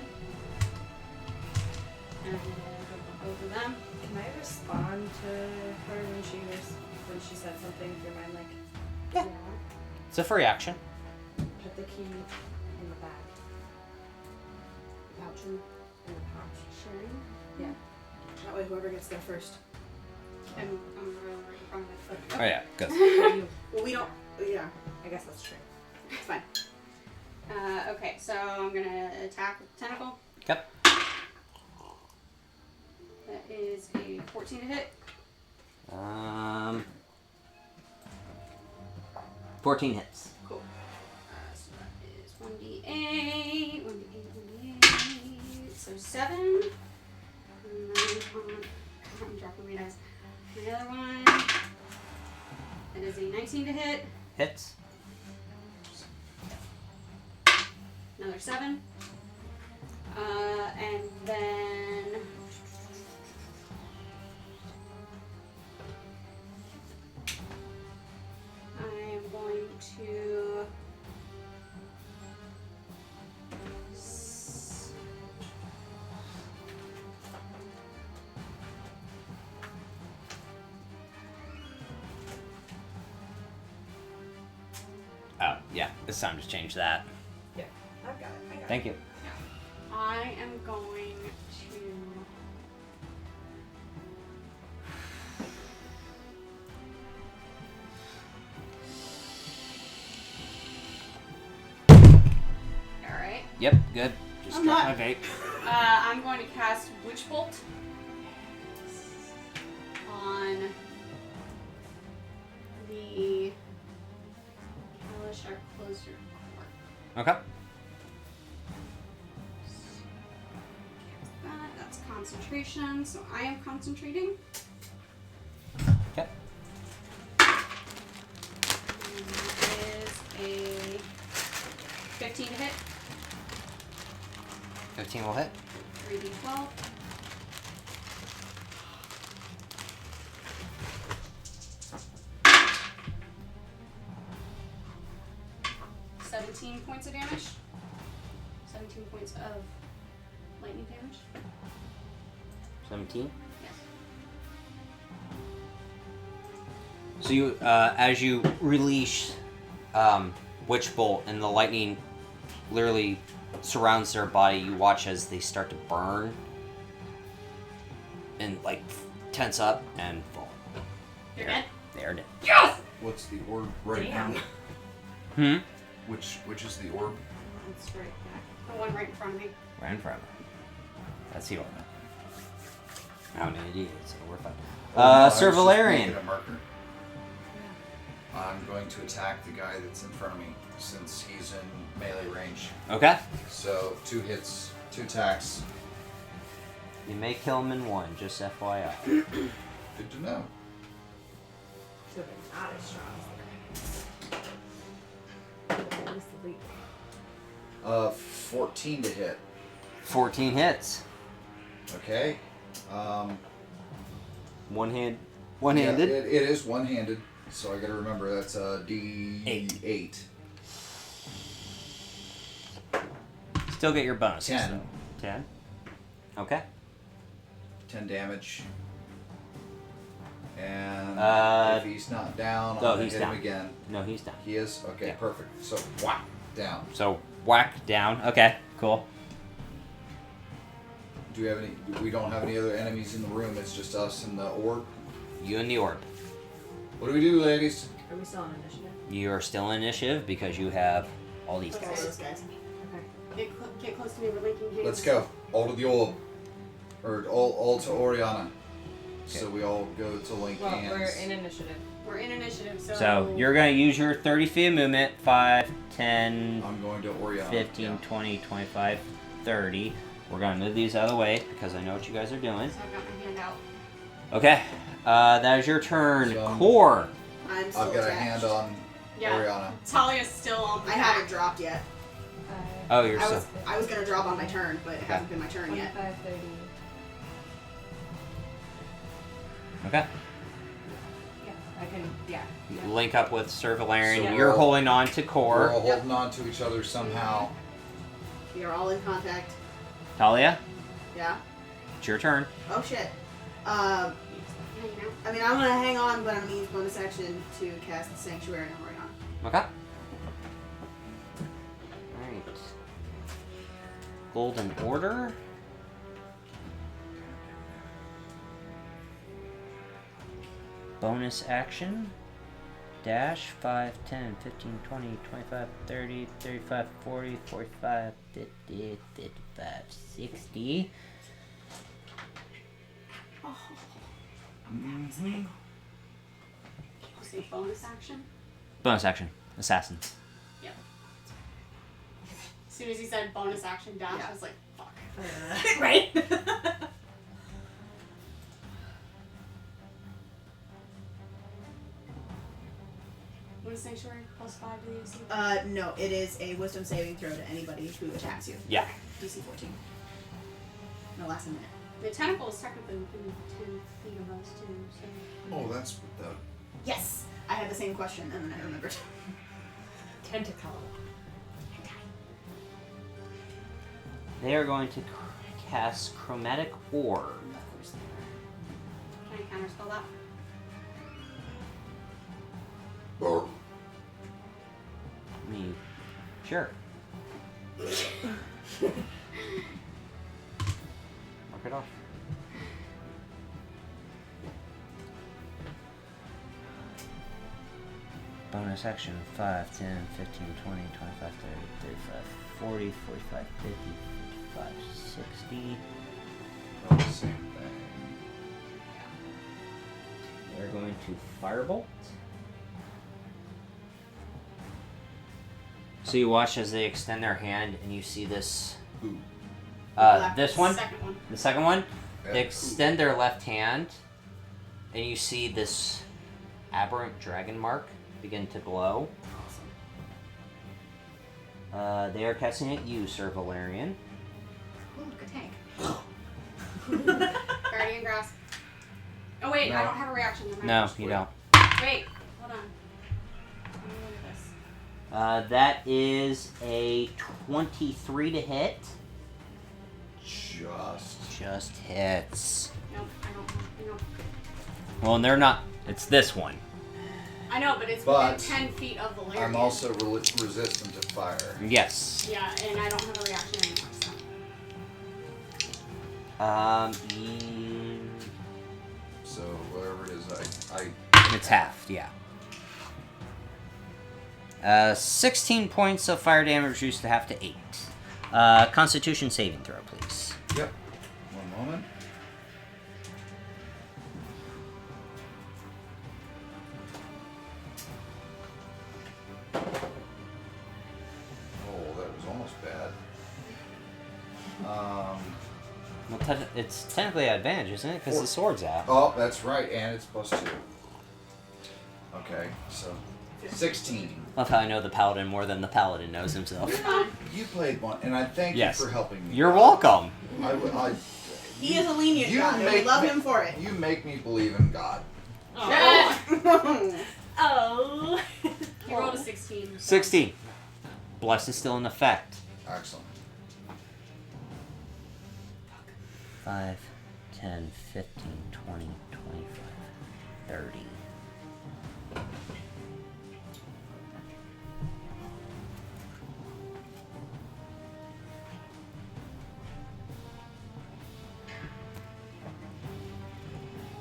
And go for both of them. Can I respond to her when she said something through my like? Yeah. It's a free action. Put the key in the bag. Pouch in the Sharing. Yeah. That way, whoever gets there first. I'm right in front of it. Oh yeah, go. You, Well, we don't. Yeah, I guess that's true. It's fine. Okay, so I'm gonna attack with tentacle. Yep. That is a 14 to hit. 14 hits. Cool. So that is 1d8, 1d8, so 7. And then I'm dropping my dice. The other one, that is a 19 to hit. Hits. Another 7. And then I am going to Oh yeah, it's time to change that. Yeah. I've got it. I got Thank you. I am going to Alright. Yep, good. Just I'm drop not- my vape. I'm going to cast Witch Bolt on the Hellish Dark Closer Court. Okay. That's concentration, so I am concentrating. Okay. And that is a 15 to hit, 15 will hit. 3d12. $17 points of damage. 17 points of lightning damage. 17. Yes. So you, as you release Witch Bolt and the lightning literally surrounds their body, you watch as they start to burn and like tense up and fall. You're dead? They are dead. Yes! What's the orb right Damn. now? Hmm? Which is the orb? It's right back. The one right in front of me. Right in front of them. That's the order. I'm an idiot, so we're fine. Oh, no, I was Sir just Valerian. making a marker. I'm going to attack the guy that's in front of me since he's in melee range. Okay. So 2 hits, 2 attacks. You may kill him in one, just FYI. Good to know. Should have been not as strong as the At least the lead. 14 to hit. 14 hits. Okay. One-handed. Yeah, it is one-handed, so I gotta remember that's a D8. Still get your bonuses. 10. Though. 10. Okay. 10 damage. And if he's not down, I'm no, gonna he's hit down. him again. No, he's down. He is? Okay, Yeah. perfect. So, whack, down. So whack down. Okay, cool. Do we have any? We don't have any other enemies in the room. It's just us and the orb. You and the orb. What do we do, ladies? Are we still on initiative? You are still in initiative because you have all these all guys. those guys. Okay. Get close to me, we're linking hands. Let's go. All to the orb, or all to Orianna. So we all go to link Well, hands. we're in initiative. We're in initiative, so... So you're going to use your 30 feet of movement. 5, 10, I'm going to Orianna. 15, yeah. 20, 25, 30. We're going to move these out of the way because I know what you guys are doing. So I've got my hand out. Okay. That is your turn. So- Core. I'm still I've got a attached. hand on Yeah. Orianna. Talia's still on the I haven't dropped yet. Oh, you're I so. was gonna drop on my turn, but it Okay. hasn't been my turn yet. 25, 30. Okay. Yeah, I can, yeah. You link up with Sir Valerian. So You're we're all- holding on to We're Core. all holding on to each other somehow. We are all in contact. Talia, Yeah. it's your turn. Oh shit. hanging out. I mean, I'm gonna hang on, but I'm gonna use bonus action to cast Sanctuary on Orianna. Okay. Alright. Golden Order. Bonus action. Dash 5, 10, 15, 20, 25, 30, 35, 40, 45, 50, 55, 60. You say bonus action? Bonus action. Assassin. Yep. As soon as he said bonus action dash, I was like, fuck. Right? What is Sanctuary? +5 to the AC? No, it is a wisdom saving throw to anybody who attacks you. Yeah. DC 14. No, last a minute. The tentacle is technically within 10 feet of us, too, so. Oh, that's what the. Yes! I had the same question and then I remembered. Tentacle. They are going to cast Chromatic Orb. Of course they Can I counterspell that? I mean, sure. Mark it off. Bonus action 5, 10, 15, 20, 25, 30, 35, 40, 45, 50, 55, 60. Oh, the same thing. They're going to Firebolt. So you watch as they extend their hand and you see this. Ooh. This one? Second one. The second one? Yeah. They extend their left hand and you see this aberrant dragon mark begin to glow. They are casting at you, Sir Valerian. Ooh, good tank. Guardian Grasp. Oh, wait, I No. don't have a reaction. Never mind. No, you don't. Wait, hold on. Let me look at this. That is a 23 to hit. Just hits. Nope, I don't know. Well, and they're not. It's this one. I know, but it's But within 10 feet of Valerian. I'm also resistant to fire. Yes. Yeah, and I don't have a reaction anymore, so. So whatever it is, I It's halved, yeah. 16 points of fire damage reduced to half to 8. Constitution saving throw, please. Yep. One moment. Oh, that was almost bad. Well, it's technically advantage, isn't it? Because the sword's out. Oh, that's right, and it's +2. Okay, so 16. Love how I know the paladin more than the paladin knows himself. You played one, and I thank Yes. you for helping me. You're welcome. He is a lenient You god, and we make love me- him for it. You make me believe in God. Oh. Oh. He rolled a 16. so- 16. Bless is still in effect. Excellent. 5, 10, 15, 20, 25, 30.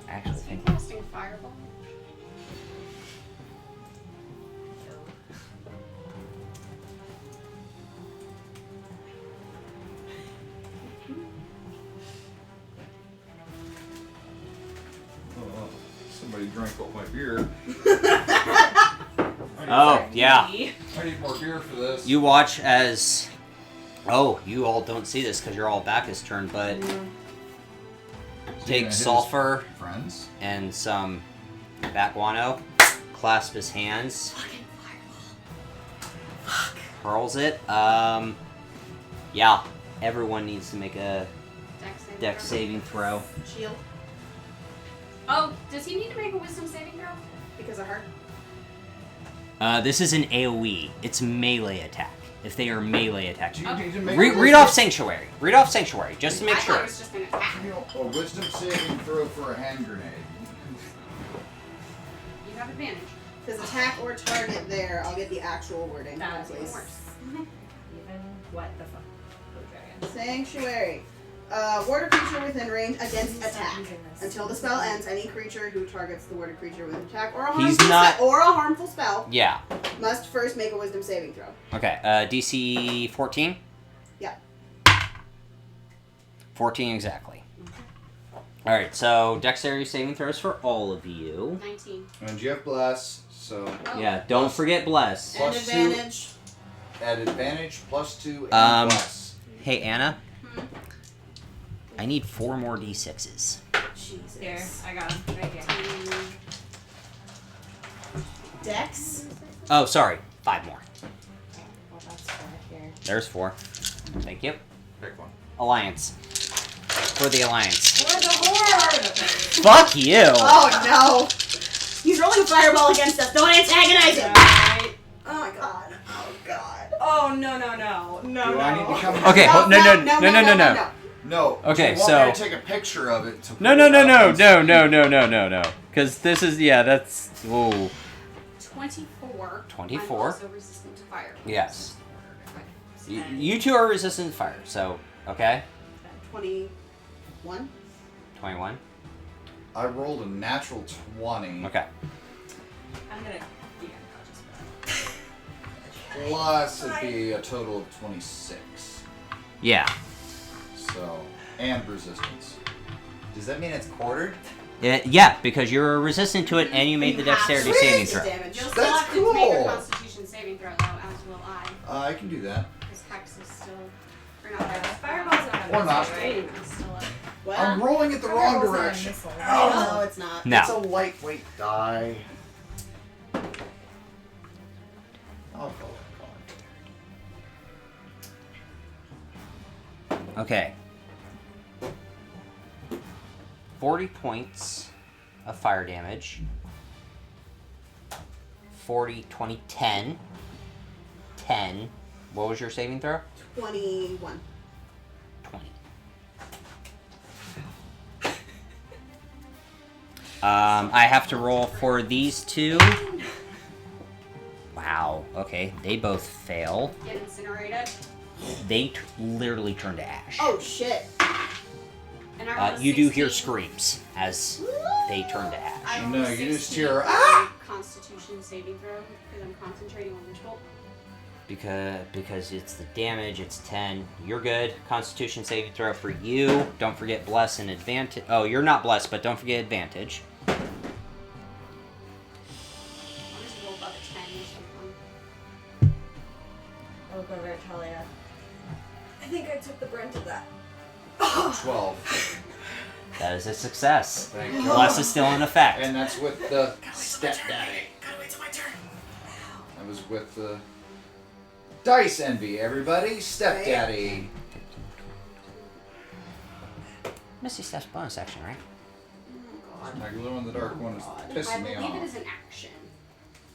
I actually Is he think casting Fireball? Oh, somebody drank all my beer. Oh, yeah. I need more beer for this. You watch as... Oh, you all don't see this because your all back is turned, but take sulfur Friends? and some bat guano, clasp his hands, hurls it. Yeah, everyone needs to make a dex saving throw. Shield. Oh, does he need to make a wisdom saving throw? Because of her. This is an AoE. It's melee attack. If they are melee attacking. Do you need to make Read off Sanctuary. Read off Sanctuary, just to make I sure. thought it was just an attack. A wisdom saving throw for a hand grenade. You have advantage. Says attack or target there. I'll get the actual wording. That's even please. worse. Even what the fuck? Oh, dragon. Sanctuary. Ward a creature within range against attack. Until the spell ends, any creature who targets the warded creature with an attack or a harmful spell Yeah. must first make a wisdom saving throw. Okay. DC 14? Yeah. 14 exactly. Alright, so dexterity saving throws for all of you. 19. And you have bless, so Oh. Yeah, don't forget bless. And Plus advantage. add advantage +2 and bless. Hey Anna, I need 4 more d6s. Jesus. Here, I got him. Right here. Dex. Oh, sorry, 5 more. Well, that's right here. There's 4. Thank you. Pick one. Alliance. For the Alliance. For the horde. Fuck you! Oh no! He's rolling a fireball against us. Don't antagonize him. Right. Oh my god. Oh god. Oh, no, no, no. No, Do I need to come? Okay, No. No. Okay, do you want so- me to take a picture of it. To No. Because this is, that's, whoa. 24. 24. I'm also resistant to fire. Yes. You two are resistant to fire, so, okay. 21. 21. I rolled a natural 20. Okay. I'm gonna be unconscious. Plus, it'd be a total of 26. Yeah. So, and resistance. Does that mean it's quartered? Yeah, because you're resistant to it and you made the dexterity saving throw. Damage. You'll still That's have to make a cool. Constitution saving throw, though, as will I. I can do that. Because Hex is still. Or not Hex. Fireball's not a Or not. missile, right? Is still up. Well, I'm rolling it the wrong Fireball's not a direction. missile, no, right? it's not. No. It's a lightweight die. I'll call it. Okay. 40 points of fire damage. 40, 20, 10. 10. What was your saving throw? 21. 20. I have to roll for these two. Wow. Okay, they both fail. Get incinerated. They literally turn to ash. Oh shit. And I rolled a You do hear 16. screams as they turn to I ash. rolled No, a you just 16 hear, for "Ah!" my Constitution saving throw because I'm concentrating on Witch Bolt. Because it's the damage, it's 10. You're good. Constitution saving throw for you. Don't forget bless and advantage. Oh, you're not blessed, but don't forget advantage. I'll just roll above a 10 or something. I'll go over to Talia. I think I took the brunt of that. 12. That is a success. Thank you. Bless is still in effect. And that's with the stepdaddy. Gotta wait till my turn. That was with the dice envy, everybody. Stepdaddy. Misty Steps bonus action, right? My glow in the dark one is I pissing me believe it off. is an action.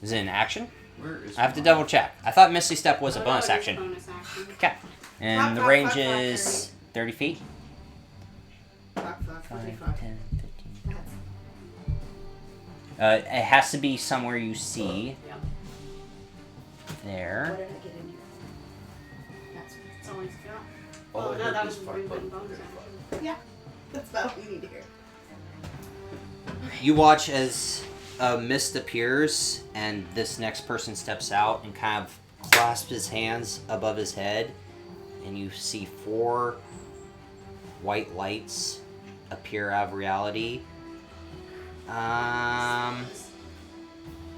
Is it an action? Where is I have to mine? double check. I thought Misty Step was a Oh, bonus no, it is action. Bonus action. Okay. And Fuck, the fuck, range fuck, fuck, is 30 feet? Fuck, fuck, 5, fuck, fuck. 10, 15. That's- It has to be somewhere you see. Yep. What There. did I get in here? That's all he's got. All Oh, I no, heard that was was fuck, one fuck, bonus fuck, action. Yeah. That's about what we need to hear. You watch as a mist appears and this next person steps out and kind of clasps his hands above his head, and you see 4 white lights appear out of reality.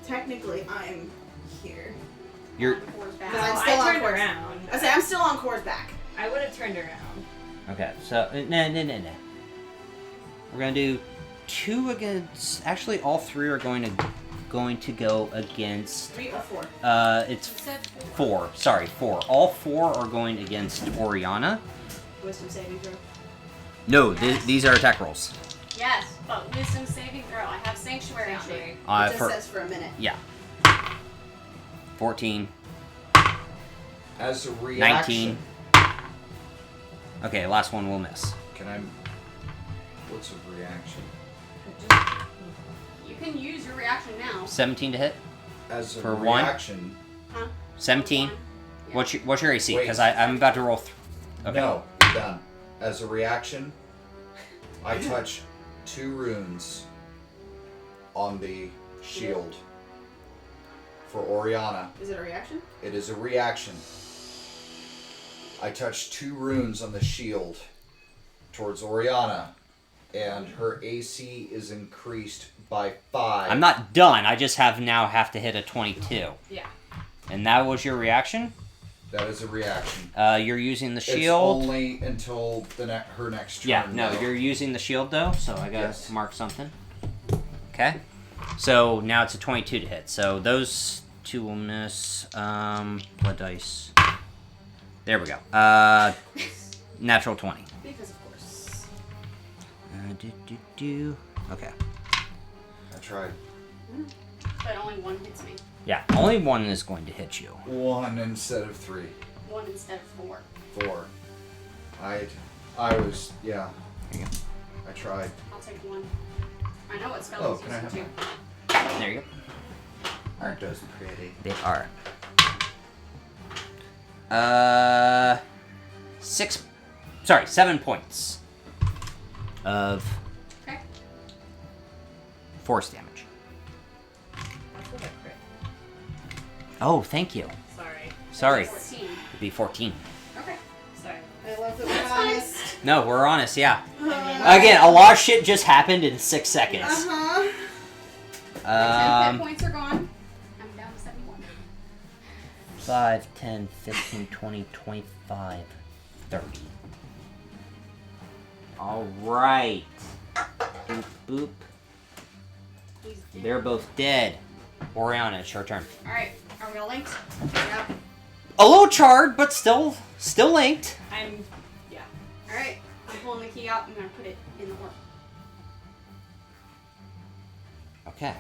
Technically, I'm here. You're Four's back. No, I'm I still on turned course. around. I say I'm still on Core's back. I would have turned around. okay. So no. We're gonna do 2 against. Actually, all 3 are going to go against. 3 or 4? It's You said 4. Sorry, 4. All 4 are going against Orianna. Wisdom saving throw. No, Yes. these are attack rolls. Yes, but wisdom saving throw. I have sanctuary on me. It just For says for a minute. 14, As a 19. reaction. Okay, last one will miss. Can I? What's a reaction? You can use your reaction now. 17 to hit. As a For one? reaction. 17. One. Yeah. What's your AC? Wait. Because I'm about to roll. Okay. No, you're done. As a reaction, I touch 2 runes on the shield for Orianna. Is it a reaction? It is a reaction. I touch 2 runes on the shield towards Orianna, and her AC is increased by 5. I'm not done. I just have to hit a 22. Yeah. And that was your reaction? That is a reaction. You're using the shield. It's only until her next turn. Yeah, no, though. you're using the shield though, so I gotta Yes. mark something. Okay. So now it's a 22 to hit. So those 2 will miss. Blood dice. There we go. Natural 20. Because of course. Okay. I tried. But only one hits me. Yeah, only one is going to hit you. 1 instead of 3. One instead of 4. 4. I was, yeah. There you go. I tried. I'll take 1. I know what spell Oh, he's can I using have too. There you go. Aren't those pretty? They are. 7 points of Okay. force damage. That's what I crit. Oh, thank you. Sorry. Sorry. 14. It'd be 14. Okay. Sorry. I love that we're honest. No, we're honest, yeah. Again, a lot of shit just happened in 6 seconds. Uh-huh. My 10 hit points are gone. I'm down to 71. 5, 10, 15, 20, 25, 30. Alright. Boop, boop. He's dead. They're both dead. Orianna, it's your turn. Alright. Are we all linked? Yep. A little charred, but still linked. Yeah. Alright. I'm pulling the key out and I'm gonna put it in the orb. Okay.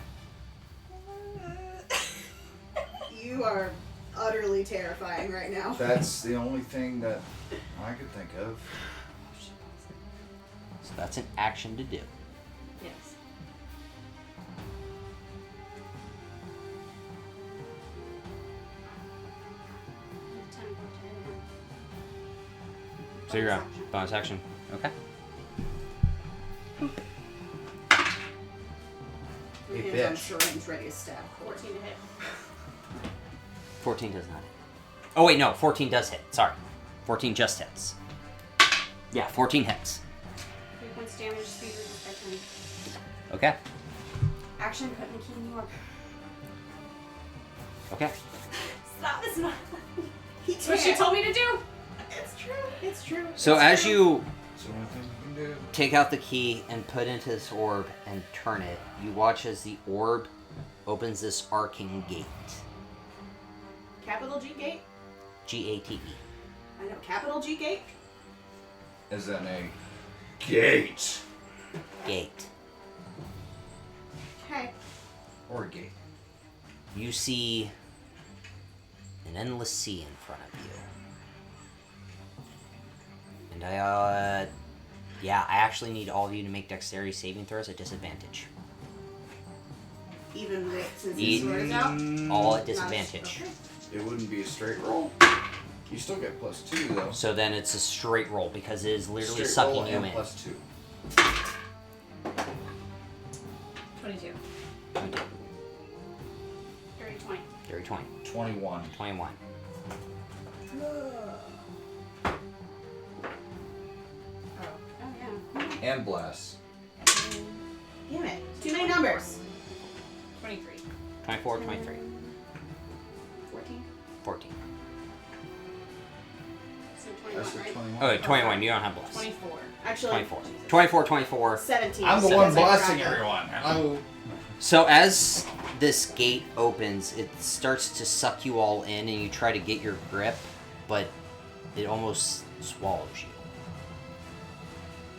You are utterly terrifying right now. That's the only thing that I could think of. So that's an action to do. Yes. So you're up. Bonus action. Okay. Your Hey, hands on bitch. syringe ready to stab. 14 to hit. 14 does not hit. Oh wait, no, 14 does hit. Sorry. 14 just hits. Yeah, 14 hits. 3 points damage, speed reduced by 20. Okay. Action, put the key in the orb. Okay. Stop, it's not. He That's what she told me to do. It's true. It's true. So It's as true. you It's the only thing you can do. take out the key and put into this orb and turn it, you watch as the orb opens this arcing gate. Capital G gate? G-A-T-E. I know. Capital G gate? As in a gate. Gate. Okay. Or a gate. You see an endless sea in front of you. And I actually need all of you to make dexterity saving throws at disadvantage. Even with since E- his sword is out? All at Not- disadvantage. okay. It wouldn't be a straight roll. You still get +2 though. So then it's a straight roll because it is literally Straight roll sucking you and in. +2. 22. 30, 20. 30, 20, 21. 21. Oh, yeah. And blast. Damn it. Too many numbers. 23. 24, 23, 14. 14. So I 21, said right? 21. Oh, wait, 21. You don't have bless. 24. Actually, 24. 24, 24. 17. I'm the because one I forgot blasting that. everyone. Oh. So as this gate opens, it starts to suck you all in, and you try to get your grip, but it almost swallows you.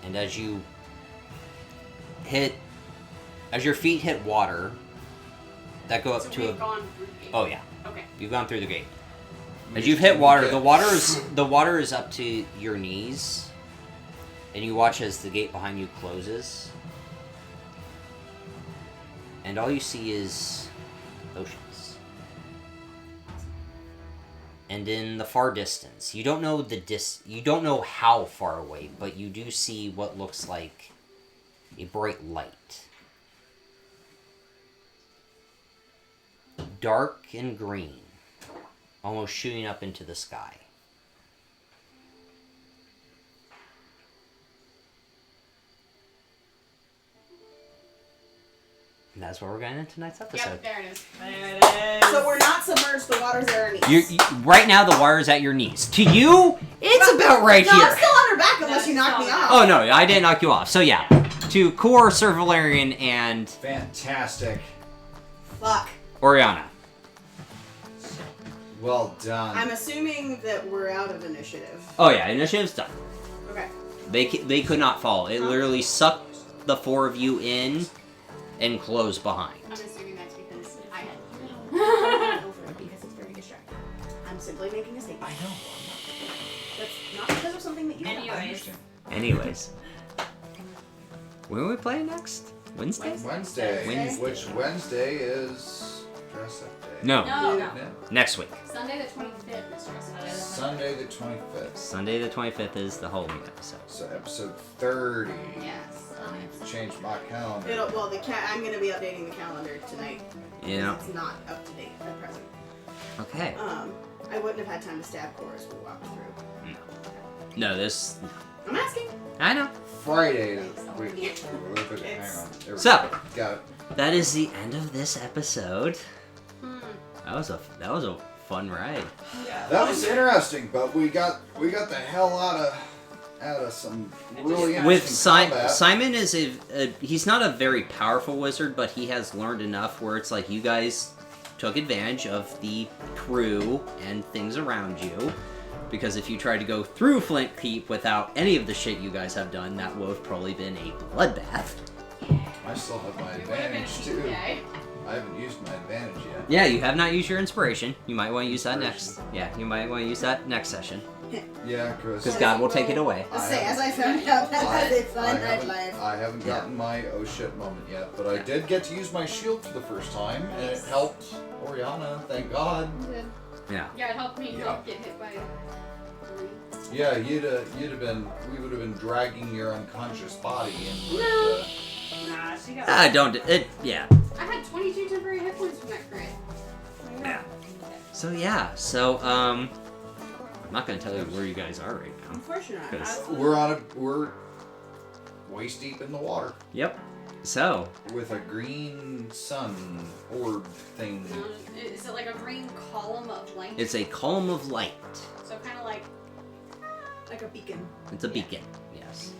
And as you as your feet hit water, that go up So to we've a. gone through the gate. Oh yeah, Okay. you've gone through the gate. As you've hit water, the water is up to your knees, and you watch as the gate behind you closes, and all you see is oceans. And in the far distance, you don't know you don't know how far away, but you do see what looks like a bright light. Dark and green, almost shooting up into the sky. And that's where we're going to end tonight's episode. Yep, there it is. There it is. So we're not submerged, the water's at our knees. Right now, the water's at your knees. To you, it's about right no, here. I'm still on her back unless you knock me off. Oh, no, I didn't knock you off. So, yeah. To Core, Sir Valerian, and Fantastic. Fuck. Orianna. Well done. I'm assuming that we're out of initiative. Oh, yeah, initiative's done. Okay. They could not fall. It literally sucked the four of you in and closed behind. I'm assuming that's because I had to over it because it's very distracting. I'm simply making a statement. I know. That's not because of something that you I Anyways. understand. Anyways. When are we playing next? Wednesday? Wednesday. Which Wednesday is dress up day. No. No. No. Next week. Sunday the 25th is just Sunday the 25th. Sunday the 25th is the Halloween episode. So episode 30. Yes. I need to change my calendar. I'm going to be updating the calendar tonight. Yeah. It's not up to date at present. Okay. I wouldn't have had time to stab Core as we walked through. No, this... I'm asking. I know. Friday. Wait, hang on. There we So. go. Got it. That is the end of this episode. Hmm. That was a fun ride. Yeah. That was interesting, but we got the hell out of some really interesting With combat. Simon is he's not a very powerful wizard, but he has learned enough where it's like you guys took advantage of the crew and things around you. Because if you tried to go through Flint Keep without any of the shit you guys have done, that would have probably been a bloodbath. I still have my It would have been advantage too. okay. I haven't used my advantage yet. Yeah, you have not used your inspiration. You might want to use that next. Yeah, you might want to use that next session. Yeah, Because God will take it away. Let's say, as I found out, that was a fun nightlife. I haven't gotten my oh shit moment yet, but I did get to use my shield for the first time, and it helped Orianna, thank God. Yeah. Yeah, it helped me Yeah. not get hit by a tree. Yeah, we would have been dragging your unconscious body in. Nah, she got. Yeah. I had 22 temporary hit points from that crit. Yeah. So yeah, I'm not gonna tell you where you guys are right now. Of course you're not. 'Cause- We're waist deep in the water Yep. So with a green sun orb thing. Is it like a green column of light? it's a column of light. So kind of like Like a beacon. It's a beacon. Yes.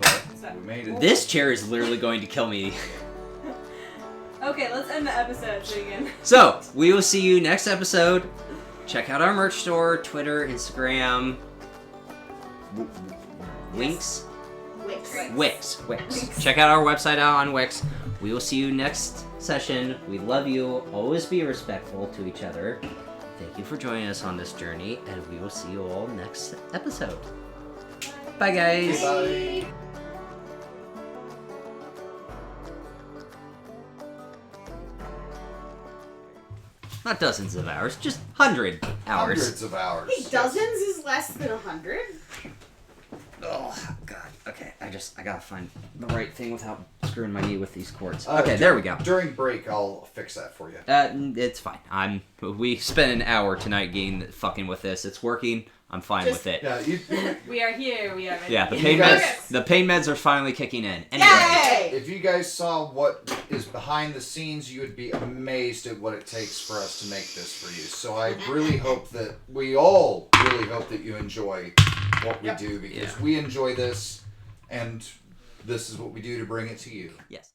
But we made it. This chair is literally going to kill me. Okay, let's end the episode so you can. So we will see you next episode. Check out our merch store, Twitter, Instagram. Winks. Wix. Wix. Check out our website out on Wix. We will see you next session. We love you. Always be respectful to each other. Thank you for joining us on this journey, and we will see you all next episode. Bye, guys. Bye. Not dozens of hours, just 100 hours. Hundreds of hours. Hey, dozens is less than 100. Oh, God. Okay, I gotta find the right thing without screwing my knee with these cords. Uh, Okay, there we go. During break, I'll fix that for you. It's fine. We spent an hour tonight fucking with this. It's working. I'm fine with it. Yeah, We are here. We are ready. Yeah, the You pain guys- meds. The pain meds are finally kicking in. Anyway, Yay! if you guys saw what is behind the scenes, you would be amazed at what it takes for us to make this for you. So I really hope that we all really hope that you enjoy what we do, because we enjoy this, and this is what we do to bring it to you. yes.